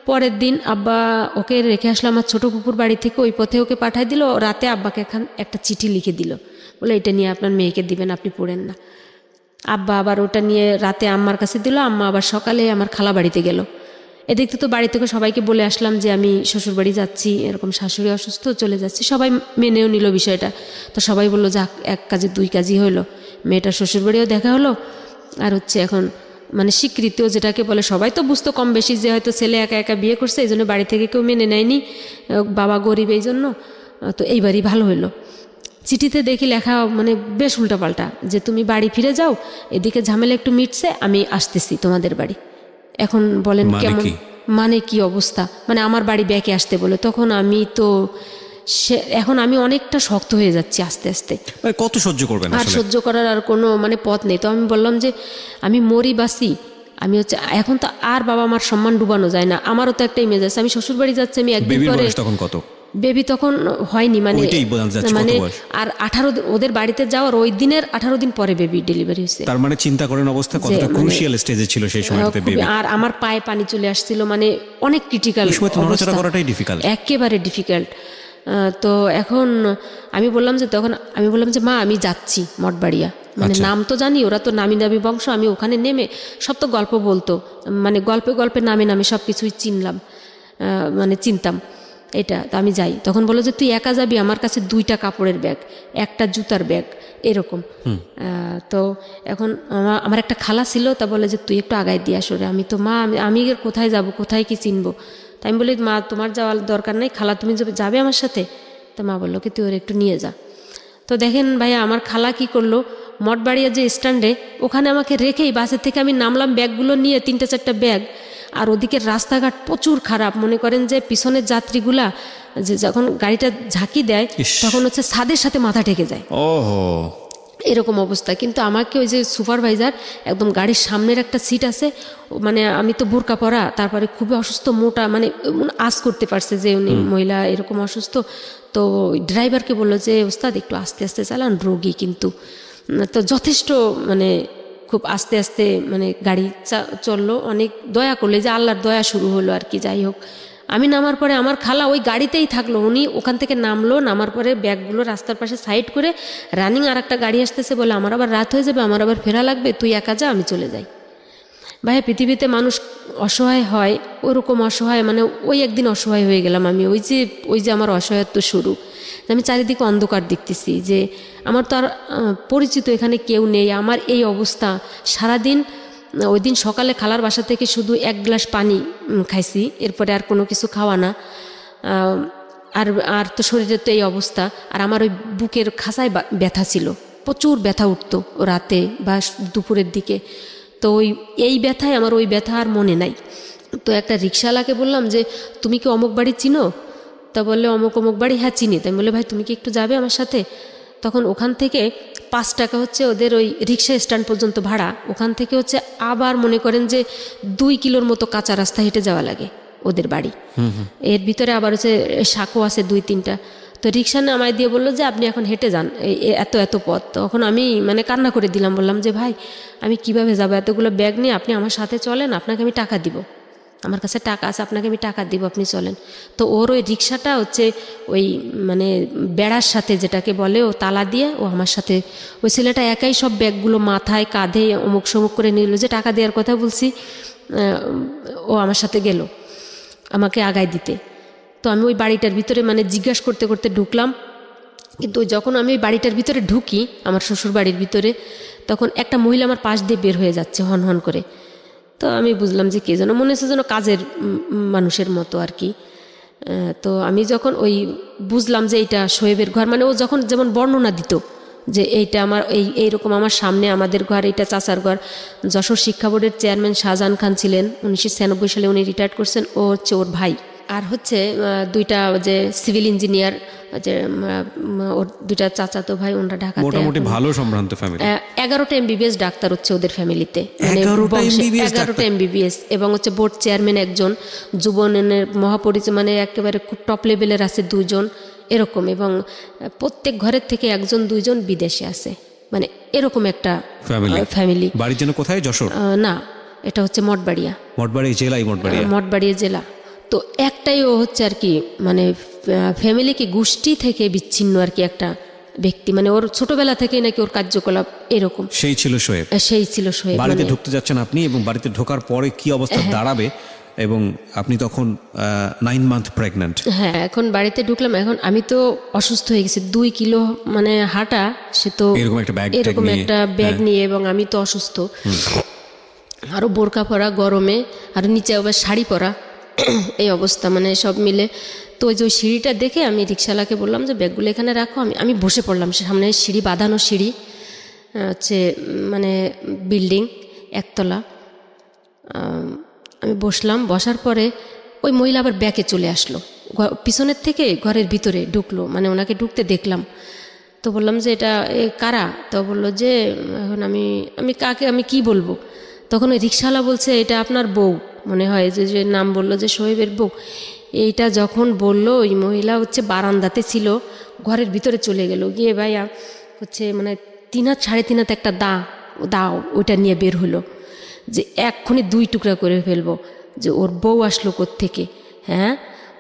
পরের দিন আব্বা ওকে রেখে আসলো আমার ছোটো কুকুর বাড়ি থেকে, ওই পথে ওকে পাঠাই দিল। রাতে আব্বাকে একটা চিঠি লিখে দিল, বলে এটা নিয়ে আপনার মেয়েকে দিবেন, আপনি পড়েন না। আব্বা আবার ওটা নিয়ে রাতে আম্মার কাছে দিল, আম্মা আবার সকালে আমার খালা বাড়িতে গেল। এদিক তো বাড়ি থেকে সবাইকে বলে আসলাম যে আমি শ্বশুর বাড়ি যাচ্ছি, এরকম শাশুড়ি অসুস্থ, চলে যাচ্ছি। সবাই মেনেও নিল বিষয়টা। তো সবাই বললো যাক, 1 কাজে 2 কাজই হলো, মেয়েটার শ্বশুর বাড়িও দেখা হলো, আর হচ্ছে এখন মানে স্বীকৃতিও যেটাকে বলে। সবাই তো বুঝতো কম বেশি যে হয়তো ছেলে একা একা বিয়ে করছে, এই জন্য বাড়ি থেকে কেউ মেনে নেয়নি, বাবা গরিব এই জন্য। তো এইবারই ভালো হলো। চিঠিতে দেখি লেখা মানে বেশ উল্টাপাল্টা, যে তুমি বাড়ি ফিরে যাও, এদিকে ঝামেলা একটু মিটছে, আমি আসতেছি তোমাদের বাড়ি। এখন বলেন কেমন, মানে কি অবস্থা, মানে আমার বাড়ি ব্যাকে আসতে বলে। তখন আমি তো এখন আমি অনেকটা শক্ত হয়ে যাচ্ছি আস্তে আস্তে। কত সহ্য করবেন? আর সহ্য করার আর কোনো মানে পথ নেই। তো আমি বললাম যে আমি মরি বাসি, আমি হচ্ছে এখন তো আর বাবা মার সম্মান ডুবানো যায় না, আমারও তো একটা ইমেজ আছে। আমি শ্বশুর বাড়ি যাচ্ছি, আমি একদিন পরে, তখন কত বেবি তখন হয়নি, মানে আর 18 ওদের বাড়িতে যাওয়ার ওই দিনের 18 দিন পরে বেবি ডেলিভারি হয়েছে। তার মানে চিন্তা করেন অবস্থা কতটা ক্রুশিয়াল স্টেজে ছিল সেই সময়টাতে বেবি। আর আমার পায়ে পানি চলে আসছিল, মানে অনেক ক্রিটিক্যাল অবস্থা, করাটাই ডিফিকাল্ট, একেবারে ডিফিকাল্ট। তো এখন আমি বললাম যে মা আমি যাচ্ছি মঠবাড়িয়া, মানে নাম তো জানি, ওরা তো নামি দামি বংশ। আমি ওখানে নেমে সব তো গল্প বলতো, মানে গল্পে গল্পে নামে নামে সব কিছুই চিনতাম। এটা তো আমি যাই। তখন বললো যে তুই একা যাবি, আমার কাছে 2টা কাপড়ের ব্যাগ, একটা জুতার ব্যাগ, এরকম। তো এখন আমার একটা খালা ছিল, তা বলে যে তুই একটু আগায় দিয়ে আসো রে। আমি তো মা, আমি কোথায় যাব, কোথায় কি চিনবো? তাই আমি বলি মা তোমার যাওয়ার দরকার নেই, খালা তুমি যাবে আমার সাথে? তো মা বললো কি তুই ওর একটু নিয়ে যা। তো দেখেন ভাইয়া আমার খালা কি করলো, মঠবাড়িয়া যে স্ট্যান্ডে ওখানে আমাকে রেখেই বাসের থেকে আমি নামলাম ব্যাগগুলো নিয়ে, 3-4টা ব্যাগ। আর ওদিকে রাস্তাঘাট প্রচুর খারাপ, মনে করেন যে পিছনের যাত্রীগুলা যে যখন গাড়িটা ঝাঁকি দেয় তখন হচ্ছে ছাদের সাথে মাথা ঠেকে যায়, এরকম অবস্থা। কিন্তু আমাকে ওই যে সুপারভাইজার একদম গাড়ির সামনের একটা সিট আছে, মানে আমি তো বোরকা পরা, তারপরে খুবই অসুস্থ, মোটা, মানে আজ করতে পারছে যে উনি মহিলা এরকম অসুস্থ। তো ড্রাইভারকে বললো যে ওস্তাদ একটু আস্তে আস্তে চালান, রোগী কিন্তু। তো যথেষ্ট মানে খুব আস্তে আস্তে মানে গাড়ি চললো, অনেক দয়া করলে, যে আল্লাহর দয়া শুরু হলো আর কি। যাই হোক, আমি নামার পরে আমার খালা ওই গাড়িতেই থাকলো, উনি ওখান থেকে নামলো, নামার পরে ব্যাগগুলো রাস্তার পাশে সাইড করে রানিং আর একটা গাড়ি আসতেছে, বলে আমার আবার রাত হয়ে যাবে, আমার আবার ফেরা লাগবে, তুই একা যা, আমি চলে যাই। ভাই পৃথিবীতে মানুষ অসহায় হয়, ওরকম অসহায়, মানে ওই একদিন অসহায় হয়ে গেলাম আমি। ওই যে আমার অসহায়ত্ব শুরু, আমি চারিদিকে অন্ধকার দেখতেছি, যে আমার তো আর পরিচিত এখানে কেউ নেই, আমার এই অবস্থা। সারাদিন ওই দিন সকালে খালার বাসা থেকে শুধু 1 গ্লাস পানি খাইছি, এরপরে আর কোনো কিছু খাওয়া না। আর তো শরীরের তো এই অবস্থা। আর আমার ওই বুকের খাঁচায় ব্যথা ছিল, প্রচুর ব্যথা উঠতো রাতে বা দুপুরের দিকে। তো এই ব্যথায় আমার ওই ব্যথা আর মনে নাই। তো একটা রিক্সাওয়ালাকে বললাম যে তুমি কি অমুক বাড়ি চিনো? তা বললে অমুক অমুক বাড়ি, হ্যাঁ চিনি। তাই বলে ভাই তুমি কি একটু যাবে আমার সাথে? তখন ওখান থেকে 5 টাকা হচ্ছে ওদের ওই রিক্সা স্ট্যান্ড পর্যন্ত ভাড়া, ওখান থেকে হচ্ছে আবার মনে করেন যে 2 কিলোর মতো কাঁচা রাস্তা হেঁটে যাওয়া লাগে ওদের বাড়ি। এর ভিতরে আবার হচ্ছে সাঁকো আছে 2-3টা। তো রিক্সা নামায় দিয়ে বললো যে আপনি এখন হেঁটে যান এত পথ। তখন আমি মানে কান্না করে দিলাম, বললাম যে ভাই আমি কিভাবে যাবো এতগুলো ব্যাগ নিয়ে, আপনি আমার সাথে চলেন, আপনাকে আমি টাকা দিব, আমার কাছে টাকা আছে, আপনাকে আমি টাকা দিব, আপনি চলেন। তো ওর ওই রিক্সাটা হচ্ছে ওই মানে বেড়ার সাথে যেটাকে বলে, ও তালা দিয়ে ও আমার সাথে, ওই ছেলেটা একাই সব ব্যাগগুলো মাথায় কাঁধে অমুক সমুক করে নিল, যে টাকা দেওয়ার কথা বলছি, ও আমার সাথে গেল আমাকে আগায় দিতে। তো আমি ওই বাড়িটার ভিতরে মানে জিজ্ঞাসা করতে করতে ঢুকলাম। কিন্তু যখন আমি ওই বাড়িটার ভিতরে ঢুকি, আমার শ্বশুর বাড়ির ভিতরে, তখন একটা মহিলা আমার পাশ দিয়ে বের হয়ে যাচ্ছে হন হন করে। তো আমি বুঝলাম যে কে যেন, মনে হচ্ছে যেন কাজের মানুষের মতো আর কি। তো আমি যখন ওই বুঝলাম যে এইটা শোয়েবের ঘর, মানে ও যখন যেমন বর্ণনা দিত যে এইটা আমার এইরকম আমার সামনে আমাদের ঘর, এইটা চাচার ঘর। যশোর শিক্ষা বোর্ডের চেয়ারম্যান শাহজাহান খান ছিলেন, 1996 সালে উনি রিটায়ার্ড করছেন, ও হচ্ছে ওর ভাই। আর হচ্ছে 2টা যে সিভিল ইঞ্জিনিয়ার, যে ওর 2টা চাচাতো ভাই, ওনারা ঢাকাতে, মোটামুটি ভালো সম্ভ্রান্ত ফ্যামিলি। 11টা MBBS ডাক্তার হচ্ছে ওদের ফ্যামিলিতে, মানে 11টা MBBS, এবং হচ্ছে বোর্ড চেয়ারম্যান একজন, যুবনের মহাপরিচয়, মানে একেবারে খুব টপ লেভেলের আছে 2 জন এরকম, এবং প্রত্যেক ঘরের থেকে 1-2 জন বিদেশে আছে, মানে এরকম একটা ফ্যামিলি। বাড়ির জন্য কোথায়? যশোর না, এটা হচ্ছে মঠবাড়িয়া জেলায়, মঠবাড়িয়া জেলা। তো একটাই ও হচ্ছে আর কি, মানে ফ্যামিলি কি গোষ্ঠী থেকে বিচ্ছিন্ন আর কি একটা ব্যক্তি, মানে ওর ছোটবেলা থেকেই নাকি ওর কার্যকলাপ এরকম। সেই ছিল শোয়েব। বাড়িতে ঢুকতে যাচ্ছেন আপনি, এবং বাড়িতে ঢোকার পরে কি অবস্থা দাঁড়াবে, এবং আপনি তখন 9 মান্থ প্রেগন্যান্ট। হ্যাঁ, এখন বাড়িতে ঢুকলাম, এখন আমি তো অসুস্থ হয়ে গেছি, 2 কিলো মানে হাঁটা, সে তো এরকম একটা ব্যাগ নিয়ে, এবং আমি তো অসুস্থ, আরো বোরকা পরা গরমে, আর নিচে আবার শাড়ি পরা, এই অবস্থা, মানে সব মিলে। তো ওই যে ওই সিঁড়িটা দেখে আমি রিক্সাওয়ালাকে বললাম যে ব্যাগগুলো এখানে রাখো, আমি বসে পড়লাম। সামনে সিঁড়ি, বাঁধানো সিঁড়ি, হচ্ছে মানে বিল্ডিং 1 তলা। আমি বসলাম, বসার পরে ওই মহিলা আবার ব্যাকে চলে আসলো, পিছনের থেকে ঘরের ভিতরে ঢুকলো, মানে ওনাকে ঢুকতে দেখলাম। তো বললাম যে এটা কারা? তো বললো যে এখন আমি কাকে, আমি কি বলবো? তখন ওই রিক্সাওয়ালা বলছে এটা আপনার বউ, মনে হয় যে নাম বললো যে শোয়েবের বউ। এইটা যখন বললো, ওই মহিলা হচ্ছে বারান্দাতে ছিল, ঘরের ভিতরে চলে গেল, গিয়ে ভাইয়া হচ্ছে মানে 3 হাত 3.5 হাত একটা দাও ওইটা নিয়ে বের হলো, যে এক্ষুনি 2 টুকরা করে ফেলবো, যে ওর বউ আসলো কোত্থেকে। হ্যাঁ,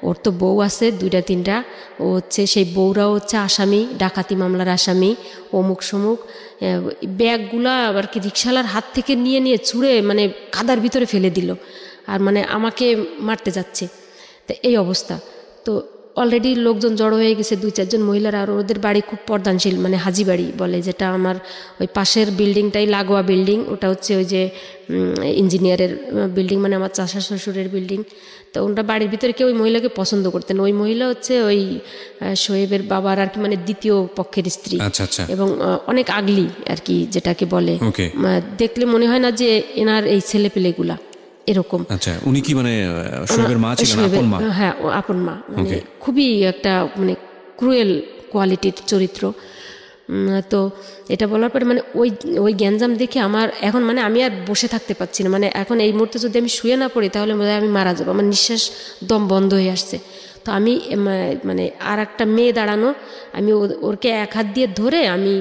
ওর তো বউ আছে 2-3টা, ও হচ্ছে সেই বউরাও হচ্ছে আসামি, ডাকাতি মামলার আসামি, অমুক সমুক। ব্যাগগুলা আবার কি রিক্সাওয়ালার হাত থেকে নিয়ে ছুঁড়ে মানে কাদার ভিতরে ফেলে দিল, আর মানে আমাকে মারতে যাচ্ছে। তো এই অবস্থা। তো অলরেডি লোকজন জড়ো হয়ে গেছে, 2-4 জন মহিলারা, আর ওদের বাড়ি খুব পর্দানশীল, মানে হাজি বাড়ি বলে, যেটা আমার ওই পাশের বিল্ডিংটাই লাগোয়া বিল্ডিং, ওটা হচ্ছে ওই যে ইঞ্জিনিয়ারের বিল্ডিং, মানে আমার চাচা শ্বশুরের বিল্ডিং। তো ওনারা বাড়ির ভিতরে কেউ ওই মহিলাকে পছন্দ করতেন। ওই মহিলা হচ্ছে ওই শোয়েবের বাবার আর কি, মানে দ্বিতীয় পক্ষের স্ত্রী। আচ্ছা আচ্ছা। এবং অনেক আগলি আর কি, যেটাকে বলে, ওকে। দেখলে মনে হয় না যে এনার এই ছেলে পেলেগুলা এরকম। আচ্ছা, উনি কি মানে শোয়েবের মা ছিলেন, আপন মা? হ্যাঁ, আপন মা, মানে খুবই একটা মানে ক্রুয়েল কোয়ালিটির চরিত্র। তো এটা বলার পরে মানে ওই গ্যাঞ্জাম দেখে আমার এখন মানে আমি আর বসে থাকতে পারছি না, মানে এখন এই মুহূর্তে যদি আমি শুয়ে না পড়ি তাহলে বোধহয় আমি মারা যাবো, আমার নিঃশ্বাস দম বন্ধ হয়ে আসছে। তো আমি মানে আর একটা মেয়ে দাঁড়ানো, আমি ওরকে এক হাত দিয়ে ধরে আমি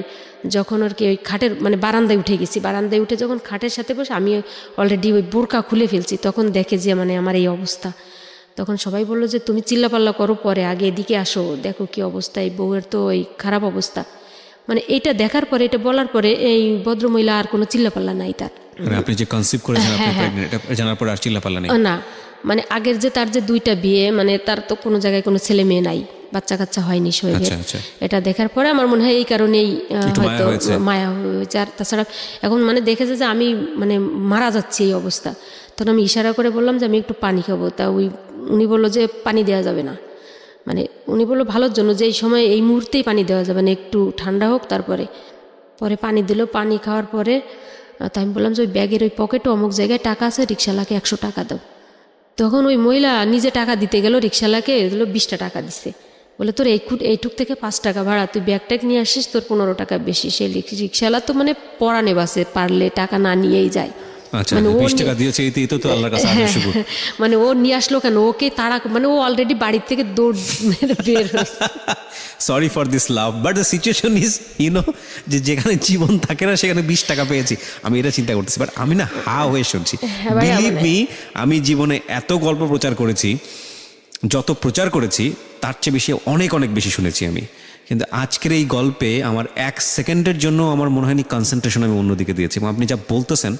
যখন ওরকে ওই খাটের মানে বারান্দায় উঠে গেছি, বারান্দায় উঠে যখন খাটের সাথে বসে আমি অলরেডি ওই বোরকা খুলে ফেলছি, তখন দেখে যে মানে আমার এই অবস্থা। তখন সবাই বললো যে তুমি চিল্লাপাল্লা করো পরে, আগে এদিকে আসো, দেখো কি অবস্থা, এই বউয়ের তো এই খারাপ অবস্থা। মানে এটা দেখার পরে, এটা বলার পরে এই ভদ্রমহিলা আর কোনো চিল্লাপাল্লা নাই তার। মানে আপনি যে কনসিভ করেছেন, আপনি প্রেগন্যান্ট, এটা জানার পরে আর চিল্লাপাল্লা নেই? না, মানে আগের যে তার যে 2টা বিয়ে, মানে তার তো কোনো জায়গায় কোনো ছেলে মেয়ে নাই, বাচ্চা কাচ্চা হয়নি শোয়েবের। এটা দেখার পরে আমার মনে হয় এই কারণেই হয়তো মায়া হয়েছে। আর তাছাড়া এখন মানে দেখেছে যে আমি মানে মারা যাচ্ছি এই অবস্থা, তখন আমি ইশারা করে বললাম যে আমি একটু পানি খাবো। তা উনি বললো যে পানি দেওয়া যাবে না, মানে উনি বললো ভালোর জন্য যে এই সময় এই মুহূর্তেই পানি দেওয়া যাবে না, একটু ঠান্ডা হোক তারপরে। পরে পানি দিল, পানি খাওয়ার পরে তাই আমি বললাম যে ওই ব্যাগের ওই পকেটে অমুক জায়গায় টাকা আছে, রিক্সাওয়ালাকে 100 টাকা দাও। তখন ওই মহিলা নিজে টাকা দিতে গেল, রিক্সাওয়ালাকে 20টা টাকা দিছে, বলে তোর এইটুক থেকে 5 টাকা ভাড়া, তুই ব্যাগটাক নিয়ে আসিস, তোর 15 টাকা বেশি। সেই রিক্সাওয়ালা তো মানে পরানে বাসে, পারলে টাকা না নিয়েই যায়। মানে ও 20 টাকা দিয়েছে, এই তো আল্লাহর কাছে আরো শুকর। মানে ও নিয়ে আসলো কেন, ওকে তাড়া, মানে ও অলরেডি বাড়ির থেকে দৌড় মেরে বের হয়েছে। Sorry for this love, but the situation is যে যেখানে জীবন থাকে না সেখানে 20 টাকা পেয়েছি, আমি এটা চিন্তা করতেছি। বাট আমি না হা হয়ে শুনছি, বিলিভ মি, আমি জীবনে এত গল্প প্রচার করেছি, যত প্রচার করেছি তার চেয়ে বেশি অনেক অনেক বেশি শুনেছি আমি। কিন্তু আজকের এই গল্পে আমার 1 সেকেন্ডের জন্য আমার মনে হয়নি কনসেন্ট্রেশন আমি অন্যদিকে দিয়েছি। এবং আপনি যা বলতেছেন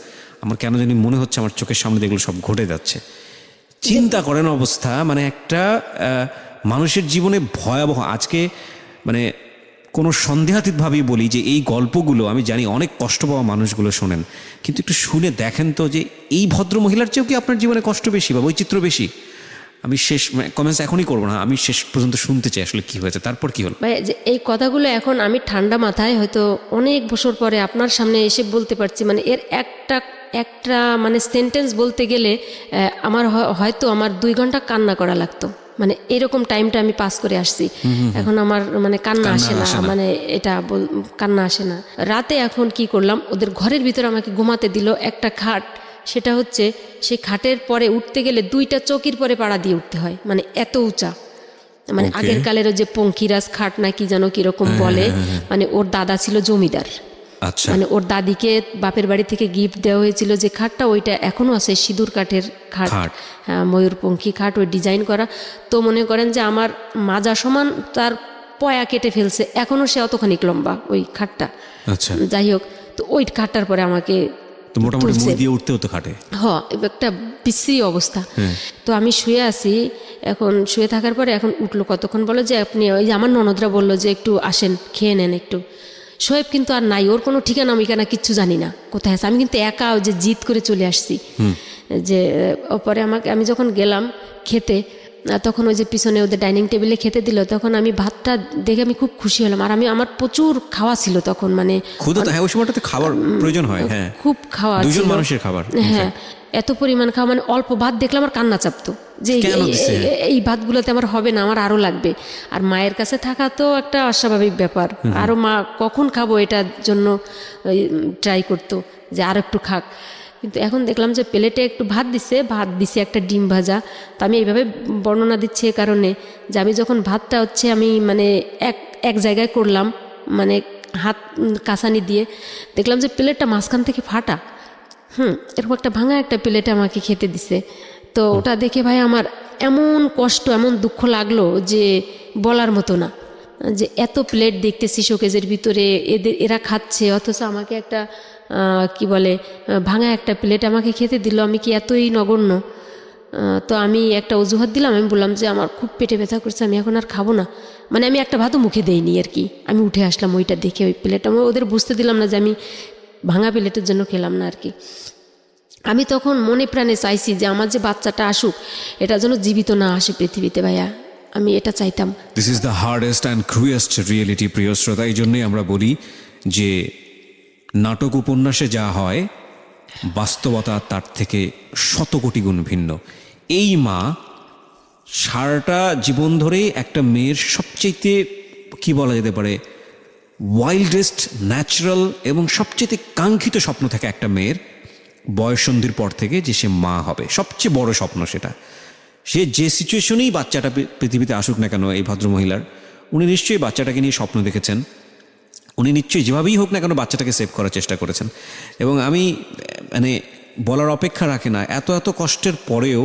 আমার কেন জানি মনে হচ্ছে আমার চোখের সামনে এগুলো সব ঘটে যাচ্ছে। চিন্তা করেন অবস্থা, মানে একটা মানুষের জীবনে ভয়াবহ। আজকে মানে কোনো সন্দেহাতীতভাবেই বলি যে এই গল্পগুলো আমি জানি অনেক কষ্ট পাওয়া মানুষগুলো শোনেন, কিন্তু একটু শুনে দেখেন তো যে এই ভদ্র মহিলার চেয়েও কি আপনার জীবনে কষ্ট বেশি বা বৈচিত্র্য বেশি? আমি শেষ কমেন্টস এখনই করবো না, আমি শেষ পর্যন্ত শুনতে চাই আসলে কি হয়েছে, তারপর কি হলো। ভাই যে এই কথাগুলো এখন আমি ঠান্ডা মাথায় হয়তো অনেক বছর পরে আপনার সামনে এসে বলতে পারছি, মানে এর একটা মানে সেন্টেন্স বলতে গেলে আমার হয়তো আমার 2 ঘন্টা কান্না করা লাগতো, মানে এরকম টাইমটা আমি পাস করে আসছি। এখন আমার মানে কান্না আসে না, মানে এটা কান্না আসে না। রাতে এখন কি করলাম, ওদের ঘরের ভিতরে আমাকে ঘুমাতে দিল একটা খাট, সেটা হচ্ছে সেই খাটের পরে উঠতে গেলে 2টা চৌকির পরে পাড়া দিয়ে উঠতে হয়, মানে এত উঁচা। মানে আগের কালের যে পঙ্কিরাজ খাট না কি যেন কিরকম বলে, মানে ওর দাদা ছিল জমিদার। আচ্ছা। মানে ওর দাদিকে বাপের বাড়ি থেকে গিফট দেওয়া হয়েছিল যে খাটটা, ওইটা এখনো আছে, সিঁদুর কাঠের খাট, হ্যাঁ, ময়ূরপঙ্খী খাট, ওই ডিজাইন করা। তো মনে করেন যে আমার মাজা সমান তার পয়া কেটে ফেলছে, এখনো সে অতখানি লম্বা ওই খাটটা। আচ্ছা, যাই হোক, তো ওই খাটটার পরে আমাকে তো মোটামুটি মুখ দিয়ে উঠতে হতো খাটে। হ্যাঁ, একটা বিশ্রী অবস্থা। তো আমি শুয়ে আছি, এখন শুয়ে থাকার পরে এখন উঠলো, কতক্ষণ বলো যে আপনি, ওই যে আমার ননদরা বললো যে একটু আসেন, খেয়ে নেন একটু। শোয়েব কিন্তু আর নাই, ওর কোনো ঠিকানা মিকানা কিচ্ছু জানি না কোথায় আছে। আমি কিন্তু একা ওই যে জিদ করে চলে আসছি, যে পরে আমি যখন গেলাম খেতে, তখন ওই যে পিছনে ওদের ডাইনিং টেবিলে খেতে দিল, তখন আমি ভাতটা দেখে আমি খুব খুশি হলাম। আর আমার প্রচুর খাওয়া ছিল তখন, মানে ওই সময়টাতে খাবার প্রয়োজন হয়, হ্যাঁ, খুব খাওয়া, 2জন মানুষের খাবার, হ্যাঁ, এত পরিমাণ খাওয়া, মানে অল্প ভাত দেখলে আমার কান্না চাপতো যে এই ভাতগুলোতে আমার হবে না, আমার আরো লাগবে। আর মায়ের কাছে থাকা তো একটা অস্বাভাবিক ব্যাপার, আরো মা কখন খাবো এটার জন্য ট্রাই করতো যে আর একটু খাক। কিন্তু এখন দেখলাম যে প্লেটে একটু ভাত দিছে একটা ডিম ভাজা। তো আমি এইভাবে বর্ণনা দিচ্ছি এ কারণে যে আমি যখন ভাতটা হচ্ছে আমি মানে এক জায়গায় করলাম, মানে হাত কাঁচানি দিয়ে দেখলাম যে প্লেটটা মাঝখান থেকে ফাটা, এরকম একটা ভাঙা একটা প্লেটে আমাকে খেতে দিছে। তো ওটা দেখে ভাই আমার এমন কষ্ট, এমন দুঃখ লাগলো যে বলার মতো না, যে এত প্লেট দেখতেছি শোকেজের ভিতরে, এরা খাচ্ছে, অথচ আমাকে একটা কি বলে ভাঙা একটা প্লেট আমাকে খেতে দিল। আমি কি এতই নগণ্য? তো আমি একটা অজুহাত দিলাম, আমি বললাম যে আমার খুব পেটে ব্যথা করছে, আমি এখন আর খাবো না। মানে আমি একটা ভাতও মুখে দেইনি আর কি, আমি উঠে আসলাম ওইটা দেখে, ওই প্লেট আমি ওদের বুঝতে দিলাম না যে আমি ভাঙা প্লেটের জন্য খেলাম না আর কি। আমি তখন মনে প্রাণে চাইছি যে আমার যে বাচ্চাটা আসুক, এটা যেন জীবিত না আসে পৃথিবীতে ভাইয়া, আমি এটা চাইতাম। This is the hardest and cruellest reality, প্রিয় শ্রোতা। এই জন্যই আমরা বলি যে নাটক উপন্যাসে যা হয় বাস্তবতা তার থেকে শতকোটি গুণ ভিন্ন। এই মা সারাটা জীবন ধরেই একটা মেয়ের সবচেয়ে কি বলা যেতে পারে ওয়াইল্ডেস্ট, ন্যাচারাল এবং সবচেয়ে কাঙ্ক্ষিত স্বপ্ন থাকে একটা মেয়ের বয়ঃসন্ধির পর থেকে, যে সে মা হবে। সবচেয়ে বড় স্বপ্ন সেটা। সে যে সিচুয়েশনেই বাচ্চাটা পৃথিবীতে আসুক না কেন, এই ভদ্রমহিলার, উনি নিশ্চয়ই বাচ্চাটাকে নিয়ে স্বপ্ন দেখেছেন, উনি নিশ্চয়ই যেভাবেই হোক না কেন বাচ্চাটাকে সেভ করার চেষ্টা করেছেন। এবং আমি মানে বলার অপেক্ষা রাখে না, এত এত কষ্টের পরেও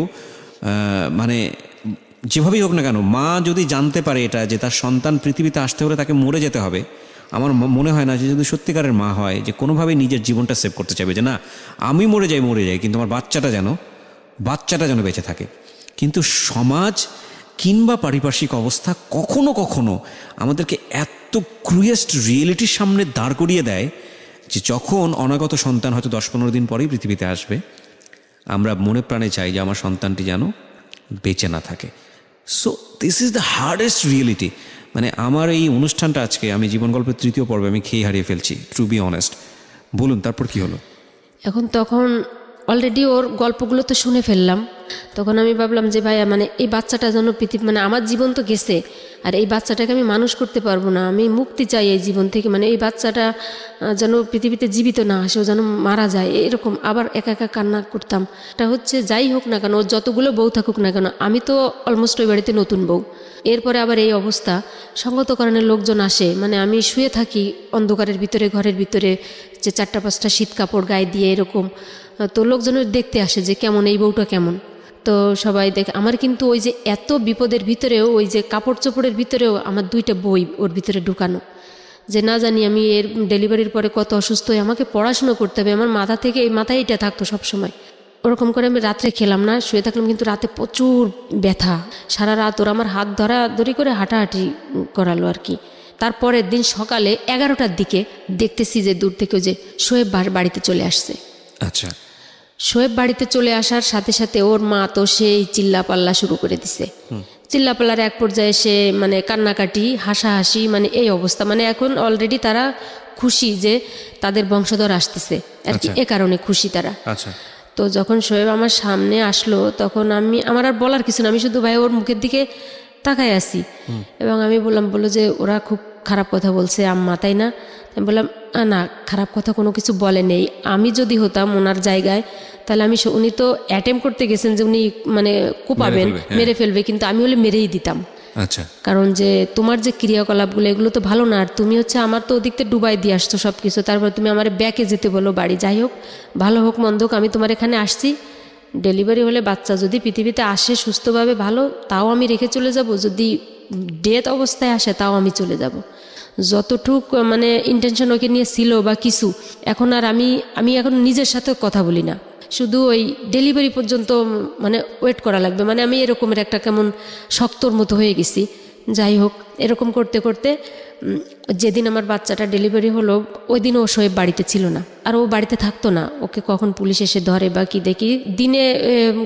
মানে যেভাবেই হোক না কেন মা যদি জানতে পারে এটা, যে তার সন্তান পৃথিবীতে আসতে হলে তাকে মরে যেতে হবে, আমার মনে হয় না যে যদি সত্যিকারের মা হয় যে কোনোভাবেই নিজের জীবনটা সেভ করতে চাইবে, যে না আমি মরে যাই কিন্তু আমার বাচ্চাটা যেন বেঁচে থাকে। কিন্তু সমাজ কিংবা পারিপার্শ্বিক অবস্থা কখনো কখনো আমাদেরকে এত ক্রুয়েস্ট রিয়েলিটির সামনে দাঁড় করিয়ে দেয় যে যখন অনাগত সন্তান হয়তো 10-15 দিন পরেই পৃথিবীতে আসবে, আমরা মনে প্রাণে চাই যে আমার সন্তানটি যেন বেঁচে না থাকে। So this is the hardest reality. মানে আমার এই অনুষ্ঠানটা আজকে আমি জীবন গল্পের 3য় পর্বে আমি খেয়ে হারিয়ে ফেলছি, টু বি অনেস্ট। বলুন তারপর কি হলো? তখন অলরেডি ওর গল্পগুলো তো শুনে ফেললাম। তখন আমি ভাবলাম যে ভাইয়া মানে এই বাচ্চাটা যেন মানে আমার জীবন তো গেছে, আর এই বাচ্চাটাকে আমি মানুষ করতে পারবো না, আমি মুক্তি চাই এই জীবন থেকে। মানে এই বাচ্চাটা যেন পৃথিবীতে জীবিত না আসে, ও যেন মারা যায়, এরকম আবার একা একা কান্না করতাম। এটা হচ্ছে যাই হোক না কেন, ওর যতগুলো বউ থাকুক না কেন, আমি তো অলমোস্ট ওই বাড়িতে নতুন বউ। এরপরে আবার এই অবস্থা, সঙ্গত কারণে লোকজন আসে, মানে আমি শুয়ে থাকি অন্ধকারের ভিতরে, ঘরের ভিতরে, যে 4-5টা শীত কাপড় গায়ে দিয়ে এরকম, তো লোকজনের দেখতে আসে যে কেমন এই বউটা কেমন। তো সবাই দেখে আমার, কিন্তু ওই যে এত বিপদের ভিতরেও, ওই যে কাপড় চোপড়ের ভিতরেও আমার 2টা বই ওর ভিতরে ঢুকানো, যে না জানি আমি এর ডেলিভারির পরে কত অসুস্থ হয়ে আমাকে পড়াশুনো করতে হবে, আমার মাথায় এটা থাকতো সবসময়। ওরকম করে আমি রাত্রে খেলাম না, শুয়ে থাকলাম, কিন্তু রাতে প্রচুর ব্যথা, সারা রাত ওরা আমার হাত ধরাধরি করে হাঁটাহাঁটি করালো আর কি। তারপরের দিন সকালে 11টার দিকে দেখতেছি যে দূর থেকে যে শোয়েব বাড়িতে চলে আসছে। আচ্ছা। শোয়েব বাড়িতে চলে আসার সাথে সাথে ওর মা তো সেই চিল্লাপাল্লা শুরু করে দিছে। চিল্লাপাল্লার এক পর্যায়ে সে মানে কান্নাকাটি, হাসাহাসি, মানে এই অবস্থা। মানে এখন অলরেডি তারা খুশি যে তাদের বংশধর আসতেছে আর কি, এ কারণে খুশি তারা। আচ্ছা। তো যখন শোয়েব আমার সামনে আসলো, তখন আমার আর বলার কিছু না, আমি শুধু ভাই ওর মুখের দিকে তাকায় আছি। এবং আমি বললো যে ওরা খুব খারাপ কথা বলছে আম্মা, তাই না? আমি বললাম না, খারাপ কথা কোনো কিছু বলে নেই। আমি যদি হতাম ওনার জায়গায়, তাহলে উনি তো অ্যাটেম্প করতে গেছেন যে উনি মানে কোপাবেন, মেরে ফেলবে, কিন্তু আমি হলে মেরেই দিতাম। আচ্ছা। কারণ যে তোমার যে ক্রিয়াকলাপগুলো এগুলো তো ভালো না, আর তুমি হচ্ছে আমার তো ওদিকতে ডুবাই দিয়ে আসছো সব কিছু, তারপর তুমি আমার ব্যাকে যেতে বলো বাড়ি। যাই হোক, ভালো হোক মন্দ হোক, আমি তোমার এখানে আসছি, ডেলিভারি হলে বাচ্চা যদি পৃথিবীতে আসে সুস্থভাবে ভালো, তাও আমি রেখে চলে যাব, যদি ডেথ অবস্থায় আসে তাও আমি চলে যাব। যতটুক মানে ইন্টেনশন ওকে নিয়ে ছিল বা কিছু, এখন আর আমি এখন নিজের সাথে কথা বলি না, শুধু ওই ডেলিভারি পর্যন্ত মানে ওয়েট করা লাগবে, মানে আমি এরকমের একটা কেমন শক্তর মতো হয়ে গেছি। যাই হোক, এরকম করতে করতে যেদিন আমার বাচ্চাটা ডেলিভারি হলো, ওই দিন ও শোয়েব বাড়িতে ছিল না, আর ও বাড়িতে থাকতো না। ওকে কখন পুলিশ এসে ধরে বা কি দেখি, দিনে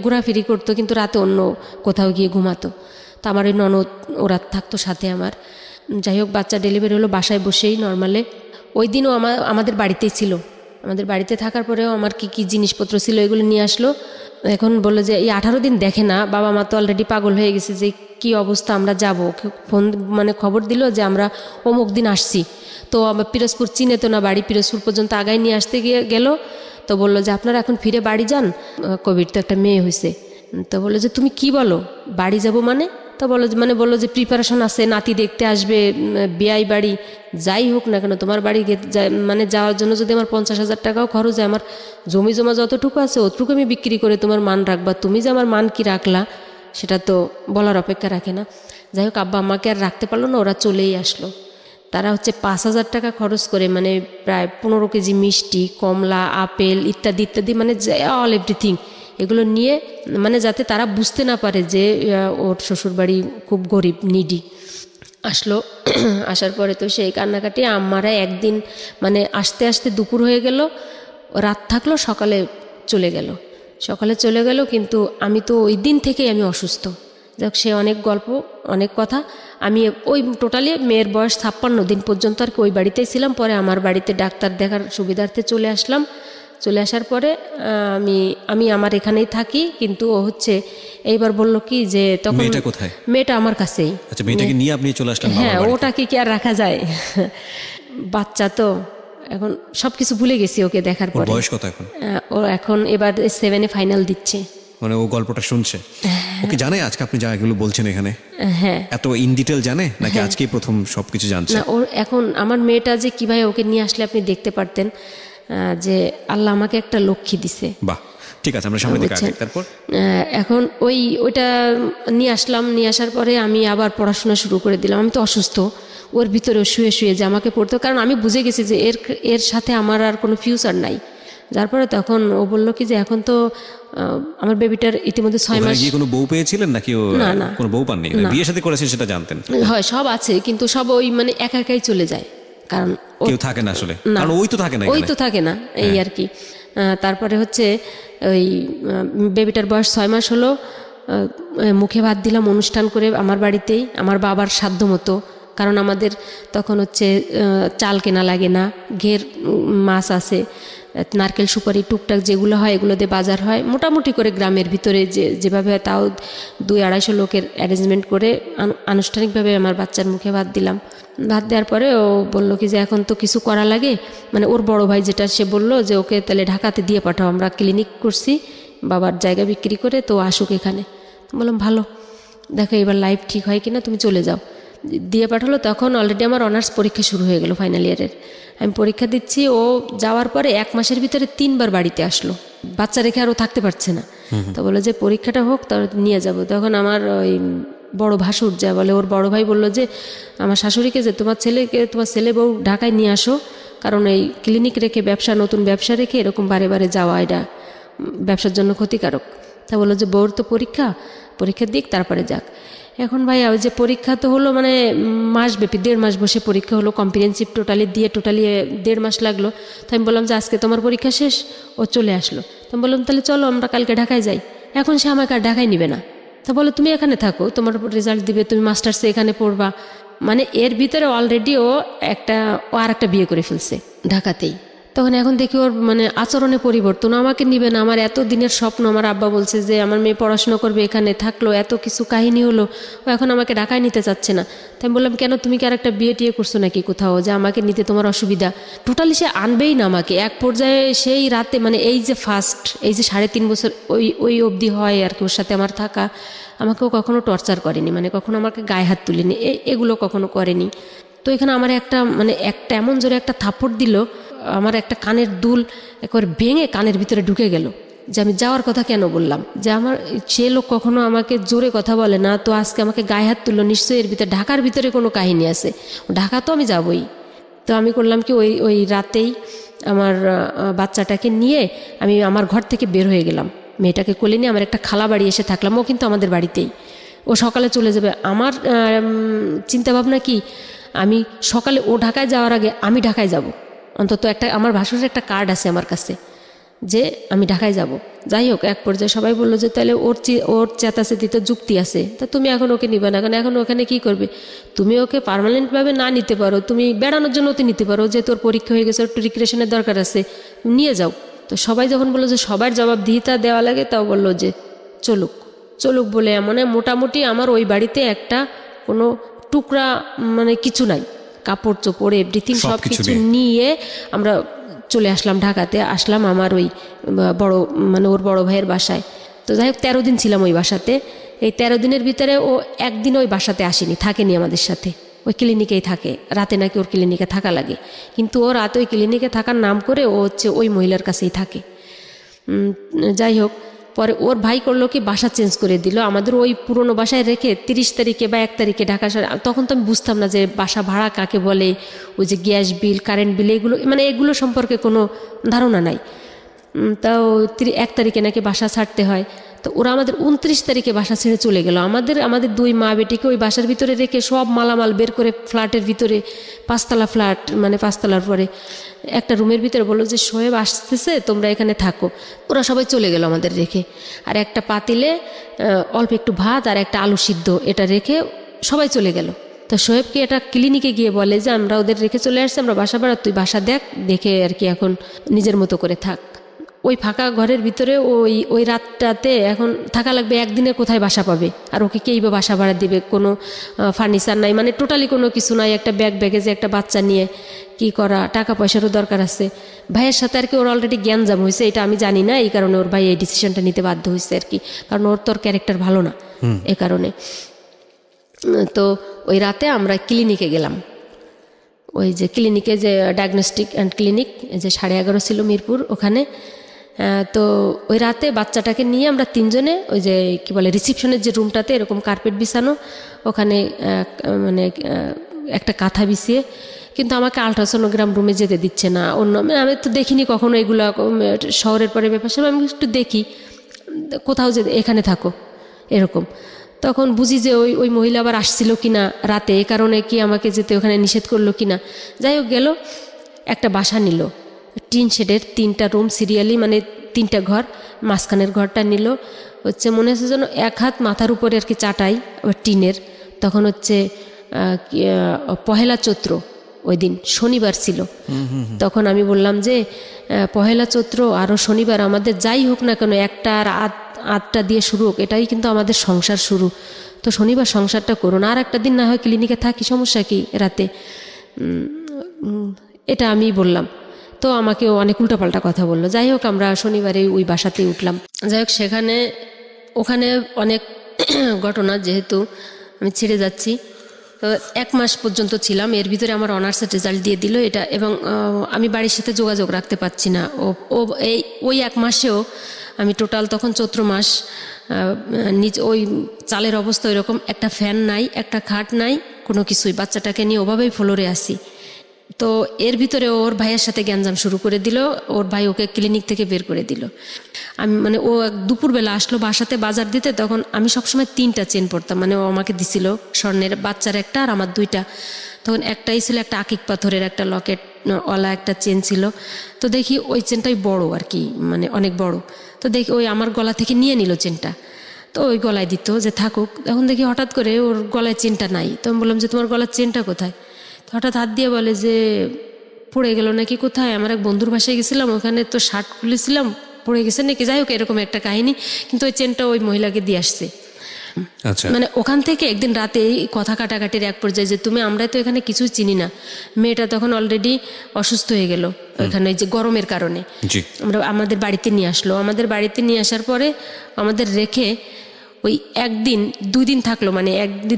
ঘোরাফেরি করতো, কিন্তু রাতে অন্য কোথাও গিয়ে ঘুমাতো। তো আমার ওই ননদ ওরা থাকতো সাথে আমার। যাই হোক, বাচ্চা ডেলিভারি হলো বাসায় বসেই নর্মালে। ওই দিনও আমাদের বাড়িতেই ছিল। আমাদের বাড়িতে থাকার পরেও আমার কি জিনিসপত্র ছিল এগুলো নিয়ে আসলো। এখন বললো যে এই 18 দিন দেখে না, বাবা মা তো অলরেডি পাগল হয়ে গেছে যে কি অবস্থা, আমরা যাবো। ফোন মানে খবর দিল যে আমরা অমুক দিন আসছি। তো আমার পিরোজপুর চিনে তো না বাড়ি, পিরোজপুর পর্যন্ত আগায় নিয়ে আসতে গেল। তো বললো যে আপনারা এখন ফিরে বাড়ি যান, কোভিড তো একটা মেয়ে হয়েছে। তো বললো যে তুমি কি বলো, বাড়ি যাব মানে? তো বললো যে প্রিপারেশন আছে, নাতি দেখতে আসবে, বিয়াই বাড়ি, যাই হোক না কেন তোমার বাড়ি মানে যাওয়ার জন্য যদি আমার 50,000 টাকাও খরচ হয়, আমার জমি জমা যতটুকু আছে অতটুকু আমি বিক্রি করে তোমার মান রাখবা। তুমি যে আমার মান কি রাখলা সেটা তো বলার অপেক্ষা রাখে না। যাই হোক, আব্বা আমাকে আর রাখতে পারলো না, ওরা চলেই আসলো। তারা হচ্ছে 5,000 টাকা খরচ করে মানে প্রায় 15 কেজি মিষ্টি, কমলা, আপেল ইত্যাদি ইত্যাদি, মানে অল এভরিথিং এগুলো নিয়ে মানে যাতে তারা বুঝতে না পারে যে ওর শ্বশুরবাড়ি খুব গরিব নিডি। আসলো, আসার পরে তো সেই কান্নাকাটি আমারা একদিন মানে আসতে আসতে দুপুর হয়ে গেল, রাত থাকলো, সকালে চলে গেল। কিন্তু আমি তো ওই দিন থেকেই আমি অসুস্থ। যাক, সে অনেক গল্প, অনেক কথা। আমি ওই টোটালি মেয়ের বয়স 56 দিন পর্যন্ত আর কি ওই বাড়িতেই ছিলাম। পরে আমার বাড়িতে ডাক্তার দেখার সুবিধার্থে চলে আসলাম। চলে আসার পরে আমি আমার এখানেই থাকি। কিন্তু ও হচ্ছে এইবার বলল কি যে তখন মেয়েটা কোথায়? মেয়েটা আমার কাছেই। আচ্ছা, মেয়েটাকে নিয়ে আপনি চলে আসলেন? হ্যাঁ, ওটাকে কি আর রাখা যায়? বাচ্চা তো এখন সবকিছু ভুলে গেছি ওকে দেখার পরে। বয়স কত এখন? ও এখন এবার 7-এ ফাইনাল দিচ্ছে। মানে ও গল্পটা শুনছে? ওকে জানে আজকে আপনি যা এগুলো বলছেন এখানে? হ্যাঁ। এত ইন ডিটেল জানে নাকি আজকেই প্রথম সবকিছু জানছে? না, ওর এখন আমার মেয়েটা যে কিভাবে ওকে নিয়ে আসলে আপনি দেখতে পারতেন যে আল্লাহ আমাকে একটা লক্ষ্মী দিছে। বাহ, ঠিক আছে, আমরা সামনে দিকে আগে। তারপর এখন ওইটা নিয়ে আসলাম। নিয়ে আসার পরে আমি আবার পড়াশোনা শুরু করে দিলাম। আমি তো অসুস্থ, ওর ভিতরে শুয়ে শুয়ে যে আমাকে পড়তে, কারণ আমি বুঝে গেছি যে এর সাথে আমার আর কোনো ফিউচার নাই। যার পরে তখন ও বললো কি যে এখন তো আমার বেবিটার ইতিমধ্যে 6 মাস। কোনো বউ পেয়েছিলেন নাকি? না, কোনো বউ পাননি? বিয়ে শাদী করেছেন সেটা জানতেন? হয়, সব আছে, কিন্তু সব ওই মানে একা একাই চলে যায়, কারণ কেউ থাকে না আসলে, কারণ ওই তো থাকে না এই আর কি। তারপরে হচ্ছে ওই বেবিটার বয়স 6 মাস হলো, মুখে ভাত দিলাম অনুষ্ঠান করে আমার বাড়িতেই, আমার বাবার সাধ্য মতো। কারণ আমাদের তখন হচ্ছে চাল কেনা লাগে না, ঘের মাছ আছে, নারকেল সুপারি টুকটাক যেগুলো হয় এগুলো দিয়ে বাজার হয় মোটামুটি করে গ্রামের ভিতরে যেভাবে হয়, তাও 200-250 লোকের অ্যারেঞ্জমেন্ট করে আনুষ্ঠানিকভাবে আমার বাচ্চার মুখে ভাত দিলাম। ভাত দেওয়ার পরে ও বললো কি যে এখন তো কিছু করা লাগে, মানে ওর বড় ভাই যেটা, সে বললো যে ওকে তাহলে ঢাকাতে দিয়ে পাঠাও, আমরা ক্লিনিক করছি বাবার জায়গা বিক্রি করে, তো আসুক এখানে। বললাম ভালো, দেখো এবার লাইফ ঠিক হয় কিনা, তুমি চলে যাও। দিয়ে পাঠালো। তখন অলরেডি আমার অনার্স পরীক্ষা শুরু হয়ে গেল, ফাইনাল ইয়ারের। আমি পরীক্ষা দিচ্ছি, ও যাওয়ার পরে 1 মাসের ভিতরে 3 বার বাড়িতে আসলো। বাচ্চা রেখে আর ও থাকতে পারছে না, তো বললো যে পরীক্ষাটা হোক তার নিয়ে যাব। তখন আমার ওই বড় ভাসুর যা বলে, ওর বড় ভাই বললো যে আমার শাশুড়িকে যে তোমার ছেলে বউ ঢাকায় নিয়ে আসো, কারণ এই ক্লিনিক রেখে নতুন ব্যবসা রেখে এরকম বারে বারে যাওয়া এটা ব্যবসার জন্য ক্ষতিকারক। তা বললো যে বউর তো পরীক্ষা দিক, তারপরে যাক। এখন ভাই ওই যে পরীক্ষা তো হলো মানে মাসব্যাপী, 1.5 মাস বসে পরীক্ষা হলো, কম্প্রিহেনসিভ টোটালি 1.5 মাস লাগলো। তো আমি বললাম যে আজকে তোমার পরীক্ষা শেষ। ও চলে আসলো। তো আমি বললাম তাহলে চলো আমরা কালকে ঢাকায় যাই। এখন সে আমাকে আর ঢাকায় নিবে না। তা বলো তুমি এখানে থাকো, তোমার রেজাল্ট দিবে, তুমি মাস্টার্সে এখানে পড়বা। মানে এর ভিতরে অলরেডি ও আর একটা বিয়ে করে ফেলছে ঢাকাতেই। তখন এখন দেখি ওর মানে আচরণে পরিবর্তন, আমাকে নিবে না। আমার এত দিনের স্বপ্ন, আমার আব্বা বলছে যে আমার মেয়ে পড়াশোনা করবে, এখানে থাকলো, এত কিছু কাহিনী হলো, ও এখন আমাকে ঢাকায় নিতে চাচ্ছে না। তাই আমি বললাম কেন, তুমি কি আর একটা বিয়ে টিয়ে করছো নাকি কোথাও যে আমাকে নিতে তোমার অসুবিধা? টোটালি সে আনবেই না আমাকে। এক পর্যায়ে সেই রাতে মানে এই যে 3.5 বছর ওই অবধি হয় আর কি ওর সাথে আমার থাকা, আমাকেও কখনো টর্চার করেনি, মানে কখনো আমাকে গায়ে হাত তুলেনি, এগুলো কখনো করেনি। তো এখানে আমার একটা এমন জোরে একটা থাপ্পড় দিল, আমার একটা কানের দুল একবার ভেঙে কানের ভিতরে ঢুকে গেল। যে আমি যাওয়ার কথা কেন বললাম, যে আমার সে লোক কখনো আমাকে জোরে কথা বলে না, তো আজকে আমাকে গায়ে হাত তুললো, নিশ্চয়ই এর ভিতরে ঢাকার ভিতরে কোনো কাহিনী আছে, ঢাকা তো আমি যাবই। তো আমি করলাম কি ওই রাতেই আমার বাচ্চাটাকে নিয়ে আমি আমার ঘর থেকে বের হয়ে গেলাম, মেয়েটাকে কোলে নিয়ে আমার একটা খালা বাড়ি এসে থাকলাম। ও কিন্তু আমাদের বাড়িতেই, ও সকালে চলে যাবে। আমার চিন্তাভাবনা কি, আমি সকালে ও ঢাকায় যাওয়ার আগে আমি ঢাকায় যাব, অন্তত আমার ভাসুরের একটা কার্ড আছে আমার কাছে যে আমি ঢাকায় যাব। যাই হোক, এক পর্যায়ে সবাই বললো যে তাহলে ওর চেতাচেতিতে যুক্তি আছে, তা তুমি এখন ওকে নিবে না কেন? এখন ওখানে কি করবে? তুমি ওকে পার্মানেন্টভাবে না নিতে পারো, তুমি বেড়ানোর জন্য তো নিতে পারো, যে তোর পরীক্ষা হয়ে গেছে, একটু রিক্রিয়েশনের দরকার আছে, নিয়ে যাও। তো সবাই যখন বললো যে সবার জবাবদিহিতা দেওয়া লাগে, তাও বললো যে চলুক বলে মোটামুটি আমার ওই বাড়িতে একটা কোনো টুকরা মানে কিছু নাই, কাপড় চোপড় এভরিথিং সব কিছু নিয়ে আমরা চলে আসলাম ঢাকাতে। আসলাম আমার ওই ওর বড় ভাইয়ের বাসায়। তো যাই হোক 13 দিন ছিলাম ওই বাসাতে। এই 13 দিনের ভিতরে ও একদিন ওই বাসাতে আসেনি, থাকেনি আমাদের সাথে, ওই ক্লিনিকেই থাকে। রাতে নাকি ওর ক্লিনিকে থাকা লাগে, কিন্তু ও রাতে ওই ক্লিনিকে থাকার নাম করে ও হচ্ছে ওই মহিলার কাছেই থাকে। যাই হোক, পরে ওর ভাই করলো কি বাসা চেঞ্জ করে দিল, আমাদের ওই পুরনো বাসায় রেখে 30 তারিখে বা 1 তারিখে ঢাকা। তখন তো আমি বুঝতাম না যে বাসা ভাড়া কাকে বলে, ওই যে গ্যাস বিল, কারেন্ট বিল, এগুলো সম্পর্কে কোনো ধারণা নাই। তাও 1 তারিখে নাকি বাসা ছাড়তে হয়। তো ওরা আমাদের 29 তারিখে বাসা ছেড়ে চলে গেল। আমাদের 2 মা বেটিকে ওই বাসার ভিতরে রেখে সব মালামাল বের করে ফ্ল্যাটের ভিতরে, 5তলা ফ্ল্যাট, মানে 5তলার পরে একটা রুমের ভিতরে বললো যে শোয়েব আসতেছে, তোমরা এখানে থাকো। ওরা সবাই চলে গেল আমাদের রেখে। আর একটা পাতিলে অল্প একটু ভাত আর একটা আলু সিদ্ধ এটা রেখে সবাই চলে গেল। তো শোয়েবকে এটা ক্লিনিকে গিয়ে বলে যে আমরা ওদের রেখে চলে আসছি, আমরা বাসা ভাড়া, তুই বাসা দেখে আর কি এখন নিজের মতো করে থাক। ওই ফাঁকা ঘরের ভিতরে ওই রাতটাতে এখন থাকা লাগবে, একদিনে কোথায় বাসা পাবে? আর ওকে কেই বা বাসা ভাড়া দিবে? কোনো ফার্নিচার নাই, মানে টোটালি কোনো কিছু নাই। একটা ব্যাগেজে একটা বাচ্চা নিয়ে কি করা, টাকা পয়সারও দরকার আছে। ভাইয়ের সাথে আর কি ওর অলরেডি জ্ঞানজাম হয়েছে, এটা আমি জানি না, এই কারণে ওর ভাই এই ডিসিশনটা নিতে বাধ্য হয়েছে আর কি, কারণ ওর তোর ক্যারেক্টার ভালো না এ কারণে। তো ওই রাতে আমরা ক্লিনিকে গেলাম, ওই যে ক্লিনিকে, যে ডায়াগনস্টিক অ্যান্ড ক্লিনিক, যে 11:30 ছিল মিরপুর, ওখানে। তো ওই রাতে বাচ্চাটাকে নিয়ে আমরা 3 জনে ওই যে কি বলে রিসিপশনের যে রুমটাতে এরকম কার্পেট বিছানো, ওখানে মানে একটা কাঁথা বিছিয়ে, কিন্তু আমাকে আলট্রাসোনোগ্রাম রুমে যেতে দিচ্ছে না। আমি তো দেখিনি কখনো এগুলো, শহরের পরে ব্যাপার আমি একটু দেখি কোথাও যে এখানে থাকো এরকম। তখন বুঝি যে ওই মহিলা আবার আসছিল কিনা রাতে, এই কারণে কি আমাকে যেতে ওখানে নিষেধ করলো কিনা। যাই হোক, গেল, একটা বাসা নিল, টিন শেডের 3টা রুম সিরিয়ালি, মানে 3টা ঘর, মাঝখানের ঘরটা নিল হচ্ছে মনে হচ্ছে যেন 1 হাত মাথার উপরে আর কি চাটাই, ওই টিনের। তখন হচ্ছে 1 চৈত্র, ওই দিন শনিবার ছিল। তখন আমি বললাম যে 1 চৈত্র আরও শনিবার, আমাদের যাই হোক না কেন, 1টা আর 8টা দিয়ে শুরু হোক, এটাই কিন্তু আমাদের সংসার শুরু। তো শনিবার সংসারটা করুন, আর একটা দিন না হয় ক্লিনিকে থাকি, সমস্যা কি রাতে, এটা আমি বললাম। তো আমাকে অনেক উল্টাপাল্টা কথা বললো। যাই হোক, আমরা শনিবারে ওই বাসাতেই উঠলাম। যাই হোক, ওখানে অনেক ঘটনা, যেহেতু আমি ছেড়ে যাচ্ছি। তো 1 মাস পর্যন্ত ছিলাম, এর ভিতরে আমার অনার্সের রেজাল্ট দিয়ে দিল এটা, এবং আমি বাড়ির সাথে যোগাযোগ রাখতে পারছি না। ওই 1 মাসেও আমি টোটাল, তখন চৈত্র মাস, ওই চালের অবস্থা এরকম, একটা ফ্যান নাই, একটা খাট নাই, কোনো কিছুই, বাচ্চাটাকে নিয়ে ওভাবেই ফ্লোরে আসি। তো এর ভিতরে ওর ভাইয়ের সাথে গ্যাঞ্জাম শুরু করে দিল, ওর ভাই ওকে ক্লিনিক থেকে বের করে দিল। আমি মানে ও দুপুরবেলা আসলো বাসাতে বাজার দিতে, তখন আমি সবসময় 3টা চেন পরতাম, মানে ও আমাকে দিছিল স্বর্ণের, বাচ্চার একটা আর আমার 2টা। তখন একটাই ছিল একটা আকিক পাথরের একটা লকেট ওয়ালা একটা চেন ছিল। তো দেখি ওই চেনটাই বড় আর কি, মানে অনেক বড়। তো দেখি ওই আমার গলা থেকে নিয়ে নিল চেনটা, তো ওই গলায় দিত যে থাকুক। এখন দেখি হঠাৎ করে ওর গলায় চেনটা নাই। তো আমি বললাম যে তোমার গলার চেনটা কোথায়? হঠাৎ হাত দিয়ে বলে যে পড়ে গেল নাকি কোথায়, আমার এক বন্ধুর বাসায় গেছিলাম, ওখানে তো শার্ট খুলেছিলাম, পড়ে গেছে নাকি। যাই হোক, এরকম একটা কাহিনী, কিন্তু ওই চেনটা ওই মহিলাকে দিয়ে আসছে। মানে ওখান থেকে একদিন রাতে এই কথা কাটাকাটির এক পর্যায়ে যে আমরা তো এখানে কিছুই চিনি না। মেয়েটা তখন অলরেডি অসুস্থ হয়ে গেল ওখানে, যে গরমের কারণে। আমাদের বাড়িতে নিয়ে আসলো, আমাদের বাড়িতে নিয়ে আসার পরে আমাদের রেখে ওই 1 দিন 2 দিন থাকলো, মানে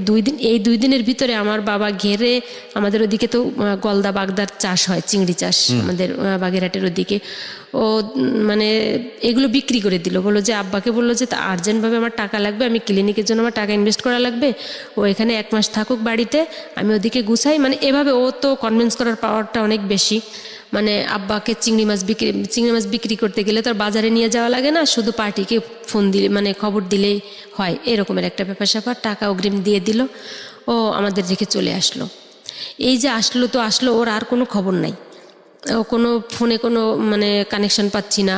2 দিন। এই 2 দিনের ভিতরে আমার বাবা ঘেরে, আমাদের ওদিকে তো গলদা বাগদার চাষ হয়, চিংড়ি চাষ আমাদের বাগেরহাটের ওদিকে, ও মানে এগুলো বিক্রি করে দিল। বললো যে আব্বাকে বললো যে আর্জেন্টভাবে আমার টাকা লাগবে, আমি ক্লিনিকের জন্য আমার টাকা ইনভেস্ট করা লাগবে, ও এখানে 1 মাস থাকুক বাড়িতে, আমি ওদিকে গুছাই। মানে এভাবে ও তো কনভিন্স করার পাওয়ারটা অনেক বেশি। মানে আব্বাকে চিংড়ি মাছ বিক্রি করতে গেলে তো আর বাজারে নিয়ে যাওয়া লাগে না, শুধু পার্টিকে ফোন দিলে, মানে খবর দিলেই হয়, এরকমের একটা ব্যাপার স্যাপার। টাকা অগ্রিম দিয়ে দিল, ও আমাদের রেখে চলে আসলো। এই যে আসলো তো আসলো, ওর আর কোনো খবর নাই, ও কোনো ফোনে কোনো মানে কানেকশন পাচ্ছি না,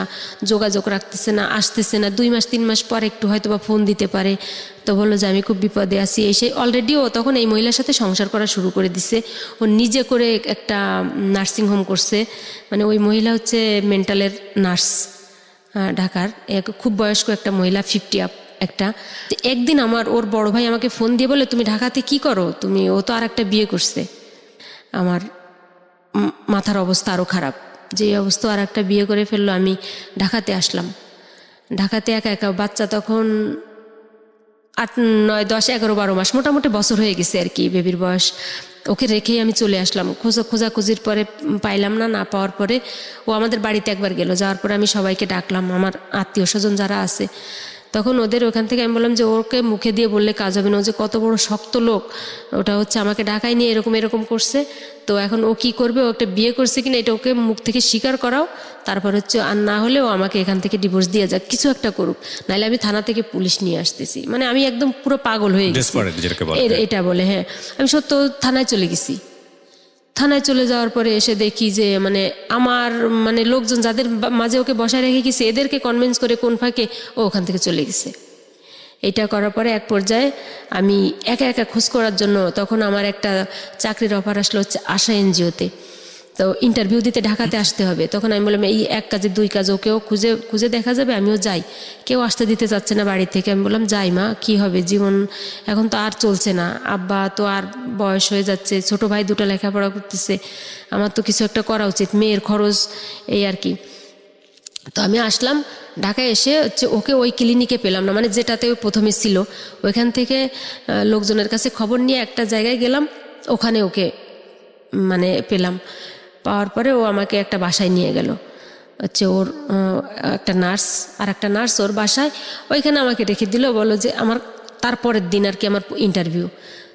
যোগাযোগ রাখতেছে না, আসতেছে না। 2 মাস 3 মাস পর একটু হয়তো বা ফোন দিতে পারে। তো বললো যে আমি খুব বিপদে আছি, সেই অলরেডি ও তখন এই মহিলার সাথে সংসার করা শুরু করে দিছে। ও নিজে করে একটা নার্সিং হোম করছে, মানে ওই মহিলা হচ্ছে মেন্টালের নার্স, ঢাকার খুব বয়স্ক একটা মহিলা, 50 আপ একটা। একদিন ওর বড় ভাই আমাকে ফোন দিয়ে বলে, তুমি ঢাকাতে কি করো তুমি? ও তো আর একটা বিয়ে করছে। আমার মাথার অবস্থা আরও খারাপ, যে অবস্থা, আর একটা বিয়ে করে ফেললো। আমি ঢাকাতে আসলাম, ঢাকাতে একা একা, বাচ্চা তখন 8, 9, 10, 11, 12 মাস, মোটামুটি বছর হয়ে গেছে আর কি বেবির বয়স। ওকে রেখেই আমি চলে আসলাম। খোঁজাখুঁজির পরে পাইলাম না, পাওয়ার পরে ও আমাদের বাড়িতে একবার গেল, যাওয়ার পরে আমি সবাইকে ডাকলাম, আমার আত্মীয় স্বজন যারা আছে। তখন ওদের ওখান থেকে আমি বললাম যে ওকে মুখে দিয়ে বললে কাজ হবে না, ও যে কত বড় শক্ত লোক, ওটা হচ্ছে আমাকে ঢাকায় নিয়ে এরকম এরকম করছে, তো এখন ও কি করবে, ও একটা বিয়ে করছে কিনা এটা ওকে মুখ থেকে স্বীকার করাও, তারপর হচ্ছে আর না হলে ও আমাকে এখান থেকে ডিভোর্স দিয়ে যাক, কিছু একটা করুক, নাহলে আমি থানা থেকে পুলিশ নিয়ে আসতেছি। মানে আমি একদম পুরো পাগল হয়ে গেছি এটা বলে। হ্যাঁ, আমি সত্য থানায় চলে গেছি। থানায় চলে যাওয়ার পরে এসে দেখি যে মানে আমার মানে লোকজন যাদের মাঝে ওকে বসায় রেখে গেছে এদেরকে কনভিন্স করে কোন ফাঁকে ও ওখান থেকে চলে গেছে। এটা করার পরে এক পর্যায়ে আমি একা একা খোঁজ করার জন্য, তখন আমার একটা চাকরির অফার আসলো হচ্ছে আশা এনজিওতে, তো ইন্টারভিউ দিতে ঢাকাতে আসতে হবে। তখন আমি বললাম এই এক কাজে দুই কাজ, ওকেও খুঁজে খুঁজে দেখা যাবে, আমিও যাই। কেউ আসতে দিতে চাচ্ছে না বাড়ি থেকে। আমি বললাম যাই মা, কি হবে, জীবন এখন তো আর চলছে না, আব্বা তো আর বয়স হয়ে যাচ্ছে, ছোট ভাই দুটো লেখাপড়া করতেছে, আমার তো কিছু একটা করা উচিত, মেয়ের খরচ, এই আর কি। তো আমি আসলাম ঢাকায়, এসে হচ্ছে ওকে ওই ক্লিনিকে পেলাম না, মানে যেটাতে ও প্রথমে ছিল। ওইখান থেকে লোকজনের কাছে খবর নিয়ে একটা জায়গায় গেলাম, ওখানে ওকে মানে পেলাম। পাওয়ার পরে ও আমাকে একটা বাসায় নিয়ে গেল, হচ্ছে ওর একটা নার্স, আর একটা নার্স ওর বাসায়, ওইখানে আমাকে রেখে দিল, বলো যে আমার তারপরের দিন আর কি আমার ইন্টারভিউ।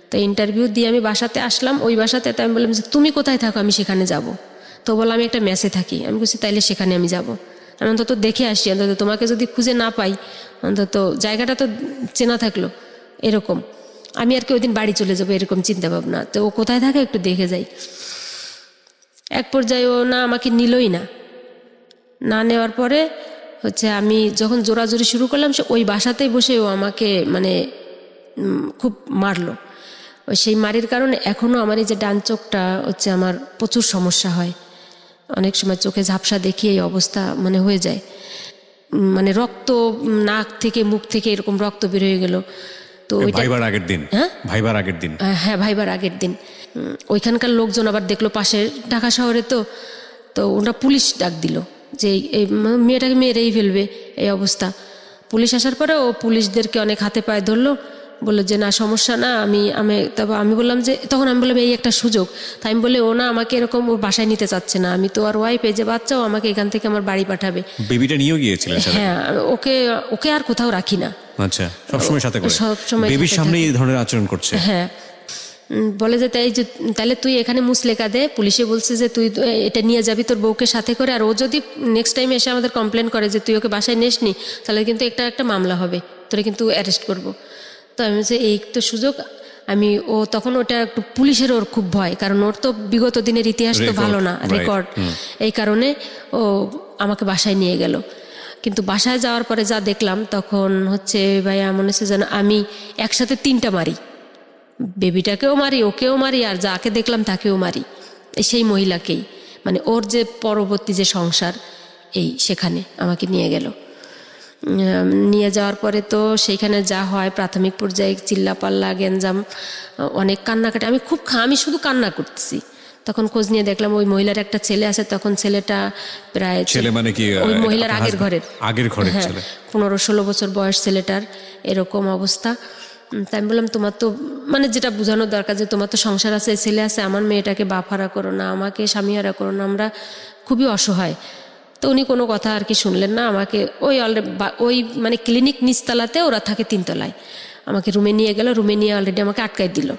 তো ইন্টারভিউ দিয়ে আমি বাসাতে আসলাম, ওই বাসাতে। তো আমি বললাম যে তুমি কোথায় থাকো, আমি সেখানে যাব। তো বললাম আমি একটা মেসে থাকি। আমি বলছি তাইলে সেখানে আমি যাব, আমি অন্তত দেখে আসি, অন্তত তোমাকে যদি খুঁজে না পাই অন্তত জায়গাটা তো চেনা থাকলো, এরকম। আমি আর কি ওই দিন বাড়ি চলে যাবো এরকম চিন্তা ভাবনা। তো ও কোথায় থাকে একটু দেখে যাই। এক পর্যায়ে ও না আমাকে নিলই না। না নেওয়ার পরে হচ্ছে আমি যখন জোরাজোরি শুরু করলাম, সে ওই বাসাতেই বসে ও আমাকে মানে খুব মারলো। ওই সেই মারির কারণে এখনও আমার এই যে ডান চোখটা হচ্ছে আমার প্রচুর সমস্যা হয়, অনেক সময় চোখে ঝাপসা দেখি এই অবস্থা মানে হয়ে যায়, মানে রক্ত নাক থেকে মুখ থেকে এরকম রক্ত বের হয়ে গেল। তো ভাইবার আগের দিন, হ্যাঁ ভাইবার আগের দিন, হ্যাঁ ভাইবার আগের দিন ওইখানকার লোকজন আবার দেখলো, পাশে ঢাকা শহরে তো ওরা পুলিশ ডাক দিল যে এই মেয়েটাকে মেরেই ফেলবে এই অবস্থা। পুলিশ আসার পরে ও পুলিশদেরকে অনেক হাতে পায়ে ধরলো, বললো যে না সমস্যা না, তবে আমি বললাম যে, তখন আমি বললাম এই একটা সুযোগ। তাই আমি বলে ও না আমাকে এরকম ওর বাসায় নিতে চাচ্ছে না, আমি তো আর ওয়াইফ, এই যে বাচ্চাও আমাকে এখান থেকে আমার বাড়ি পাঠাবে। বেবিটা নিয়েও গিয়েছিল? হ্যাঁ, ওকে আর কোথাও রাখি না। আচ্ছা, সবসময় সাথে করে, সবসময় বেবির সামনে এই ধরনের আচরণ করছে। হ্যাঁ, বলে যে তাইলে তুই এখানে মুসলেকা দে, পুলিশে বলছে যে তুই এটা নিয়ে যাবি তোর বউকে সাথে করে, আর ও যদি নেক্সট টাইম এসে আমাদের কমপ্লেন করে যে তুই ওকে বাসায় নিসনি, তাহলে কিন্তু একটা মামলা হবে, তোরে কিন্তু অ্যারেস্ট করবো। তো আমি বলছি এই তো সুযোগ। ও তখন ওটা একটু পুলিশের ওর খুব ভয়, কারণ ওর তো বিগত দিনের ইতিহাস তো ভালো না, রেকর্ড, এই কারণে ও আমাকে বাসায় নিয়ে গেল। কিন্তু বাসায় যাওয়ার পরে যা দেখলাম, তখন হচ্ছে ভাইয়া মনে হচ্ছে যেন আমি একসাথে তিনটা মারি, বেবিটাকেও মারি, ওকেও মারি, আর যাকে দেখলাম তাকেও মারি, সেই মহিলাকেই, মানে ওর যে পরবর্তী যে সংসার, সেখানে আমাকে নিয়ে গেল। নিয়ে যাওয়ার পরে তো সেইখানে যা হয়, প্রাথমিক পর্যায়ে চিল্লাপাল্লা, গ্যাঞ্জাম, অনেক কান্নাকাটি, আমি শুধু কান্না করতেছি। তখন খোঁজ নিয়ে দেখলাম ওই মহিলার একটা ছেলে আছে, তখন ছেলেটা প্রায় ছেলে মানে কি ওই মহিলার আগের ঘরের, হ্যাঁ, 15-16 বছর বয়স ছেলেটার, এরকম অবস্থা। তাই আমি বললাম তোমার তো মানে যেটা বোঝানো দরকার যে তোমার তো সংসার আছে, ছেলে আছে, আমার মেয়েটাকে বাপহারা করো না, আমাকে স্বামীহারা করো না, আমরা খুবই অসহায়। তো উনি কোনো কথা আর কি শুনলেন না, আমাকে ওই মানে ক্লিনিক নিচতলাতে, ওরা থাকে 3 তলায়, আমাকে রুমে নিয়ে গেল। রুমে নিয়ে অলরেডি আমাকে আটকাই দিল।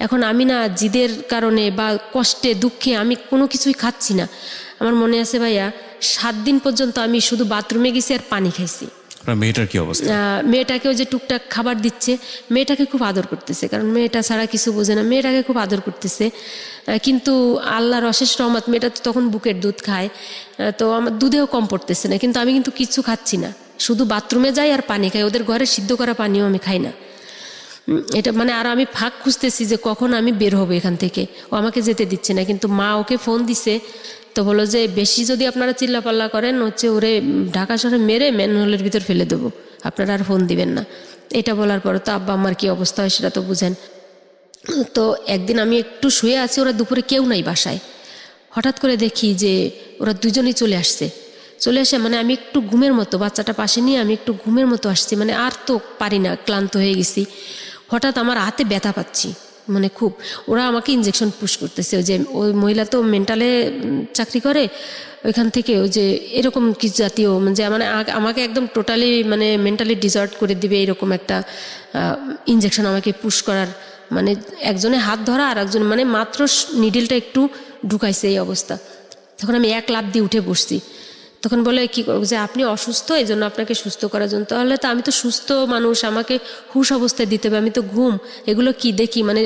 এখন আমি না জিদের কারণে বা কষ্টে দুঃখে আমি কোনো কিছুই খাচ্ছি না। আমার মনে আছে ভাইয়া 7 দিন পর্যন্ত আমি শুধু বাথরুমে গেছি আর পানি খাইছি। মেয়েটার কি অবস্থা? মেয়েটাকে ওই যে টুকটাক খাবার দিচ্ছে, মেয়েটাকে খুব আদর করতেছে, কারণ মেয়েটা ছাড়া কিছু বোঝে না, মেয়েটাকে খুব আদর করতেছে। কিন্তু আল্লাহর অশেষ রহমত, মেয়েটা তো তখন বুকের দুধ খায়, তো আমার দুধেও কম পড়তেছে না, কিন্তু আমি কিন্তু কিচ্ছু খাচ্ছি না, শুধু বাথরুমে যাই আর পানি খাই, ওদের ঘরে সিদ্ধ করা পানিও আমি খাই না। এটা মানে আর আমি ফাঁক খুঁজতেছি যে কখন আমি বের হবো এখান থেকে, ও আমাকে যেতে দিচ্ছে না। কিন্তু মা ওকে ফোন দিছে, তো বলো যে বেশি যদি আপনারা চিল্লাপাল্লা করেন হচ্ছে ওরে ঢাকা শহরে মেরে ম্যানহোলের ভিতর ফেলে দেবো, আপনারা আর ফোন দিবেন না। এটা বলার পর তো আব্বা আমার কি অবস্থা হয় সেটা তো বুঝেন। তো একদিন আমি একটু শুয়ে আছি, ওরা দুপুরে কেউ নাই বাসায়, হঠাৎ করে দেখি যে ওরা দুজনেই চলে আসে, মানে আমি একটু ঘুমের মতো, বাচ্চাটা পাশে নিয়ে আমি একটু ঘুমের মতো আসছি, মানে আর তো পারি না, ক্লান্ত হয়ে গেছি। হঠাৎ আমার হাতে ব্যথা পাচ্ছি, মানে খুব, ওরা আমাকে ইনজেকশন পুশ করতেছে। ওই যে ওই মহিলা তো মেন্টালে চাকরি করে, ওইখান থেকে ওই যে এরকম কিছু জাতীয় যে মানে আমাকে একদম টোটালি মানে মেন্টালি ডিজার্ট করে দিবে এরকম একটা ইনজেকশন আমাকে পুশ করার, মানে একজনে হাত ধরা আর একজন মানে মাত্র নিডেলটা একটু ঢুকাইছে এই অবস্থা। তখন আমি এক লাফ দিয়ে উঠে বসছি। তখন বলে কী করবো, যে আপনি অসুস্থ, এই জন্য আপনাকে সুস্থ করার জন্য। তাহলে তো আমি তো সুস্থ মানুষ, আমাকে হুশ অবস্থায় দিতে হবে, আমি তো ঘুম, এগুলো কি দেখি, মানে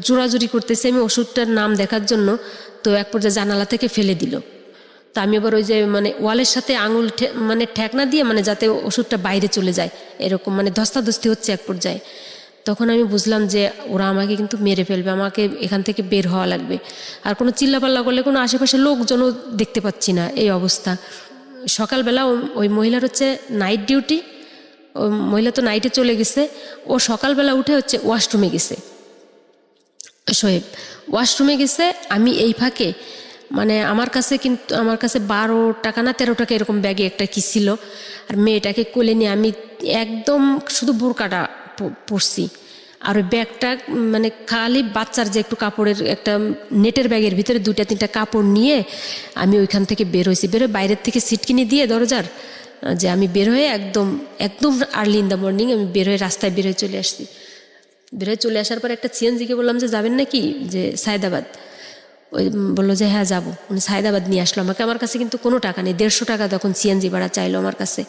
জোরাজুরি করতেছি আমি ওষুধটার নাম দেখার জন্য। তো এক পর্যায়ে জানালা থেকে ফেলে দিল। তা আমি আবার ওই যে মানে ওয়ালের সাথে আঙুল মানে ঠেকনা দিয়ে মানে যাতে ওষুধটা বাইরে চলে যায় এরকম মানে ধস্তাধস্তি হচ্ছে এক পর্যায়ে। তখন আমি বুঝলাম যে ওরা আমাকে কিন্তু মেরে ফেলবে, আমাকে এখান থেকে বের হওয়া লাগবে। আর কোনো চিল্লাপাল্লা করলে কোনো আশেপাশে লোকজনও দেখতে পাচ্ছি না, এই অবস্থা। সকালবেলা ওই মহিলার হচ্ছে নাইট ডিউটি, ওই মহিলা তো নাইটে চলে গেছে, ও সকালবেলা উঠে হচ্ছে ওয়াশরুমে গেছে, শোয়েব ওয়াশরুমে গেছে। আমি এই ফাঁকে মানে আমার কাছে 12 টাকা না 13 টাকা এরকম ব্যাগে একটা কি ছিল, আর মেয়েটাকে কোলে নিয়ে আমি একদম শুধু বোরকাটা পরছি, আর ওই ব্যাগটা মানে খালি বাচ্চার যে একটু কাপড়ের একটা নেটের ব্যাগের ভিতরে 2-3টা কাপড় নিয়ে আমি ওইখান থেকে বের হয়েছি। বের হয়ে বাইরের থেকে সিটকিনি দিয়ে দরজার যে আমি বের হয়ে একদম আর্লি ইন দ্য মর্নিং আমি বের হয়ে রাস্তায় বের হয়ে চলে আসছি। বের হয়ে চলে আসার পর একটা সিএনজিকে বললাম যে যাবেন নাকি, যে সায়দাবাদ। ওই বললো যে হ্যাঁ যাবো। উনি সায়দাবাদ নিয়ে আসলো আমাকে। আমার কাছে কিন্তু কোনো টাকা নেই, 150 টাকা তখন সিএনজি ভাড়া চাইলো আমার কাছে।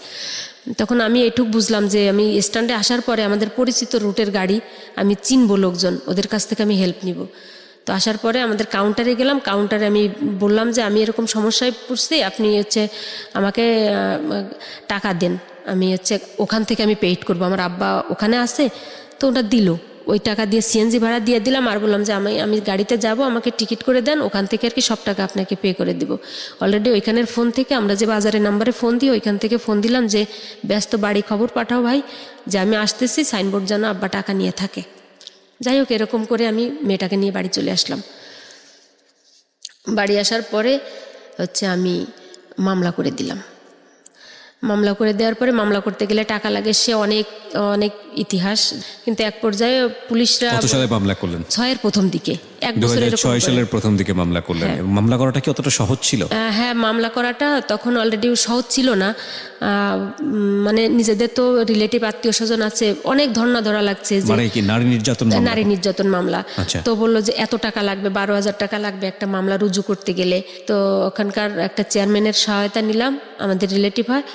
তখন আমি এটুক বুঝলাম যে আমি স্ট্যান্ডে আসার পরে আমাদের পরিচিত রুটের গাড়ি, আমি চিনবো লোকজন, ওদের কাছ থেকে আমি হেল্প নিব। তো আসার পরে আমাদের কাউন্টারে গেলাম। কাউন্টারে আমি বললাম যে আমি এরকম সমস্যায় পড়ছি, আপনি হচ্ছে আমাকে টাকা দেন, আমি হচ্ছে ওখান থেকে আমি পেইড করবো, আমার আব্বা ওখানে আছে। তো ওটা দিল, ওই টাকা দিয়ে সিএনজি ভাড়া দিয়ে দিলাম। আর বললাম যে আমি গাড়িতে যাব, আমাকে টিকিট করে দেন, ওখান থেকে আর কি সব টাকা আপনাকে পে করে দিব। অলরেডি ওইখানের ফোন থেকে আমরা যে বাজারের নাম্বারে ফোন দিই, ওইখান থেকে ফোন দিলাম যে ব্যস্ত, বাড়ি খবর পাঠাও ভাই যে আমি আসতেছি, সাইনবোর্ড যেন আব্বা টাকা নিয়ে থাকে। যাই হোক, এরকম করে আমি মেয়েটাকে নিয়ে বাড়ি চলে আসলাম। বাড়ি আসার পরে হচ্ছে আমি মামলা করে দিলাম। মামলা করে দেওয়ার পরে মামলা করতে গেলে টাকা লাগে, সে অনেক অনেক ইতিহাস। কিন্তু এক পর্যায়ে পুলিশরা কত সালে মামলা করলেন? 6-এর প্রথম দিকে, 1 বছরের 2006 সালের প্রথম দিকে মামলা করলেন। মামলা করাটা কি অতটা সহজ ছিল? হ্যাঁ, মামলা করাটা তখন অলরেডি সহজ ছিল না। মানে নিজেদের তো রিলেটিভ আত্মীয় স্বজন আছে, অনেক ধর্ণা ধরা লাগছে যে মানে কি নারী নির্যাতন মামলা। তো বললো যে এত টাকা লাগবে, 12,000 টাকা লাগবে একটা মামলা রুজু করতে গেলে। তো ওখানকার একটা চেয়ারম্যানের সহায়তা নিলাম, আমাদের রিলেটিভ হয়।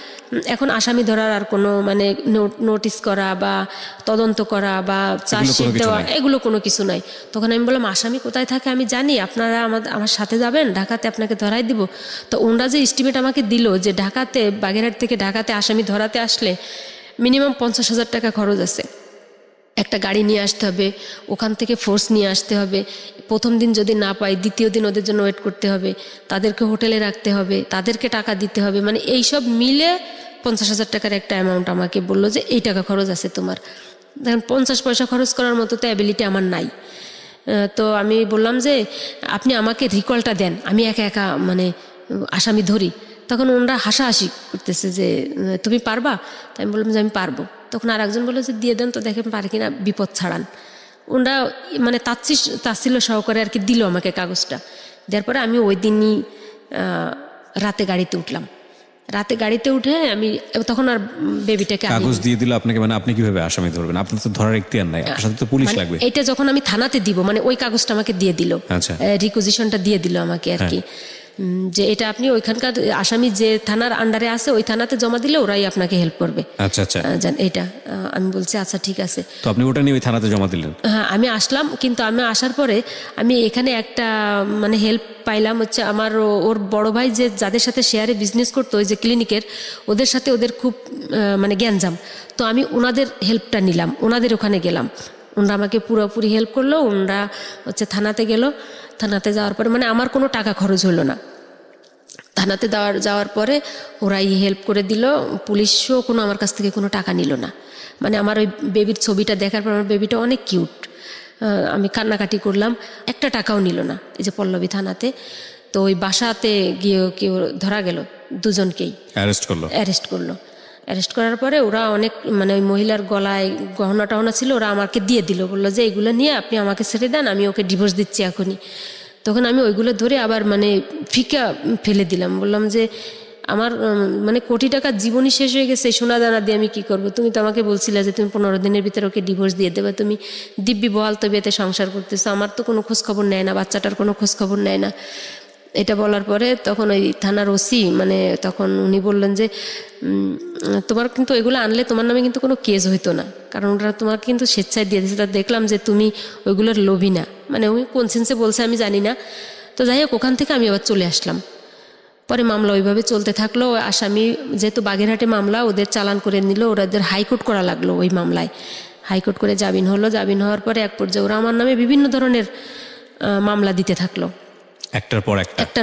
এখন আসামি ধরার আর কোনো মানে নোটিশ করা বা তদন্ত করা বা চার্জশিট দেওয়া এগুলো কোনো কিছু নাই। তখন আমি বললাম আসামি কোথায় থাকে আমি জানি, আপনারা আমার সাথে যাবেন, ঢাকাতে আপনাকে ধরাই দিব। তো ওনারা যে এস্টিমেট আমাকে দিল যে ঢাকাতে, বাগেরহাট থেকে ঢাকাতে আসামি ধরাতে আসলে মিনিমাম 50,000 টাকা খরচ আছে। একটা গাড়ি নিয়ে আসতে হবে, ওখান থেকে ফোর্স নিয়ে আসতে হবে, প্রথম দিন যদি না পাই দ্বিতীয় দিন ওদের জন্য ওয়েট করতে হবে, তাদেরকে হোটেলে রাখতে হবে, তাদেরকে টাকা দিতে হবে, মানে এইসব মিলে 50,000 টাকার একটা অ্যামাউন্ট আমাকে বললো যে এই টাকা খরচ আছে তোমার। দেখেন 50 পয়সা খরচ করার মতো তো অ্যাবিলিটি আমার নাই। তো আমি বললাম যে আপনি আমাকে রিকলটা দেন, আমি একা একা মানে আসামি ধরি। তখন ওনারা হাসাহাসি করতেছে যে তুমি পারবা? তো আমি বললাম যে আমি পারবো। তখন আর একজন বললো যে দিয়ে দেন তো দেখেন পারে কিনা, বিপদ ছাড়ান। ওনারা মানে তাচ্ছিল্য সহকারে আর কি দিল আমাকে কাগজটা। দেওয়ার পরে আমি ওই দিনই রাতে গাড়িতে উঠলাম। রাতে গাড়িতে উঠে আমি তখন আর বেবিটাকে কাগজ দিয়ে দিল আপনাকে, মানে আপনি কিভাবে আসামি ধরবেন? আপনার তো ধরার এখতিয়ার নাই, আপনার সাথে তো পুলিশ লাগবে। এটা যখন আমি থানাতে দিব, মানে ওই কাগজটা আমাকে দিয়ে দিল, রিকুইজিশনটা দিয়ে দিল আমাকে আর কি, যে এটা আপনি ওইখানকার আসামি যে থানার আন্ডারে আছে ওই থানাতে জমা দিলে ওরাই আপনাকে হেল্প করবে। আচ্ছা আচ্ছা, এটা আমি বলছি আচ্ছা ঠিক আছে। তো আপনি ওটা নিয়ে ওই থানাতে জমা দিলেন? হ্যাঁ, আমি আসলাম। কিন্তু আমি আসার পরে আমি এখানে একটা মানে হেল্প পাইলাম, হচ্ছে আমার ওর বড় ভাই যে যাদের সাথে শেয়ারে বিজনেস করতো, ওই যে ক্লিনিকের, ওদের সাথে ওদের খুব মানে গ্যাঞ্জাম। তো আমি ওনাদের হেল্পটা নিলাম, ওনাদের ওখানে গেলাম, ওনারা আমাকে পুরোপুরি হেল্প করলো। ওনারা হচ্ছে থানাতে গেল। থানাতে যাওয়ার পরে মানে আমার কোনো টাকা খরচ হলো না। থানাতে যাওয়ার পরে ওরাই হেল্প করে দিল। পুলিশও কোনো আমার কাছ থেকে কোনো টাকা নিল না। মানে আমার ওই বেবির ছবিটা দেখার পর আমার বেবিটা অনেক কিউট, আমি কান্নাকাটি করলাম, একটা টাকাও নিল না। এই যে পল্লবী থানাতে। তো ওই বাসাতে গিয়ে কেউ ধরা গেল, দুজনকেই অ্যারেস্ট করলো। অ্যারেস্ট করার পরে ওরা অনেক মানে ওই মহিলার গলায় গহনা টহনা ছিল, ওরা আমাকে দিয়ে দিল, বললো যে এগুলো নিয়ে আপনি আমাকে ছেড়ে দেন, আমি ওকে ডিভোর্স দিচ্ছি এখনই। তখন আমি ওইগুলো ধরে আবার মানে ফিকা ফেলে দিলাম, বললাম যে আমার মানে কোটি টাকার জীবনই শেষ হয়ে গেছে, সোনা দানা দিয়ে আমি কি করব? তুমি তো আমাকে বলছিলে যে তুমি 15 দিনের ভিতরে ওকে ডিভোর্স দিয়ে দেবে, তুমি দিব্যি বহাল তবিয়তে সংসার করতেছো, আমার তো কোনো খোঁজখবর নেয় না, বাচ্চাটার কোনো খোঁজখবর নেয় না। এটা বলার পরে তখন ওই থানার ওসি মানে তখন উনি বললেন যে তোমার কিন্তু এগুলো আনলে তোমার নামে কিন্তু কোনো কেস হইতো না, কারণ ওরা তোমার কিন্তু স্বেচ্ছায় দিয়ে দিয়েছে, দেখলাম যে তুমি ওইগুলোর লোভী না, মানে উনি কোন সেন্সে বলছে আমি জানি না। তো যাই হোক, ওখান থেকে আমি আবার চলে আসলাম। পরে মামলা ওইভাবে চলতে থাকলো। আসামি যেহেতু বাগেরহাটে মামলা, ওদের চালান করে নিল, ওদের হাইকোর্ট করা লাগলো। ওই মামলায় হাইকোর্ট করে জামিন হলো। জামিন হওয়ার পরে এক পর্যায়ে ওরা আমার নামে বিভিন্ন ধরনের মামলা দিতে থাকলো, একটার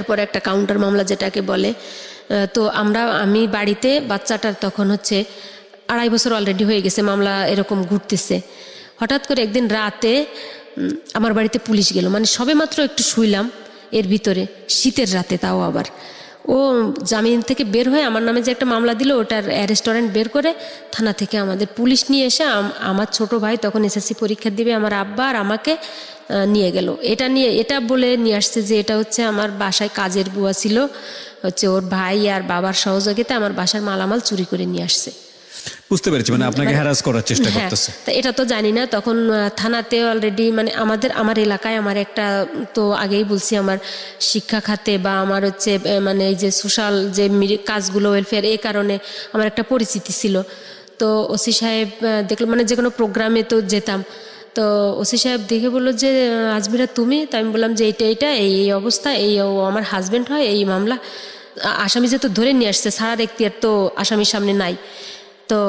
পর একটা কাউন্টার মামলা যেটাকে বলে। তো আমি বাড়িতে, বাচ্চাটার তখন হচ্ছে 2.5 বছর অলরেডি হয়ে গেছে, মামলা এরকম ঘুরতেছে। হঠাৎ করে একদিন রাতে আমার বাড়িতে পুলিশ গেল, মানে সবে মাত্র একটু শুইলাম, এর ভিতরে শীতের রাতে, তাও আবার ও জামিন থেকে বের হয়ে আমার নামে যে একটা মামলা দিল, ওটার অ্যারেস্ট ওয়ারেন্ট বের করে থানা থেকে আমাদের পুলিশ নিয়ে এসে আমার ছোট ভাই তখন এসএসসি পরীক্ষা দিবে, আমার আব্বা আর আমাকে নিয়ে গেল। এটা বলে নিয়ে আসছে যে এটা হচ্ছে আমার বাসায় কাজের বুয়া ছিল, হচ্ছে ওর ভাই আর বাবার সহযোগিতা আমার বাসার মালামাল চুরি করে নিয়ে আসছে। বুঝতে পেরেছি, মানে আপনাকে হ্যারাস করার চেষ্টা করতেছে। তা এটা তো জানি না। তখন থানাতে অলরেডি মানে আমার এলাকায় আমার একটা, তো আগেই বলছি, আমার শিক্ষা খাতে বা আমার হচ্ছে মানে এই যে সোশ্যাল যে কাজগুলো, ওয়েলফেয়ার, এই কারণে আমার একটা পরিচিতি ছিল। তো ওসি সাহেব দেখলো, মানে যে কোনো প্রোগ্রামে তো যেতাম, তো ওসি সাহেব দেখে বললো যে আজমিরা তুমি? তো আমি বললাম যে এইটা এই অবস্থা, আমার হাজব্যান্ড হয়, এই মামলা। আসামি যেহেতু ধরে নিয়ে আসছে, ছাড়ার এখতিয়ার তো আসামির সামনে নাই। তো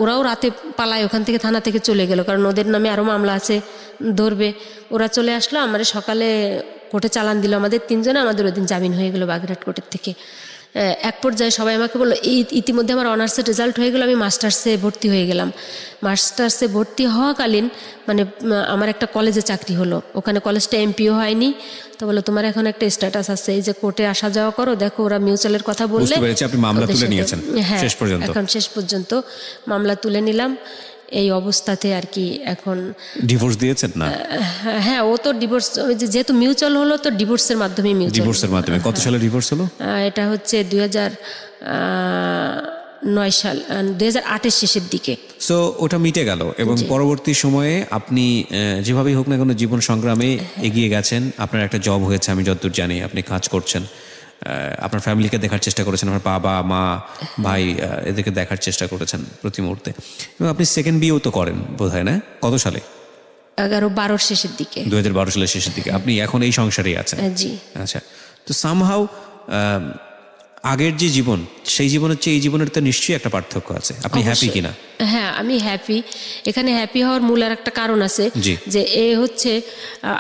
ওরাও রাতে পালায় ওখান থেকে, থানা থেকে চলে গেল, কারণ ওদের নামে আরও মামলা আছে, ধরবে। ওরা চলে আসলো, আমার সকালে কোর্টে চালান দিল আমাদের 3 জনে, আমাদের ওই দিন জামিন হয়ে গেল বাগেরহাট কোর্টের থেকে। এক পর্যায়ে সবাই আমাকে বললো, ইতিমধ্যে আমার অনার্সের রেজাল্ট হয়ে গেল, আমি মাস্টার্সে ভর্তি হয়ে গেলাম। মাস্টার্সে ভর্তি হওয়াকালীন মানে আমার একটা কলেজে চাকরি হলো, ওখানে কলেজটা এমপিও হয়নি। তো বললো তোমার এখন একটা স্ট্যাটাস আছে, এই যে কোর্টে আসা যাওয়া করো, দেখো ওরা মিউচুয়ালের কথা বললে। হ্যাঁ, এখন শেষ পর্যন্ত মামলা তুলে নিলাম। এই অবস্থাতে আর কি এখন ডিভোর্স দিয়েছেন না? হ্যাঁ, ও তো ডিভোর্স, যেহেতু মিউচুয়াল হলো তো ডিভোর্সের মাধ্যমে। কত সালে ডিভোর্স হলো? এটা হচ্ছে 2009 সাল, 2008-এর শেষের দিকে। সো ওটা মিটে গেল, এবং পরবর্তী সময়ে আপনি যেভাবেই হোক না কোনো জীবন সংগ্রামে এগিয়ে গেছেন। আপনার একটা জব হয়েছে, আমি যতদূর জানি, আপনি কাজ করছেন, আপনার ফ্যামিলিকে দেখার চেষ্টা করেছেন, আপনার বাবা মা ভাই এদেরকে দেখার চেষ্টা করেছেন প্রতি মুহূর্তে। এবং আপনি সেকেন্ড বিয়েও তো করেন বোধ হয়, না? কত সালে? 2012-এর শেষের দিকে। 2012 সালের শেষের দিকে। আপনি এখন এই সংসারেই আছেন? জি। আচ্ছা, তো সামহাউ আগের যে জীবন, সেই জীবনের চেয়ে এই জীবনের তো নিশ্চয়ই একটা পার্থক্য আছে। আপনি হ্যাপি কিনা? হ্যাঁ, আমি হ্যাপি। এখানে হ্যাপি হওয়ার মূল আর একটা কারণ আছে, যে এ হচ্ছে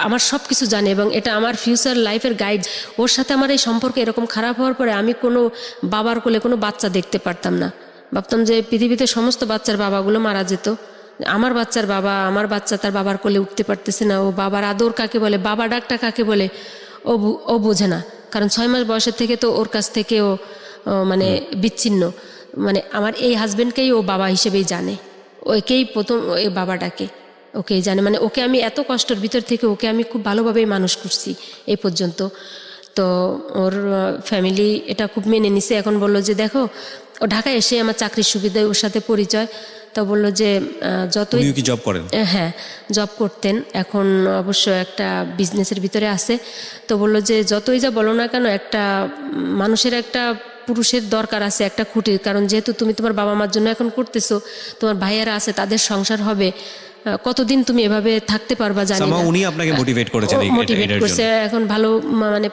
আমার সব কিছু জানে এবং এটা আমার ফিউচার লাইফের গাইড। ওর সাথে আমার এই সম্পর্ক এরকম খারাপ হওয়ার পরে আমি কোনো বাবার কোলে কোনো বাচ্চা দেখতে পারতাম না। ভাবতাম যে পৃথিবীতে সমস্ত বাচ্চার বাবাগুলো মারা যেত, আমার বাচ্চার বাবা, আমার বাচ্চা তার বাবার কোলে উঠতে পারতেছে না। ও বাবার আদর কাকে বলে, বাবা ডাকটা কাকে বলে ও বোঝে না, কারণ 6 মাস বয়সের থেকে তো ওর কাছ থেকে ও মানে বিচ্ছিন্ন। মানে আমার এই হাজবেন্ডকেই ও বাবা হিসেবেই জানে, ওকেই প্রথম এই বাবা ডাকে, ওকেই জানে। মানে ওকে আমি এত কষ্টের ভিতর থেকে ওকে আমি খুব ভালোভাবেই মানুষ করছি এই পর্যন্ত। তো ওর ফ্যামিলি এটা খুব মেনে নিছে। এখন বললো যে দেখো, ও ঢাকায় এসে আমার চাকরির সুবিধায় ওর সাথে পরিচয়। তো বললো যে যতই কি জব করেন? হ্যাঁ, জব করতেন, এখন অবশ্য একটা বিজনেসের ভিতরে আছে। তো বললো যে যতই যা বলো না কেন, একটা মানুষের, একটা পুরুষের দরকার আছে একটা খুঁটির, কারণ যেহেতু তুমি তোমার বাবা মার জন্য এখন করতেছো, তোমার ভাইয়েরা আছে, তাদের সংসার হবে, কতদিন তুমি এভাবে থাকতে পারবা জানি না। উনি আপনাকে মোটিভেট করেছেন? মোটিভেট করছে। এখন ভালো মানে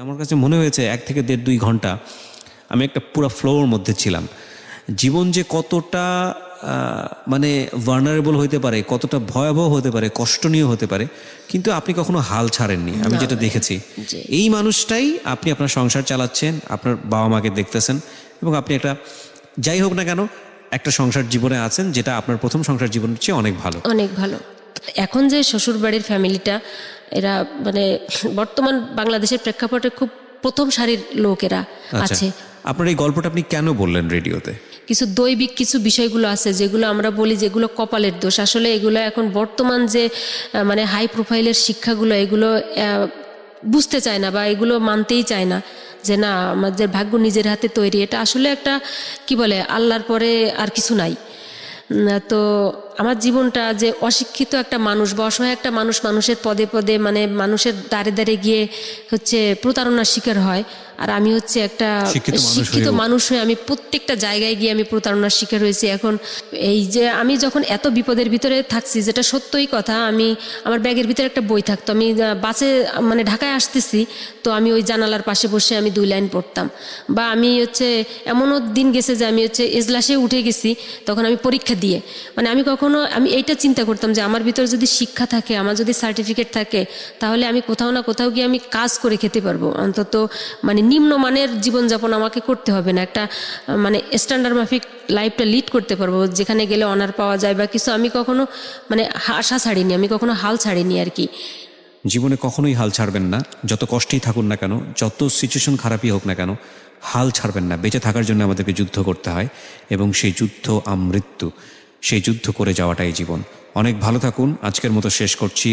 আমার কাছে মনে হয়েছে 1 থেকে 1.5-2 ঘন্টা আমি একটা পুরো ফ্লোর মধ্যে ছিলাম। জীবন যে কতটা মানে ভালনারেবল হতে পারে, কতটা ভয়াবহ হতে পারে, কষ্টনীয় হতে পারে, কিন্তু আপনি কখনো হাল ছাড়েননি। আমি যেটা দেখেছি, এই মানুষটাই আপনি আপনার সংসার চালাচ্ছেন, আপনার বাবা মাকে দেখতেছেন, এবং আপনি একটা, যাই হোক না কেন, একটা সংসার জীবনে আছেন যেটা আপনার প্রথম সংসার জীবনের চেয়ে অনেক ভালো, অনেক ভালো। এখন যে শ্বশুর বাড়ির ফ্যামিলিটা, এরা মানে বর্তমান বাংলাদেশের প্রেক্ষাপটে খুব প্রথম সারির লোক এরা আছে। আপনার এই গল্পটা আপনি কেন বললেন রেডিওতে? কিছু দৈবিক কিছু বিষয়গুলো আছে যেগুলো আমরা বলি যেগুলো কপালের দোষ, আসলে এগুলো এখন বর্তমান যে মানে হাই প্রোফাইলের শিক্ষাগুলো এগুলো বুঝতে চায় না বা এগুলো মানতেই চায় না যে না আমাদের ভাগ্য নিজের হাতে তৈরি। এটা আসলে একটা কি বলে আল্লাহর পরে আর কিছু নাই। তো আমার জীবনটা যে অশিক্ষিত একটা মানুষ বা অসহায় একটা মানুষ মানুষের পদে পদে মানে মানুষের দ্বারে দ্বারে গিয়ে হচ্ছে প্রতারণার শিকার হয়, আর আমি হচ্ছে একটা শিক্ষিত মানুষ হয়ে আমি প্রত্যেকটা জায়গায় গিয়ে আমি প্রতারণার শিকার হয়েছি। এখন এই যে আমি যখন এত বিপদের ভিতরে থাকছি, যেটা সত্যই কথা, আমি আমার ব্যাগের ভিতরে একটা বই থাকতো, আমি বাসে মানে ঢাকায় আসতেছি তো আমি ওই জানালার পাশে বসে আমি 2 লাইন পড়তাম। বা আমি হচ্ছে এমনও দিন গেছে যে আমি হচ্ছে এজলাসে উঠে গেছি তখন আমি পরীক্ষা দিয়ে, মানে আমি এইটা চিন্তা করতাম যে আমার ভিতরে যদি শিক্ষা থাকে, আমার যদি সার্টিফিকেট থাকে, তাহলে আমি কোথাও না কোথাও গিয়ে আমি কাজ করে খেতে পারবো। অন্তত মানে নিম্নমানের জীবনযাপন আমাকে করতে হবে না, একটা মানে স্ট্যান্ডার্ড মাফিক লাইফটা লিড করতে পারবো, যেখানে গেলে অনার পাওয়া যায় বা কিছু। আমি কখনো মানে আশা ছাড়িনি, আমি কখনো হাল ছাড়িনি আর কি। জীবনে কখনোই হাল ছাড়বেন না, যত কষ্টেই থাকুন না কেন, যত সিচুয়েশন খারাপই হোক না কেন, হাল ছাড়বেন না। বেঁচে থাকার জন্য আমাদেরকে যুদ্ধ করতে হয় এবং সেই যুদ্ধ আমৃত্যু, সেই যুদ্ধ করে যাওয়াটাই জীবন। অনেক ভালো থাকুন, আজকের মতো শেষ করছি।